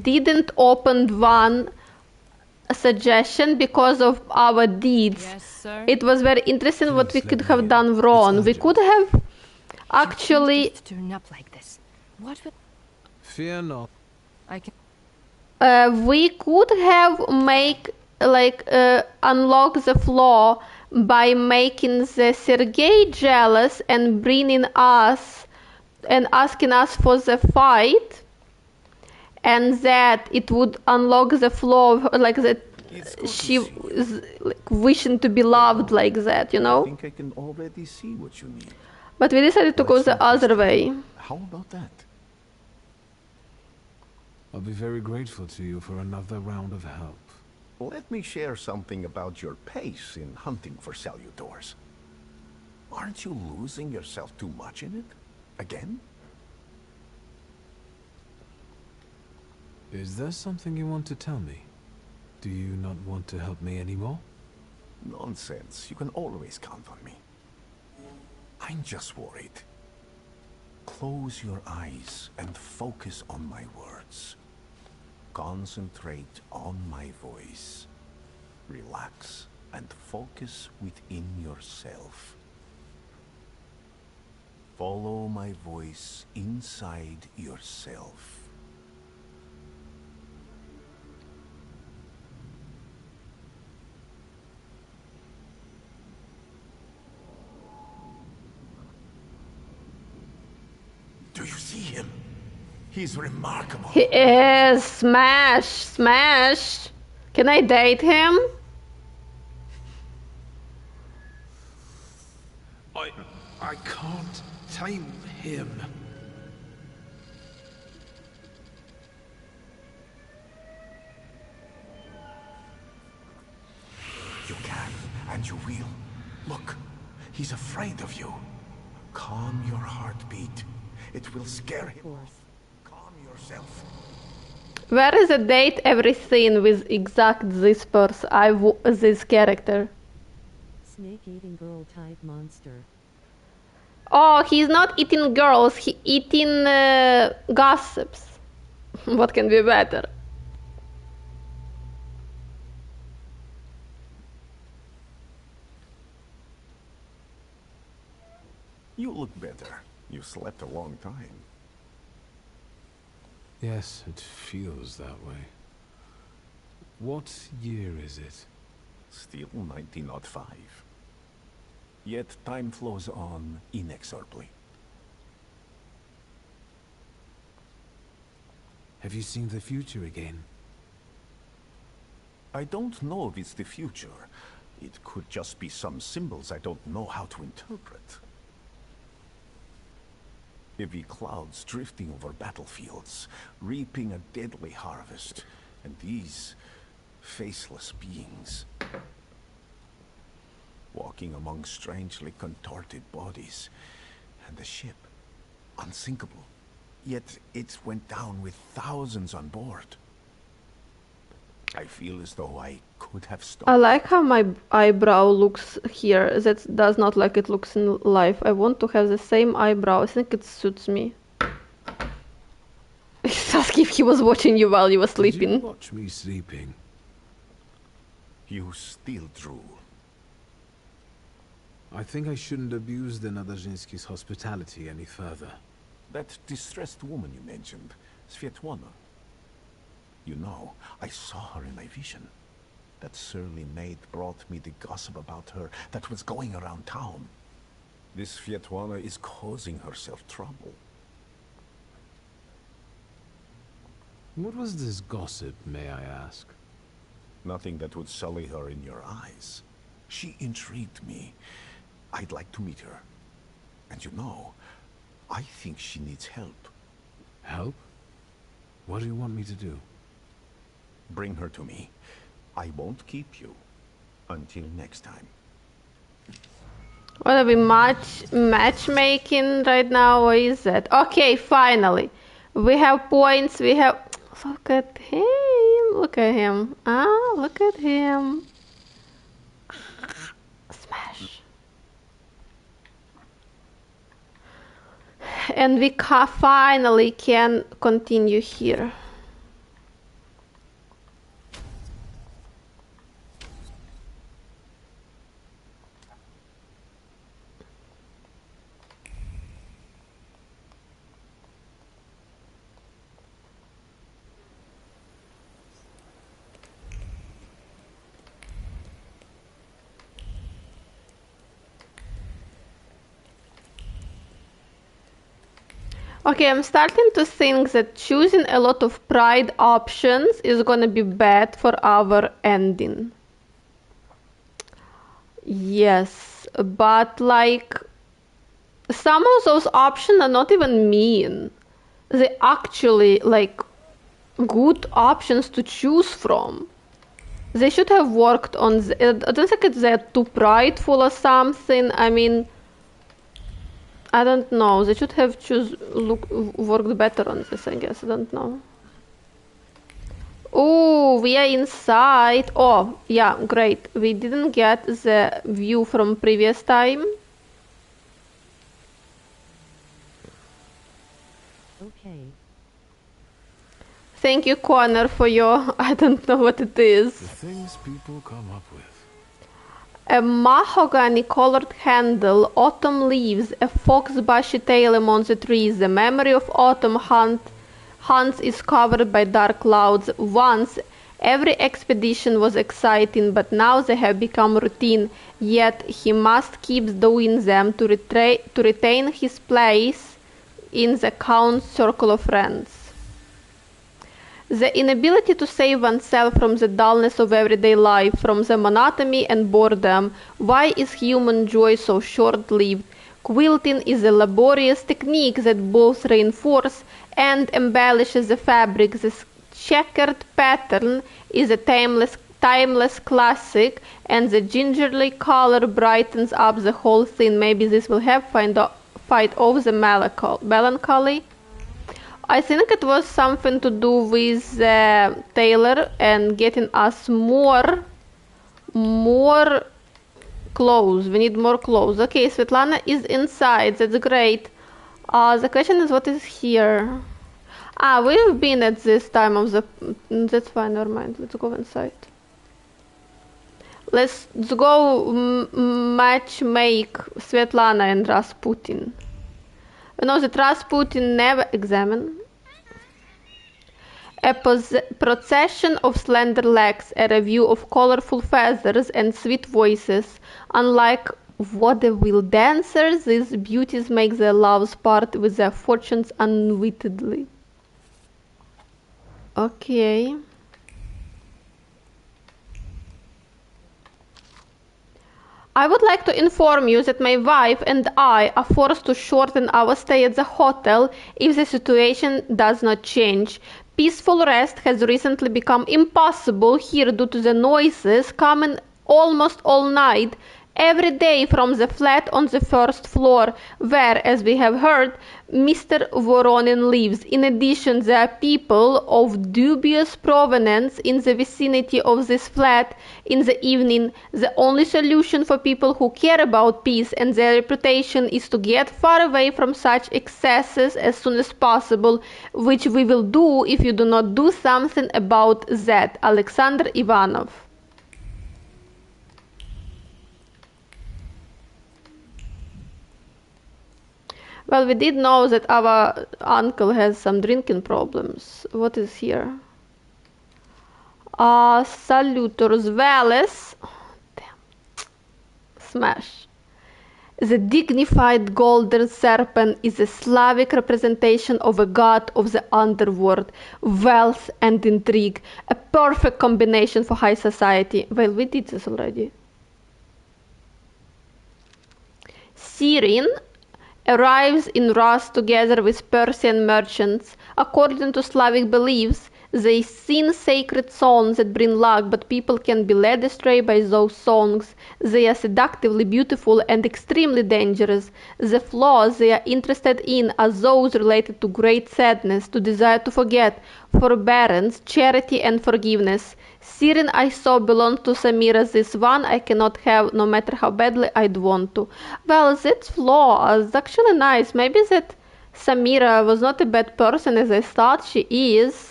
didn't open one suggestion because of our deeds. Yes, sir. It was very interesting what we could have done wrong. We could have Actually, turn up like this. What will... Fear not. I can... we could have unlock the floor by making the Sergei jealous and bringing us and asking us for the fight, and that it would unlock the floor like that. She is like, wishing to be loved like that, you I know. think I can already see what you need. But we decided to go the other way. How about that? I'll be very grateful to you for another round of help. Let me share something about your pace in hunting for Salutors. Aren't you losing yourself too much in it? Again? Is there something you want to tell me? Do you not want to help me anymore? Nonsense. You can always count on me. I'm just worried. Close your eyes and focus on my words. Concentrate on my voice. Relax and focus within yourself. Follow my voice inside yourself. Do you see him? He's remarkable. He is smash. Can I date him? I can't tame him. You can, and you will. Look, he's afraid of you. Calm your heartbeat. It will scare him off. Calm yourself. Where is the date every scene with exact this person, this character? Snake-eating girl type monster. Oh, he's not eating girls, he eating gossips. What can be better? You look better. You slept a long time. Yes, it feels that way. What year is it? Still 1905. Yet time flows on inexorably. Have you seen the future again? I don't know if it's the future. It could just be some symbols I don't know how to interpret. Heavy clouds drifting over battlefields, reaping a deadly harvest, and these faceless beings walking among strangely contorted bodies, and the ship unsinkable, yet it went down with thousands on board. I feel as though I could have stopped. I like how my eyebrow looks here. That does not like it looks in life. I want to have the same eyebrow. I think it suits me. It's as if he was watching you while you were sleeping. Did you watch me sleeping? You still drool. I think I shouldn't abuse the Nadezhinsky's hospitality any further. That distressed woman you mentioned, Svetlana. You know, I saw her in my vision. That surly maid brought me the gossip about her that was going around town. This Svetlana is causing herself trouble. What was this gossip, may I ask? Nothing that would sully her in your eyes. She intrigued me. I'd like to meet her. And you know, I think she needs help. Help? What do you want me to do? Bring her to me. I won't keep you. Until next time. What are we matchmaking right now, or is that? Okay, finally. We have points, we have... Look at him, look at him. Ah, look at him. Smash. And we finally can continue here. Okay, I'm starting to think that choosing a lot of pride options is gonna be bad for our ending. Yes, but like some of those options are not even mean. They actually like good options to choose from. They should have worked on I don't think they're too prideful or something. I mean, I don't know. They should have worked better on this, I guess. I don't know. Oh, we are inside. Oh, yeah, great. We didn't get the view from previous time. Okay. Thank you, Connor, for your... I don't know what it is. The things people come up with. A mahogany-colored handle, autumn leaves, a fox-bushy tail among the trees. The memory of autumn hunts is covered by dark clouds. Once, every expedition was exciting, but now they have become routine. Yet he must keep doing them to retain his place in the Count's circle of friends. The inability to save oneself from the dullness of everyday life, from the monotony and boredom. Why is human joy so short-lived? Quilting is a laborious technique that both reinforces and embellishes the fabric. This checkered pattern is a timeless classic, and the gingerly color brightens up the whole thing. Maybe this will help fight off the melancholy. I think it was something to do with Taylor and getting us more clothes. We need more clothes. Okay, Svetlana is inside. That's great. The question is, what is here? We've been at this time of the... That's fine, never mind. Let's go inside. Let's go match make Svetlana and Rasputin. You know that Rasputin never examined. A procession of slender legs, a review of colorful feathers and sweet voices. Unlike vaudeville dancers, these beauties make their loves part with their fortunes unwittingly. Okay. I would like to inform you that my wife and I are forced to shorten our stay at the hotel if the situation does not change. Peaceful rest has recently become impossible here due to the noises coming almost all night, every day from the flat on the first floor, where, as we have heard, Mr. Voronin lives. In addition, there are people of dubious provenance in the vicinity of this flat in the evening. The only solution for people who care about peace and their reputation is to get far away from such excesses as soon as possible, which we will do if you do not do something about that. Alexander Ivanov. Well, we did know that our uncle has some drinking problems. What is here? Salutors Veles. Damn. Smash. The dignified golden serpent is a Slavic representation of a god of the underworld, wealth and intrigue. A perfect combination for high society. Well, we did this already. Sirin arrives in Rus together with Persian merchants. According to Slavic beliefs, they sing sacred songs that bring luck, but people can be led astray by those songs. They are seductively beautiful and extremely dangerous. The flaws they are interested in are those related to great sadness, to desire to forget, forbearance, charity and forgiveness. Sirin I saw belonged to Samira. This one I cannot have, no matter how badly I'd want to. Well, that flaw is actually nice. Maybe that Samira was not a bad person as I thought she is.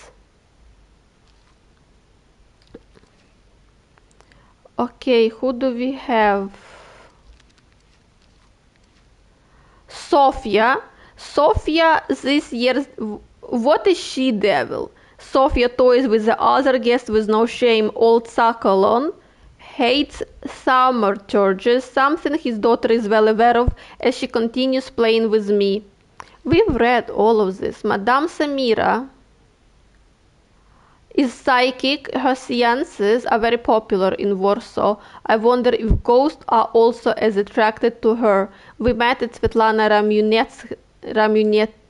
Okay, who do we have? Sofia. Sofia this year... What is she, devil? Sofia toys with the other guest with no shame. Old Sokolon hates Thaumaturge, something his daughter is well aware of as she continues playing with me. We've read all of this. Madame Samira is psychic. Her seances are very popular in Warsaw. I wonder if ghosts are also as attracted to her. We met at Svetlana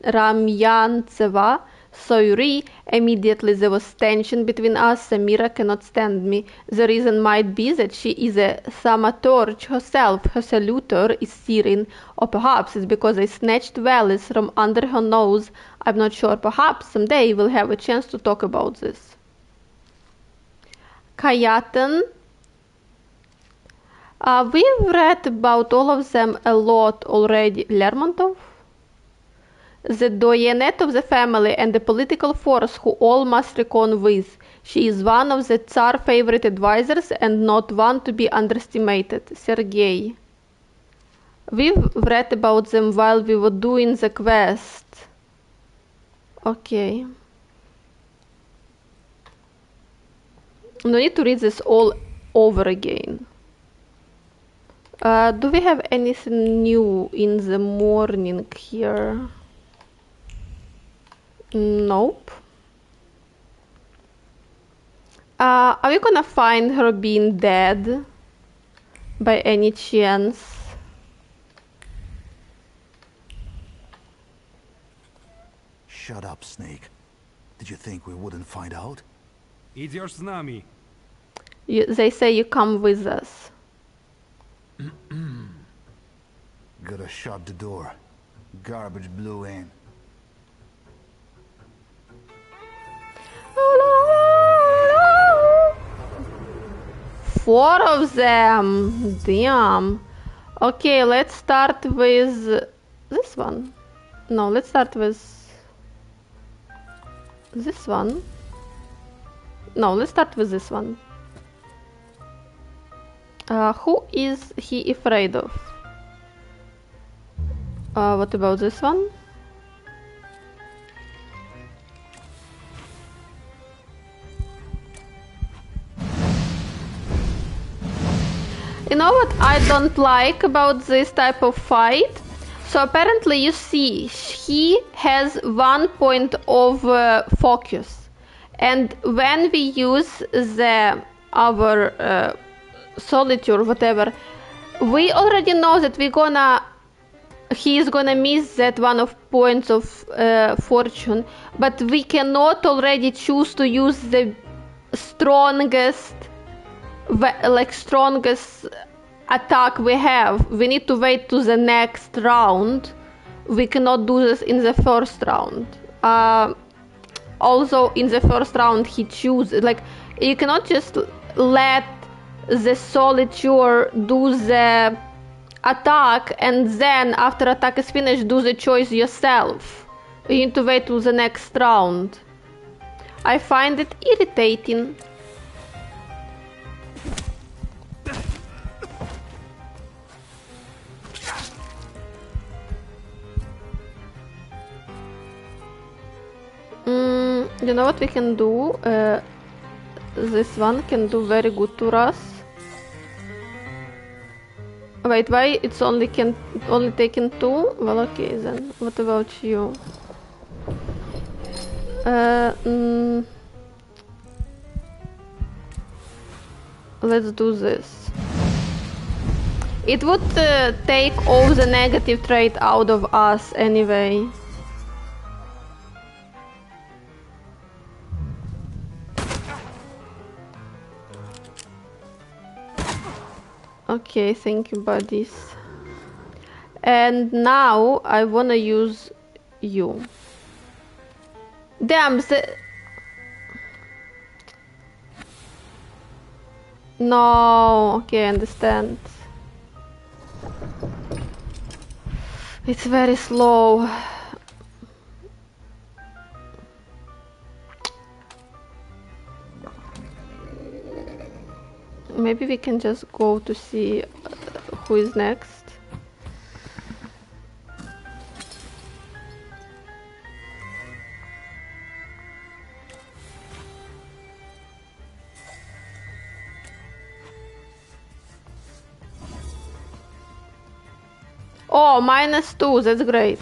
Ramyantseva Soyuri. Immediately there was tension between us. Samira cannot stand me. The reason might be that she is a Thaumaturge herself. Her saluter is Sirin. Or perhaps it's because I snatched valleys from under her nose. I'm not sure. Perhaps someday we'll have a chance to talk about this. Kayatan. We've read about all of them a lot already. Lermontov? The doyenette of the family and the political force who all must reckon with. She is one of the Tsar's favorite advisors and not one to be underestimated. Sergei. We've read about them while we were doing the quest. Okay. No need to read this all over again. Do we have anything new in the morning here? Nope. Are we gonna find her being dead by any chance? Shut up, Snake. Did you think we wouldn't find out? Идешь с нами. They say you come with us. Gotta shut the door. Garbage blew in. Four of them. Damn. Okay, let's start with this one. No, let's start with this one. No, let's start with this one. Who is he afraid of? What about this one? You know what I don't like about this type of fight? So apparently you see he has 1 point of focus, and when we use our solitude, whatever, we already know that he is gonna miss that 1 of points of fortune, but we cannot already choose to use the strongest attack we have. We need to wait to the next round. We cannot do this in the first round. Also in the first round he chooses, you cannot just let the solitude do the attack and then after attack is finished do the choice yourself. You need to wait till the next round. I find it irritating. You know what we can do? This one can do very good to us. Wait, why it's only taken 2? Well, okay then. What about you? Let's do this. It would take all the negative trait out of us anyway. Okay, thank you, buddies. And now I wanna use you. Damn, no, okay, I understand. It's very slow. Maybe we can just go to see who is next. Oh, -2, that's great.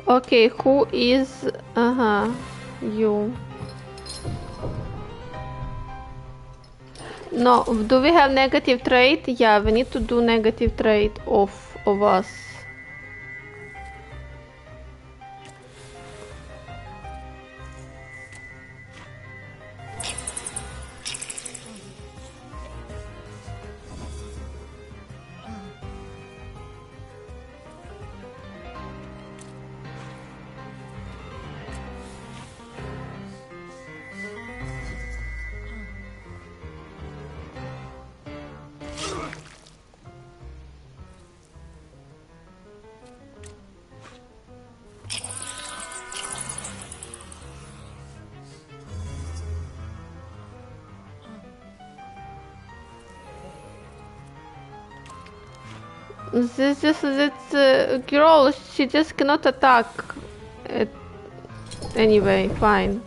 Okay, who is... you. No, do we have negative trait? Yeah, we need to do negative trait of us. This girl, she just cannot attack it. Anyway, fine.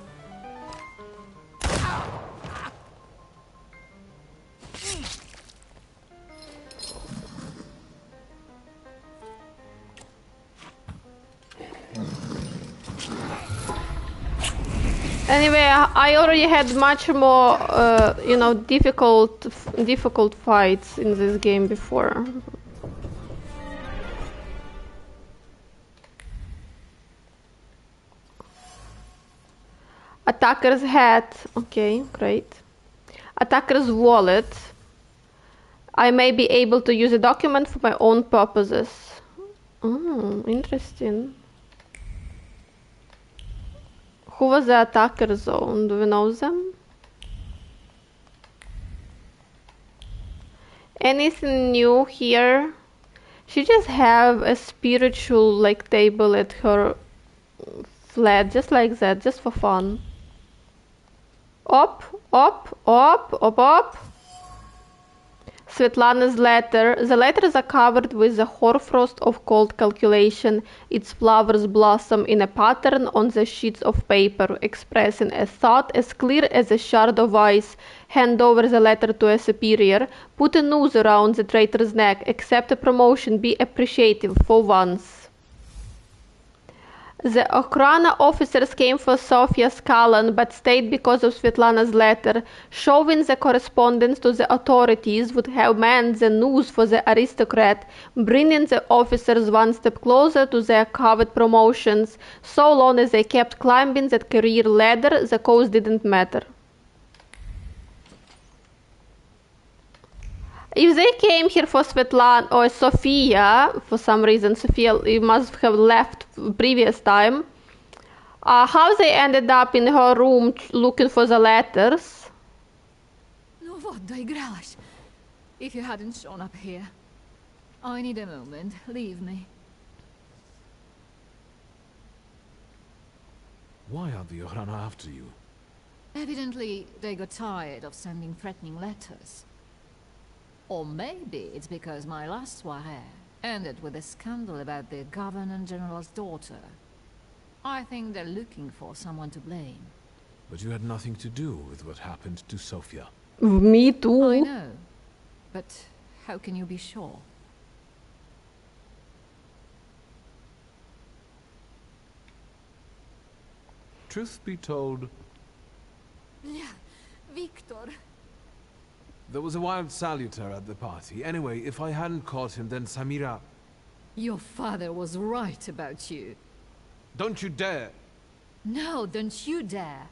Anyway, I already had much more, you know, difficult fights in this game before. Attacker's hat. Okay, great. Attacker's wallet. I may be able to use a document for my own purposes. Interesting. Who was the attacker zone? Do we know them? Anything new here? She just have a spiritual like table at her flat, just like that, just for fun. Up, up, up, up, up. Svetlana's letter. The letters are covered with the hoarfrost of cold calculation. Its flowers blossom in a pattern on the sheets of paper, expressing a thought as clear as a shard of ice. Hand over the letter to a superior. Put a noose around the traitor's neck. Accept a promotion. Be appreciative for once. The Okhrana officers came for Sofia Skalan but stayed because of Svetlana's letter. Showing the correspondence to the authorities would have meant the news for the aristocrat, bringing the officers one step closer to their coveted promotions. So long as they kept climbing that career ladder, the cause didn't matter. If they came here for Svetlana or Sofia, for some reason Sofia must have left previous time, how they ended up in her room looking for the letters? No what doigrałaś? If you hadn't shown up here. I need a moment. Leave me. Why are the Okhrana after you? Evidently, they got tired of sending threatening letters. Or maybe it's because my last soirée ended with a scandal about the Governor-General's daughter. I think they're looking for someone to blame. But you had nothing to do with what happened to Sofia. Me too. I know. But how can you be sure? Truth be told, Yeah, Victor. there was a wild saluter at the party. Anyway, if I hadn't caught him, then Samira... Your father was right about you. Don't you dare! No, don't you dare.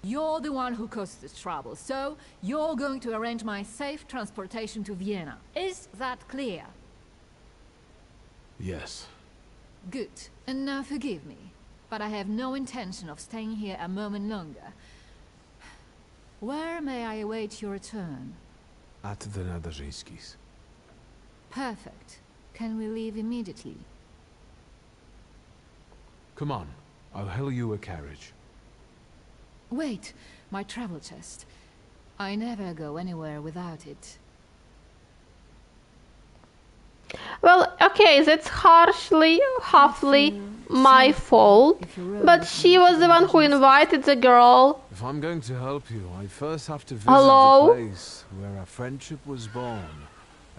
You're the one who caused this trouble, so you're going to arrange my safe transportation to Vienna. Is that clear? Yes. Good. And now forgive me, but I have no intention of staying here a moment longer. Where may I await your return? At the Nadarzyńskis. Perfect. Can we leave immediately? Come on, I'll hail you a carriage. Wait, my travel chest. I never go anywhere without it. Well, okay, that's halfly my fault, but she was the one who invited the girl. If I'm going to help you, I first have to visit Hello? the place where a friendship was born,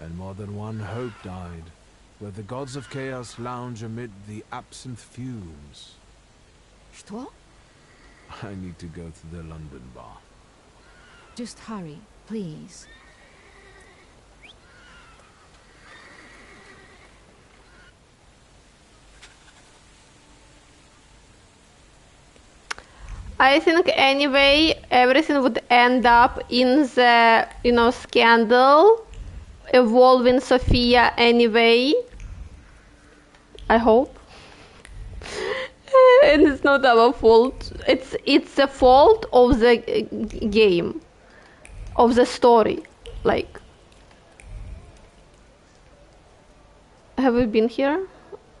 and more than one hope died. where the gods of chaos lounge amid the absinthe fumes. Что? I need to go to the London bar. Just hurry, please. I think anyway everything would end up in the, you know, scandal involving Sophia anyway. I hope. And it's not our fault. It's the fault of the game, of the story. Like, have we been here?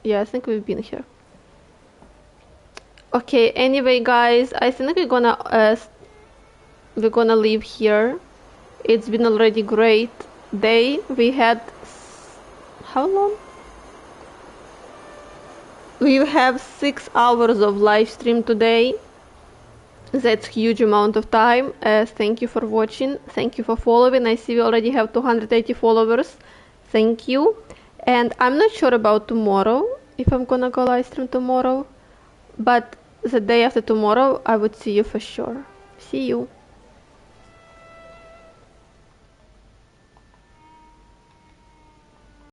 Yeah, I think we've been here. Okay, anyway guys, I think we're gonna leave here. It's been already great day. We had how long? We have 6 hours of live stream today. That's huge amount of time. Thank you for watching. Thank you for following. I see we already have 280 followers. Thank you. And I'm not sure about tomorrow, if I'm gonna go live stream tomorrow, but the day after tomorrow I would see you for sure. See you.